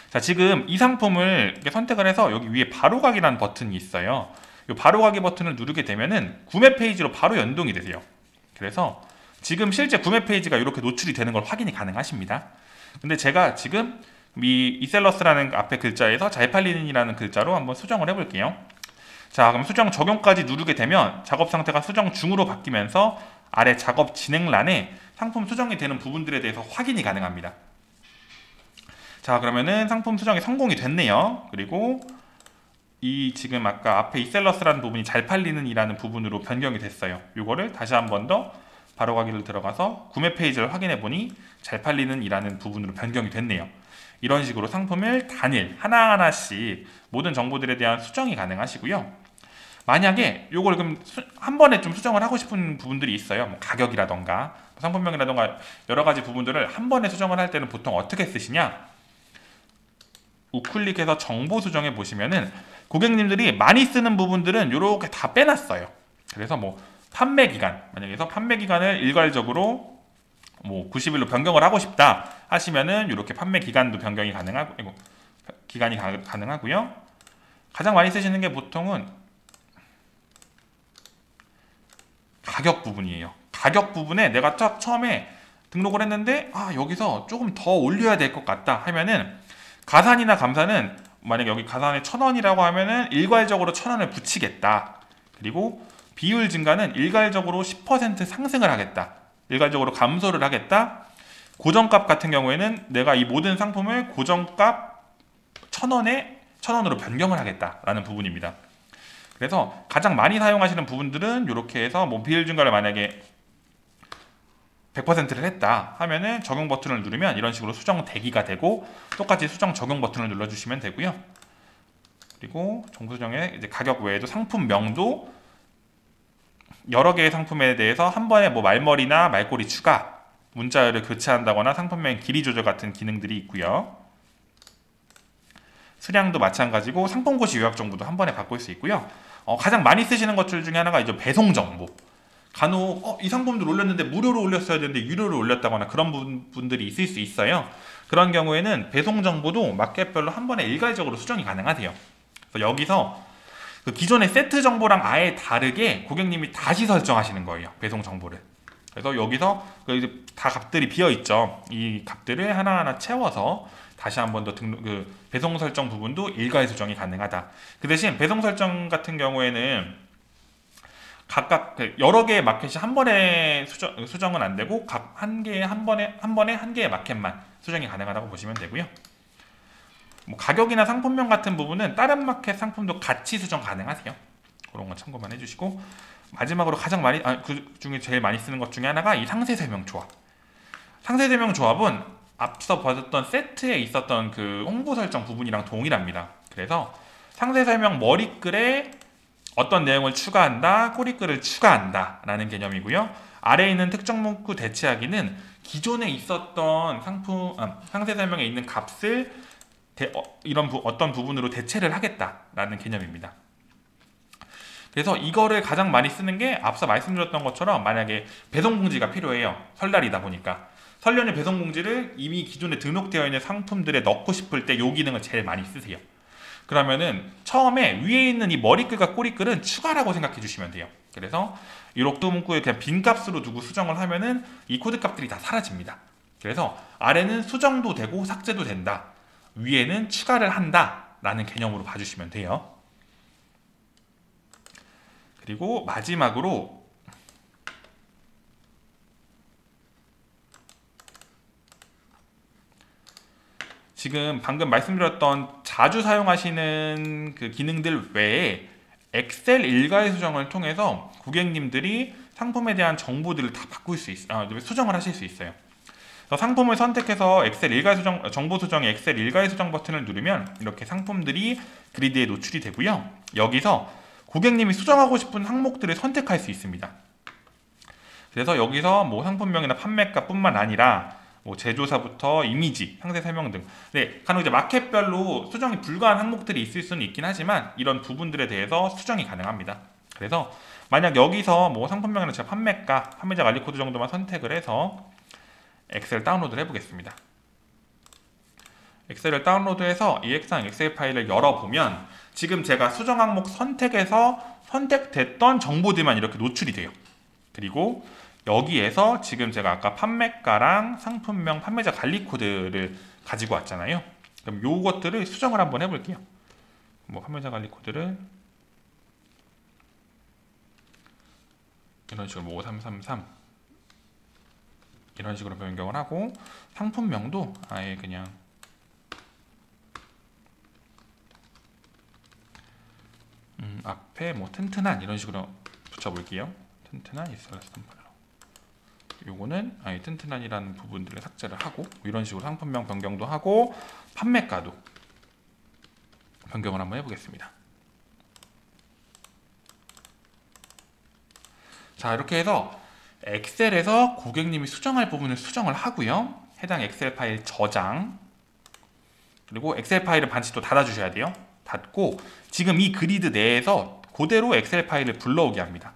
자, 지금 이 상품을 이렇게 선택을 해서 여기 위에 바로 가기라는 버튼이 있어요. 이 바로 가기 버튼을 누르게 되면은 구매 페이지로 바로 연동이 되세요. 그래서 지금 실제 구매 페이지가 이렇게 노출이 되는 걸 확인이 가능하십니다. 근데 제가 지금 이 이셀러스라는 앞에 글자에서 잘 팔리는이라는 글자로 한번 수정을 해볼게요. 자, 그럼 수정 적용까지 누르게 되면 작업 상태가 수정 중으로 바뀌면서 아래 작업 진행란에 상품 수정이 되는 부분들에 대해서 확인이 가능합니다. 자, 그러면은 상품 수정이 성공이 됐네요. 그리고 이 지금 아까 앞에 이셀러스라는 부분이 잘 팔리는 이라는 부분으로 변경이 됐어요. 이거를 다시 한 번 더 바로 가기를 들어가서 구매 페이지를 확인해 보니 잘 팔리는 이라는 부분으로 변경이 됐네요. 이런 식으로 상품을 단일 하나하나씩 모든 정보들에 대한 수정이 가능하시고요. 만약에 이걸 그럼 한 번에 좀 수정을 하고 싶은 부분들이 있어요. 뭐 가격이라던가 상품명이라던가 여러 가지 부분들을 한 번에 수정을 할 때는 보통 어떻게 쓰시냐? 우클릭해서 정보 수정해 보시면은 고객님들이 많이 쓰는 부분들은 이렇게 다 빼놨어요. 그래서 뭐 판매 기간, 만약에서 판매 기간을 일괄적으로 뭐 90일로 변경을 하고 싶다 하시면은 이렇게 판매 기간도 변경이 가능하고 기간이 가능하고요. 가장 많이 쓰시는 게 보통은 가격 부분이에요. 가격 부분에 내가 딱 처음에 등록을 했는데 여기서 조금 더 올려야 될 것 같다 하면은 가산이나 감산은 만약에 여기 가산에 1,000원이라고 하면은 일괄적으로 1,000원을 붙이겠다. 그리고 비율 증가는 일괄적으로 10% 상승을 하겠다. 일괄적으로 감소를 하겠다. 고정값 같은 경우에는 내가 이 모든 상품을 고정값 1,000원으로 변경을 하겠다라는 부분입니다. 그래서 가장 많이 사용하시는 부분들은 이렇게 해서 뭐 비율 증가를 만약에 100%를 했다 하면은 적용 버튼을 누르면 이런 식으로 수정 대기가 되고, 똑같이 수정 적용 버튼을 눌러주시면 되고요. 그리고 정보 수정의 이제 가격 외에도 상품명도 여러 개의 상품에 대해서 한 번에 뭐 말머리나 말꼬리 추가, 문자열을 교체한다거나 상품명 길이 조절 같은 기능들이 있고요. 수량도 마찬가지고 상품고시 요약 정보도 한 번에 바꿀 수 있고요. 가장 많이 쓰시는 것들 중에 하나가 이제 배송 정보. 간혹 이 상품들 올렸는데 무료로 올렸어야 되는데 유료로 올렸다거나 그런 분들이 있을 수 있어요. 그런 경우에는 배송 정보도 마켓별로 한 번에 일괄적으로 수정이 가능하대요. 그래서 여기서 그 기존의 세트 정보랑 아예 다르게 고객님이 다시 설정하시는 거예요, 배송 정보를. 그래서 여기서 이제 다 값들이 비어 있죠. 이 값들을 하나하나 채워서 다시 한 번 더 배송 설정 부분도 일괄 수정이 가능하다. 그 대신 배송 설정 같은 경우에는 각각 여러 개의 마켓이 한 번에 수정은 안 되고 각 한 번에 한 개의 마켓만 수정이 가능하다고 보시면 되고요. 뭐 가격이나 상품명 같은 부분은 다른 마켓 상품도 같이 수정 가능하세요. 그런 건 참고만 해주시고, 마지막으로 가장 많이 그 중에 제일 많이 쓰는 것 중에 하나가 이 상세 설명 조합. 상세 설명 조합은 앞서 봤던 세트에 있었던 그 홍보 설정 부분이랑 동일합니다. 그래서 상세 설명 머리글에 어떤 내용을 추가한다, 꼬리글을 추가한다 라는 개념이고요. 아래에 있는 특정 문구 대체하기는 기존에 있었던 상세 설명에 있는 값을 어떤 부분으로 대체를 하겠다라는 개념입니다. 그래서 이거를 가장 많이 쓰는 게 앞서 말씀드렸던 것처럼 만약에 배송공지가 필요해요. 설날이다 보니까. 설 연휴 배송공지를 이미 기존에 등록되어 있는 상품들에 넣고 싶을 때 이 기능을 제일 많이 쓰세요. 그러면은 처음에 위에 있는 이 머리글과 꼬리글은 추가라고 생각해 주시면 돼요. 그래서 이렇게 문구에 그냥 빈 값으로 두고 수정을 하면은 이 코드 값들이 다 사라집니다. 그래서 아래는 수정도 되고 삭제도 된다, 위에는 추가를 한다 라는 개념으로 봐주시면 돼요. 그리고 마지막으로 지금 방금 말씀드렸던 자주 사용하시는 그 기능들 외에 엑셀 일괄 수정을 통해서 고객님들이 상품에 대한 정보들을 다 바꿀 수 수정을 하실 수 있어요. 상품을 선택해서 엑셀 일괄 수정, 정보 수정의 엑셀 일괄 수정 버튼을 누르면 이렇게 상품들이 그리드에 노출이 되고요. 여기서 고객님이 수정하고 싶은 항목들을 선택할 수 있습니다. 그래서 여기서 뭐 상품명이나 판매가뿐만 아니라 뭐 제조사부터 이미지, 상세 설명 등, 간혹 이제 마켓별로 수정이 불가한 항목들이 있을 수는 있긴 하지만 이런 부분들에 대해서 수정이 가능합니다. 그래서 만약 여기서 뭐 상품명이나 제가 판매가, 판매자 관리 코드 정도만 선택을 해서 엑셀 다운로드를 해보겠습니다. 엑셀을 다운로드해서 EX랑 엑셀 파일을 열어보면 지금 제가 수정 항목 선택해서 선택됐던 정보들만 이렇게 노출이 돼요. 그리고 여기에서 지금 제가 아까 판매가랑 상품명, 판매자 관리 코드를 가지고 왔잖아요. 그럼 요것들을 수정을 한번 해볼게요. 뭐 판매자 관리 코드를 이런 식으로 뭐 5333 이런 식으로 변경을 하고, 상품명도 아예 그냥 앞에 뭐 튼튼한 이런 식으로 붙여볼게요. 튼튼한 이스라엘 스탬프로. 요거는 아예 튼튼한이라는 부분들을 삭제를 하고, 이런 식으로 상품명 변경도 하고 판매가도 변경을 한번 해보겠습니다. 자, 이렇게 해서 엑셀에서 고객님이 수정할 부분을 수정을 하고요. 해당 엑셀 파일 저장, 그리고 엑셀 파일을 반드시 또 닫아주셔야 돼요. 닫고 지금 이 그리드 내에서 그대로 엑셀 파일을 불러오게 합니다.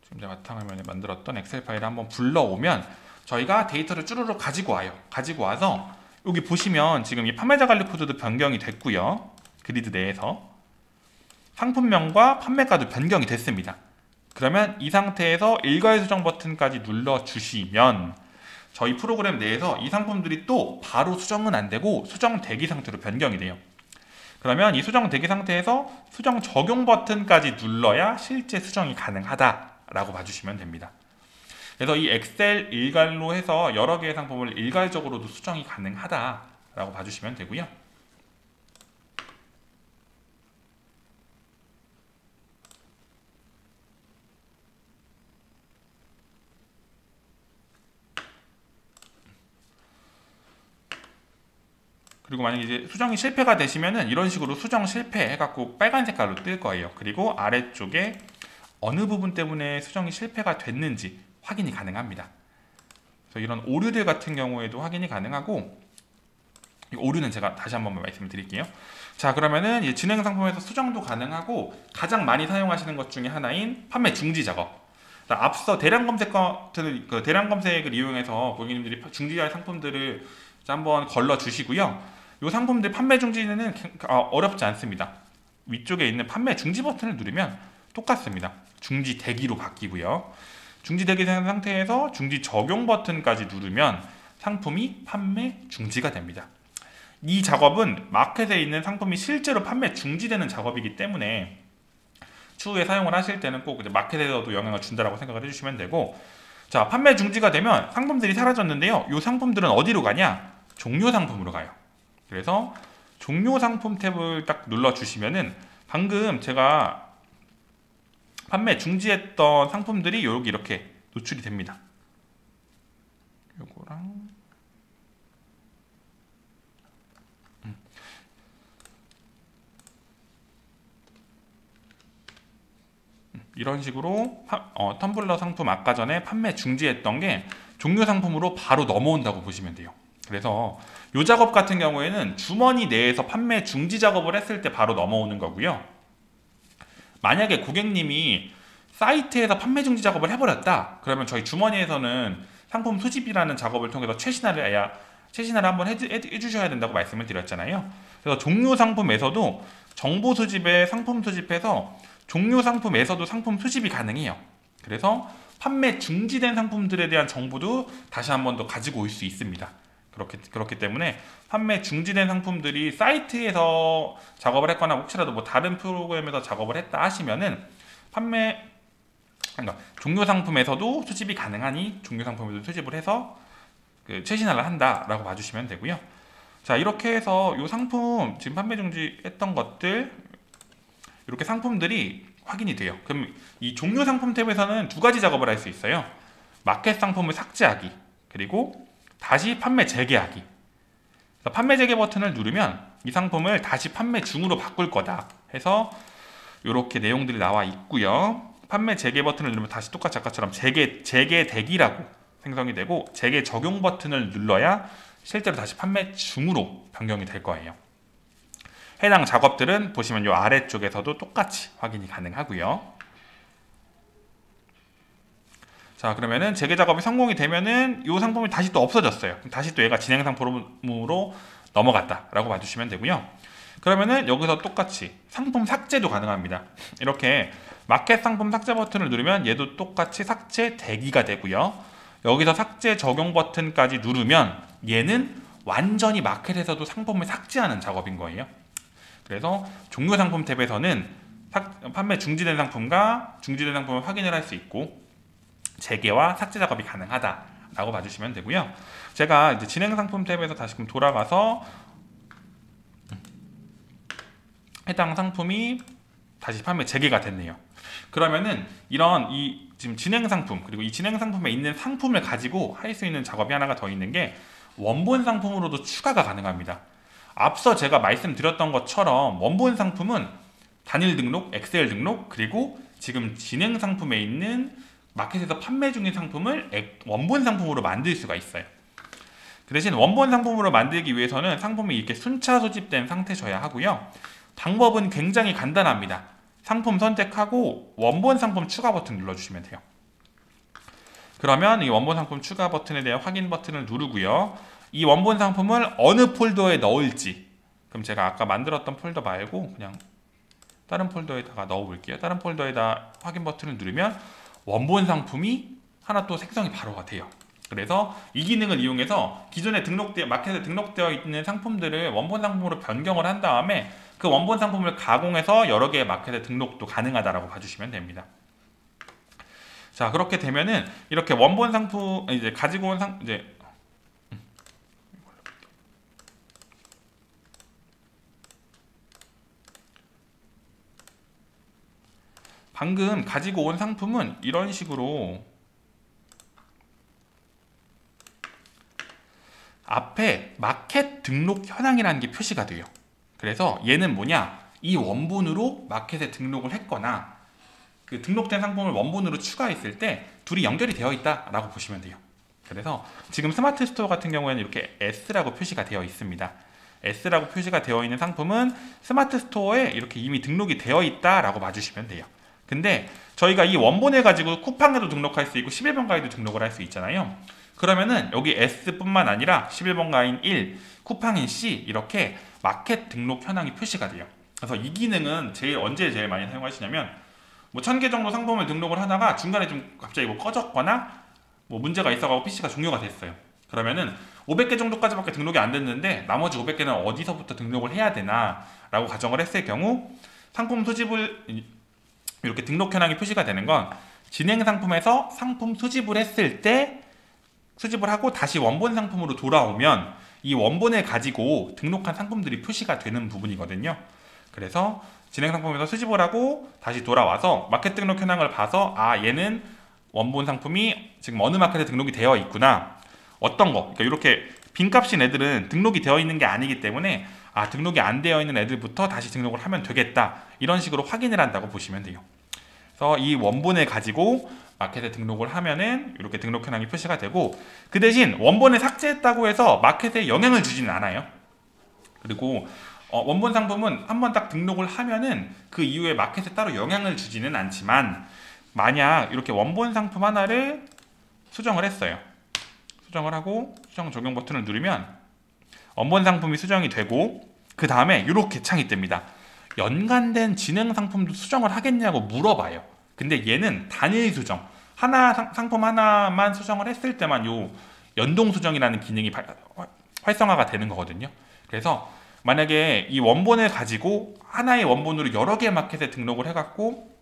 지금 제가 바탕화면에 만들었던 엑셀 파일을 한번 불러오면 저희가 데이터를 쭈루룩 가지고 와요. 가지고 와서 여기 보시면 지금 이 판매자 관리 코드도 변경이 됐고요. 그리드 내에서 상품명과 판매가도 변경이 됐습니다. 그러면 이 상태에서 일괄 수정 버튼까지 눌러주시면 저희 프로그램 내에서 이 상품들이 또 바로 수정은 안 되고 수정 대기 상태로 변경이 돼요. 그러면 이 수정 대기 상태에서 수정 적용 버튼까지 눌러야 실제 수정이 가능하다라고 봐주시면 됩니다. 그래서 이 엑셀 일괄로 해서 여러 개의 상품을 일괄적으로도 수정이 가능하다라고 봐주시면 되고요. 그리고 만약에 이제 수정이 실패가 되시면은 이런 식으로 수정 실패 해갖고 빨간 색깔로 뜰 거예요. 그리고 아래쪽에 어느 부분 때문에 수정이 실패가 됐는지 확인이 가능합니다. 그래서 이런 오류들 같은 경우에도 확인이 가능하고, 이 오류는 제가 다시 한번 말씀드릴게요. 자, 그러면은 이 진행 상품에서 수정도 가능하고 가장 많이 사용하시는 것 중에 하나인 판매 중지 작업. 앞서 대량 검색을 이용해서 고객님들이 중지할 상품들을 한번 걸러 주시고요. 이 상품들 판매 중지는 어렵지 않습니다. 위쪽에 있는 판매 중지 버튼을 누르면 똑같습니다. 중지 대기로 바뀌고요. 중지 대기된 상태에서 중지 적용 버튼까지 누르면 상품이 판매 중지가 됩니다. 이 작업은 마켓에 있는 상품이 실제로 판매 중지되는 작업이기 때문에 추후에 사용을 하실 때는 꼭 마켓에서도 영향을 준다라고 생각을 해주시면 되고, 자, 판매 중지가 되면 상품들이 사라졌는데요. 이 상품들은 어디로 가냐? 종료 상품으로 가요. 그래서 종료 상품 탭을 딱 눌러주시면은 방금 제가 판매 중지했던 상품들이 여기 이렇게 노출이 됩니다. 요거랑 이런 식으로 텀블러 상품 아까 전에 판매 중지했던 게 종료 상품으로 바로 넘어온다고 보시면 돼요. 그래서 이 작업 같은 경우에는 주머니 내에서 판매 중지 작업을 했을 때 바로 넘어오는 거고요. 만약에 고객님이 사이트에서 판매 중지 작업을 해버렸다, 그러면 저희 주머니에서는 상품 수집이라는 작업을 통해서 최신화를 한번 해주셔야 된다고 말씀을 드렸잖아요. 그래서 종료 상품에서도 정보 수집에 상품 수집해서 종료 상품에서도 상품 수집이 가능해요. 그래서 판매 중지된 상품들에 대한 정보도 다시 한 번 더 가지고 올 수 있습니다. 그렇기 때문에 판매 중지된 상품들이 사이트에서 작업을 했거나 혹시라도 뭐 다른 프로그램에서 작업을 했다 하시면은 종료 상품에서도 수집이 가능하니 종료 상품에도 수집을 해서 최신화를 한다라고 봐주시면 되고요. 자, 이렇게 해서 이 상품 지금 판매 중지했던 것들 이렇게 상품들이 확인이 돼요. 그럼 이 종료 상품 탭에서는 두 가지 작업을 할 수 있어요. 마켓 상품을 삭제하기, 그리고 다시 판매 재개하기. 판매 재개 버튼을 누르면 이 상품을 다시 판매 중으로 바꿀 거다 해서 이렇게 내용들이 나와 있고요. 판매 재개 버튼을 누르면 다시 똑같이 아까처럼 재개 대기라고 생성이 되고, 재개 적용 버튼을 눌러야 실제로 다시 판매 중으로 변경이 될 거예요. 해당 작업들은 보시면 이 아래쪽에서도 똑같이 확인이 가능하고요. 자, 그러면은 재개 작업이 성공이 되면은 이 상품이 다시 또 없어졌어요. 다시 또 얘가 진행 상품으로 넘어갔다라고 봐주시면 되고요. 그러면은 여기서 똑같이 상품 삭제도 가능합니다. 이렇게 마켓 상품 삭제 버튼을 누르면 얘도 똑같이 삭제 대기가 되고요. 여기서 삭제 적용 버튼까지 누르면 얘는 완전히 마켓에서도 상품을 삭제하는 작업인 거예요. 그래서 종료 상품 탭에서는 판매 중지된 상품과 중지된 상품을 확인을 할 수 있고, 재개와 삭제 작업이 가능하다라고 봐주시면 되고요. 제가 이제 진행 상품 탭에서 다시금 돌아가서 해당 상품이 다시 판매 재개가 됐네요. 그러면은 지금 진행 상품, 그리고 이 진행 상품에 있는 상품을 가지고 할 수 있는 작업이 하나가 더 있는 게 원본 상품으로도 추가가 가능합니다. 앞서 제가 말씀드렸던 것처럼 원본 상품은 단일 등록, 엑셀 등록, 그리고 지금 진행 상품에 있는 마켓에서 판매 중인 상품을 원본 상품으로 만들 수가 있어요. 그 대신 원본 상품으로 만들기 위해서는 상품이 이렇게 순차 소집된 상태셔야 하고요. 방법은 굉장히 간단합니다. 상품 선택하고 원본 상품 추가 버튼 눌러주시면 돼요. 그러면 이 원본 상품 추가 버튼에 대한 확인 버튼을 누르고요. 이 원본 상품을 어느 폴더에 넣을지, 그럼 제가 아까 만들었던 폴더 말고 그냥 다른 폴더에다가 넣어 볼게요. 다른 폴더에다 확인 버튼을 누르면 원본 상품이 하나 또 생성이 바로가 돼요. 그래서 이 기능을 이용해서 기존에 마켓에 등록되어 있는 상품들을 원본 상품으로 변경을 한 다음에 그 원본 상품을 가공해서 여러 개의 마켓에 등록도 가능하다라고 봐주시면 됩니다. 자, 그렇게 되면은 이렇게 원본 상품 이제 가지고 온 방금 가지고 온 상품은 이런 식으로 앞에 마켓 등록 현황이라는 게 표시가 돼요. 그래서 얘는 뭐냐, 이 원본으로 마켓에 등록을 했거나 그 등록된 상품을 원본으로 추가했을 때 둘이 연결이 되어 있다라고 보시면 돼요. 그래서 지금 스마트 스토어 같은 경우에는 이렇게 S라고 표시가 되어 있습니다. S라고 표시가 되어 있는 상품은 스마트 스토어에 이렇게 이미 등록이 되어 있다라고 봐주시면 돼요. 근데 저희가 이 원본을 가지고 쿠팡에도 등록할 수 있고 11번 가입도 등록을 할 수 있잖아요. 그러면은 여기 S뿐만 아니라 11번 가입 1, 쿠팡인 C 이렇게 마켓 등록 현황이 표시가 돼요. 그래서 이 기능은 언제 제일 많이 사용하시냐면 뭐 1000개 정도 상품을 등록을 하다가 중간에 좀 갑자기 뭐 꺼졌거나 뭐 문제가 있어가지고 PC가 종료가 됐어요. 그러면은 500개 정도까지밖에 등록이 안 됐는데 나머지 500개는 어디서부터 등록을 해야 되나 라고 가정을 했을 경우 상품 수집을 이렇게 등록 현황이 표시가 되는 건 진행 상품에서 상품 수집을 했을 때 수집을 하고 다시 원본 상품으로 돌아오면 이 원본을 가지고 등록한 상품들이 표시가 되는 부분이거든요. 그래서 진행 상품에서 수집을 하고 다시 돌아와서 마켓 등록 현황을 봐서 아, 얘는 원본 상품이 지금 어느 마켓에 등록이 되어 있구나, 어떤 거, 그러니까 이렇게 빈값인 애들은 등록이 되어 있는 게 아니기 때문에 아, 등록이 안 되어 있는 애들부터 다시 등록을 하면 되겠다, 이런 식으로 확인을 한다고 보시면 돼요. 그래서 이 원본을 가지고 마켓에 등록을 하면은 이렇게 등록 현황이 표시가 되고, 그 대신 원본을 삭제했다고 해서 마켓에 영향을 주지는 않아요. 그리고 원본 상품은 한번 딱 등록을 하면은 그 이후에 마켓에 따로 영향을 주지는 않지만, 만약 이렇게 원본 상품 하나를 수정을 했어요. 수정을 하고 수정 적용 버튼을 누르면 원본 상품이 수정이 되고, 그 다음에 이렇게 창이 뜹니다. 연관된 진행 상품도 수정을 하겠냐고 물어봐요. 근데 얘는 단일 수정, 상품 하나만 수정을 했을 때만 요 연동 수정이라는 기능이 활성화가 되는 거거든요. 그래서 만약에 이 원본을 가지고 하나의 원본으로 여러 개의 마켓에 등록을 해갖고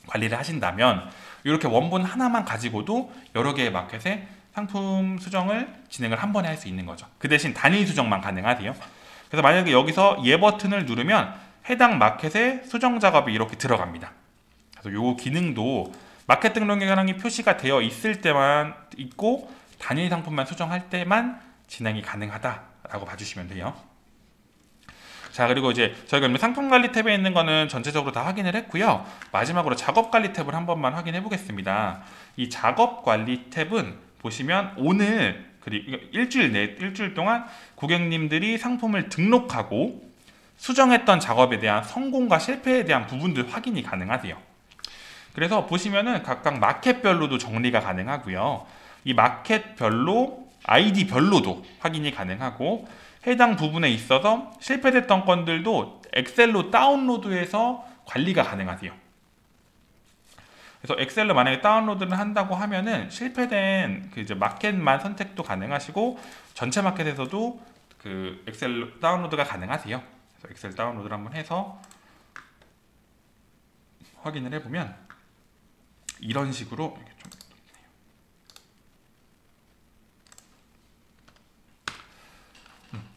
관리를 하신다면 이렇게 원본 하나만 가지고도 여러 개의 마켓에 상품 수정을 진행을 한 번에 할 수 있는 거죠. 그 대신 단일 수정만 가능하세요. 그래서 만약에 여기서 얘 버튼을 누르면 해당 마켓의 수정 작업이 이렇게 들어갑니다. 그래서 요 기능도 마켓 등록 현황이 표시가 되어 있을 때만 있고 단일 상품만 수정할 때만 진행이 가능하다라고 봐주시면 돼요. 자, 그리고 이제 저희가 상품 관리 탭에 있는 거는 전체적으로 다 확인을 했고요. 마지막으로 작업 관리 탭을 한 번만 확인해 보겠습니다. 이 작업 관리 탭은 보시면 오늘 그리고 일주일 동안 고객님들이 상품을 등록하고 수정했던 작업에 대한 성공과 실패에 대한 부분들 확인이 가능하대요. 그래서 보시면은 각각 마켓별로도 정리가 가능하고요. 이 마켓별로 아이디별로도 확인이 가능하고, 해당 부분에 있어서 실패됐던 건들도 엑셀로 다운로드해서 관리가 가능하세요. 그래서 엑셀로 만약에 다운로드를 한다고 하면은 실패된 그 이제 마켓만 선택도 가능하시고 전체 마켓에서도 그 엑셀 다운로드가 가능하세요. 그래서 엑셀 다운로드를 한번 해서 확인을 해보면 이런 식으로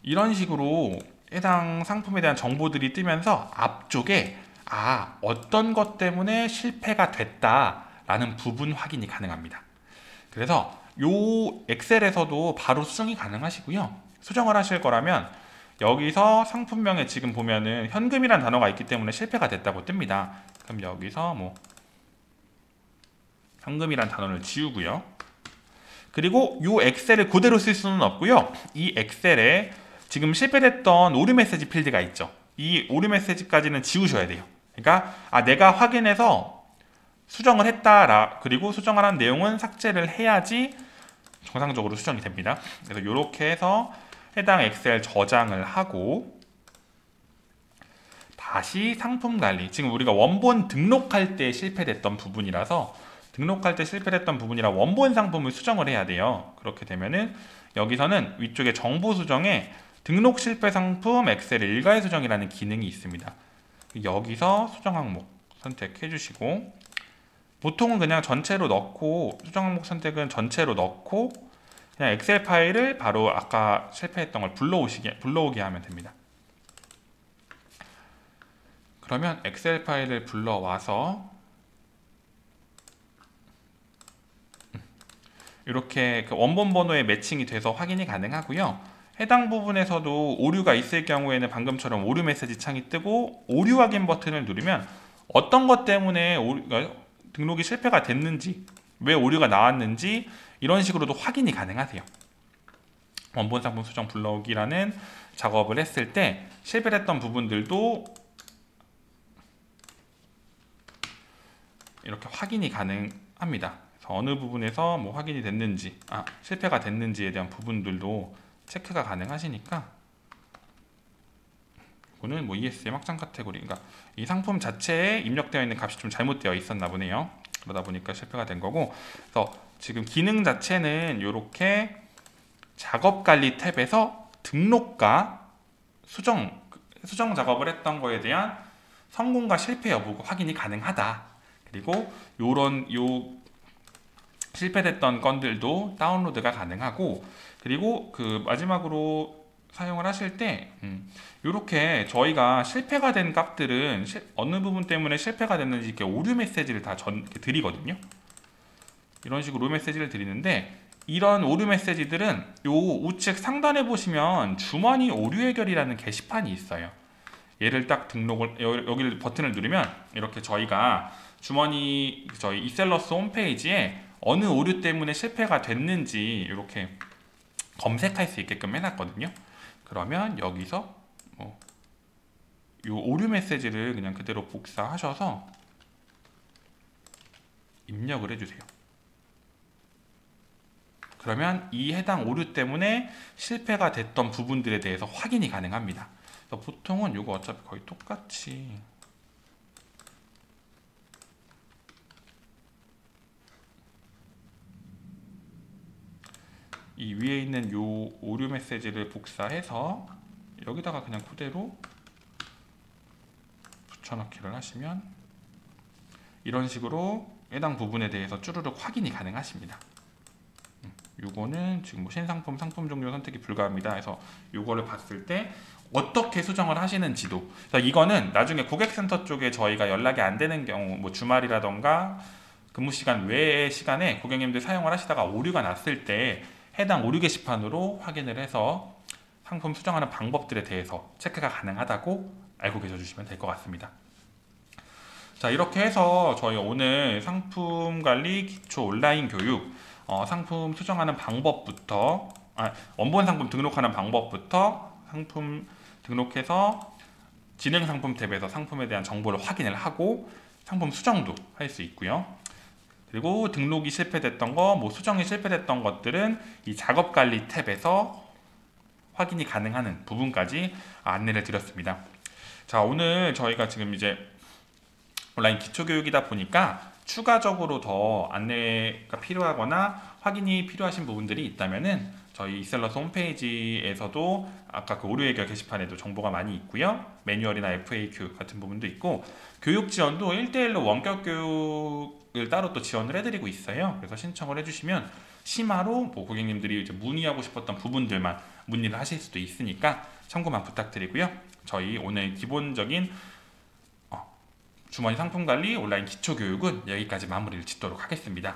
이런 식으로 해당 상품에 대한 정보들이 뜨면서 앞쪽에 어떤 것 때문에 실패가 됐다라는 부분 확인이 가능합니다. 그래서 요 엑셀에서도 바로 수정이 가능하시고요. 수정을 하실 거라면 여기서 상품명에 지금 보면은 현금이란 단어가 있기 때문에 실패가 됐다고 뜹니다. 그럼 여기서 뭐 현금이란 단어를 지우고요. 그리고 요 엑셀을 그대로 쓸 수는 없고요. 이 엑셀에 지금 실패됐던 오류 메시지 필드가 있죠. 이 오류 메시지까지는 지우셔야 돼요. 그러니까 내가 확인해서 수정을 했다, 그리고 수정을 한 내용은 삭제를 해야지 정상적으로 수정이 됩니다. 그래서 이렇게 해서 해당 엑셀 저장을 하고 다시 상품 관리, 지금 우리가 원본 등록할 때 실패됐던 부분이라서 원본 상품을 수정을 해야 돼요. 그렇게 되면은 여기서는 위쪽에 정보 수정에 등록 실패 상품 엑셀 일괄 수정이라는 기능이 있습니다. 여기서 수정 항목 선택해 주시고, 보통은 그냥 전체로 넣고, 수정 항목 선택은 전체로 넣고 그냥 엑셀 파일을 바로 아까 실패했던 걸 불러오게 하면 됩니다. 그러면 엑셀 파일을 불러와서 이렇게 그 원본 번호에 매칭이 돼서 확인이 가능하고요. 해당 부분에서도 오류가 있을 경우에는 방금처럼 오류 메시지 창이 뜨고 오류 확인 버튼을 누르면 어떤 것 때문에 등록이 실패가 됐는지, 왜 오류가 나왔는지 이런 식으로도 확인이 가능하세요. 원본 상품 수정 불러오기라는 작업을 했을 때 실패했던 부분들도 이렇게 확인이 가능합니다. 그래서 어느 부분에서 뭐 확인이 됐는지, 실패가 됐는지에 대한 부분들도 체크가 가능하시니까, 이거는 뭐 ESM 확장 카테고리, 그러니까 이 상품 자체에 입력되어 있는 값이 좀 잘못되어 있었나 보네요. 그러다 보니까 실패가 된 거고, 그래서 지금 기능 자체는 이렇게 작업 관리 탭에서 등록과 수정 작업을 했던 거에 대한 성공과 실패 여부가 확인이 가능하다. 그리고 요 실패됐던 건들도 다운로드가 가능하고, 그리고 그 마지막으로 사용을 하실 때 이렇게 저희가 실패가 된 값들은 어느 부분 때문에 실패가 됐는지 이렇게 오류 메시지를 다 이렇게 드리거든요. 이런 식으로 오류 메시지를 드리는데, 이런 오류 메시지들은 요 우측 상단에 보시면 주머니 오류 해결이라는 게시판이 있어요. 얘를 딱 여기를 버튼을 누르면 이렇게 저희가 저희 이셀러스 홈페이지에 어느 오류 때문에 실패가 됐는지 이렇게 검색할 수 있게끔 해놨거든요. 그러면 여기서 요 오류 메시지를 그냥 그대로 복사하셔서 입력을 해주세요. 그러면 이 해당 오류 때문에 실패가 됐던 부분들에 대해서 확인이 가능합니다. 그래서 보통은 이거 어차피 거의 똑같이 이 위에 있는 요 오류 메시지를 복사해서 여기다가 그냥 그대로 붙여넣기를 하시면 이런 식으로 해당 부분에 대해서 쭈르륵 확인이 가능하십니다. 요거는 지금 뭐 신상품, 상품 종류 선택이 불가합니다. 해서 요거를 봤을 때 어떻게 수정을 하시는지도, 그래서 이거는 나중에 고객센터 쪽에 저희가 연락이 안 되는 경우, 뭐 주말이라던가 근무 시간 외의 시간에 고객님들 사용을 하시다가 오류가 났을 때 해당 오류 게시판으로 확인을 해서 상품 수정하는 방법들에 대해서 체크가 가능하다고 알고 계셔 주시면 될 것 같습니다. 자, 이렇게 해서 저희 오늘 상품 관리 기초 온라인 교육, 상품 수정하는 방법부터, 원본 상품 등록하는 방법부터 상품 등록해서 진행 상품 탭에서 상품에 대한 정보를 확인을 하고 상품 수정도 할 수 있고요. 그리고 등록이 실패됐던 거, 뭐 수정이 실패됐던 것들은 이 작업 관리 탭에서 확인이 가능한 부분까지 안내를 드렸습니다. 자, 오늘 저희가 지금 이제 온라인 기초교육이다 보니까 추가적으로 더 안내가 필요하거나 확인이 필요하신 부분들이 있다면은 저희 이셀러스 홈페이지에서도 아까 그 오류 해결 게시판에도 정보가 많이 있고요. 매뉴얼이나 FAQ 같은 부분도 있고, 교육 지원도 1대1로 원격 교육을 따로 또 지원을 해드리고 있어요. 그래서 신청을 해주시면 심화로 뭐 고객님들이 이제 문의하고 싶었던 부분들만 문의를 하실 수도 있으니까 참고만 부탁드리고요. 저희 오늘 기본적인 주머니 상품관리 온라인 기초교육은 여기까지 마무리를 짓도록 하겠습니다.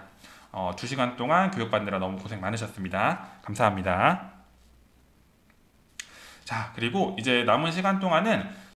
2시간 동안 교육받느라 너무 고생 많으셨습니다. 감사합니다. 자, 그리고 이제 남은 시간 동안은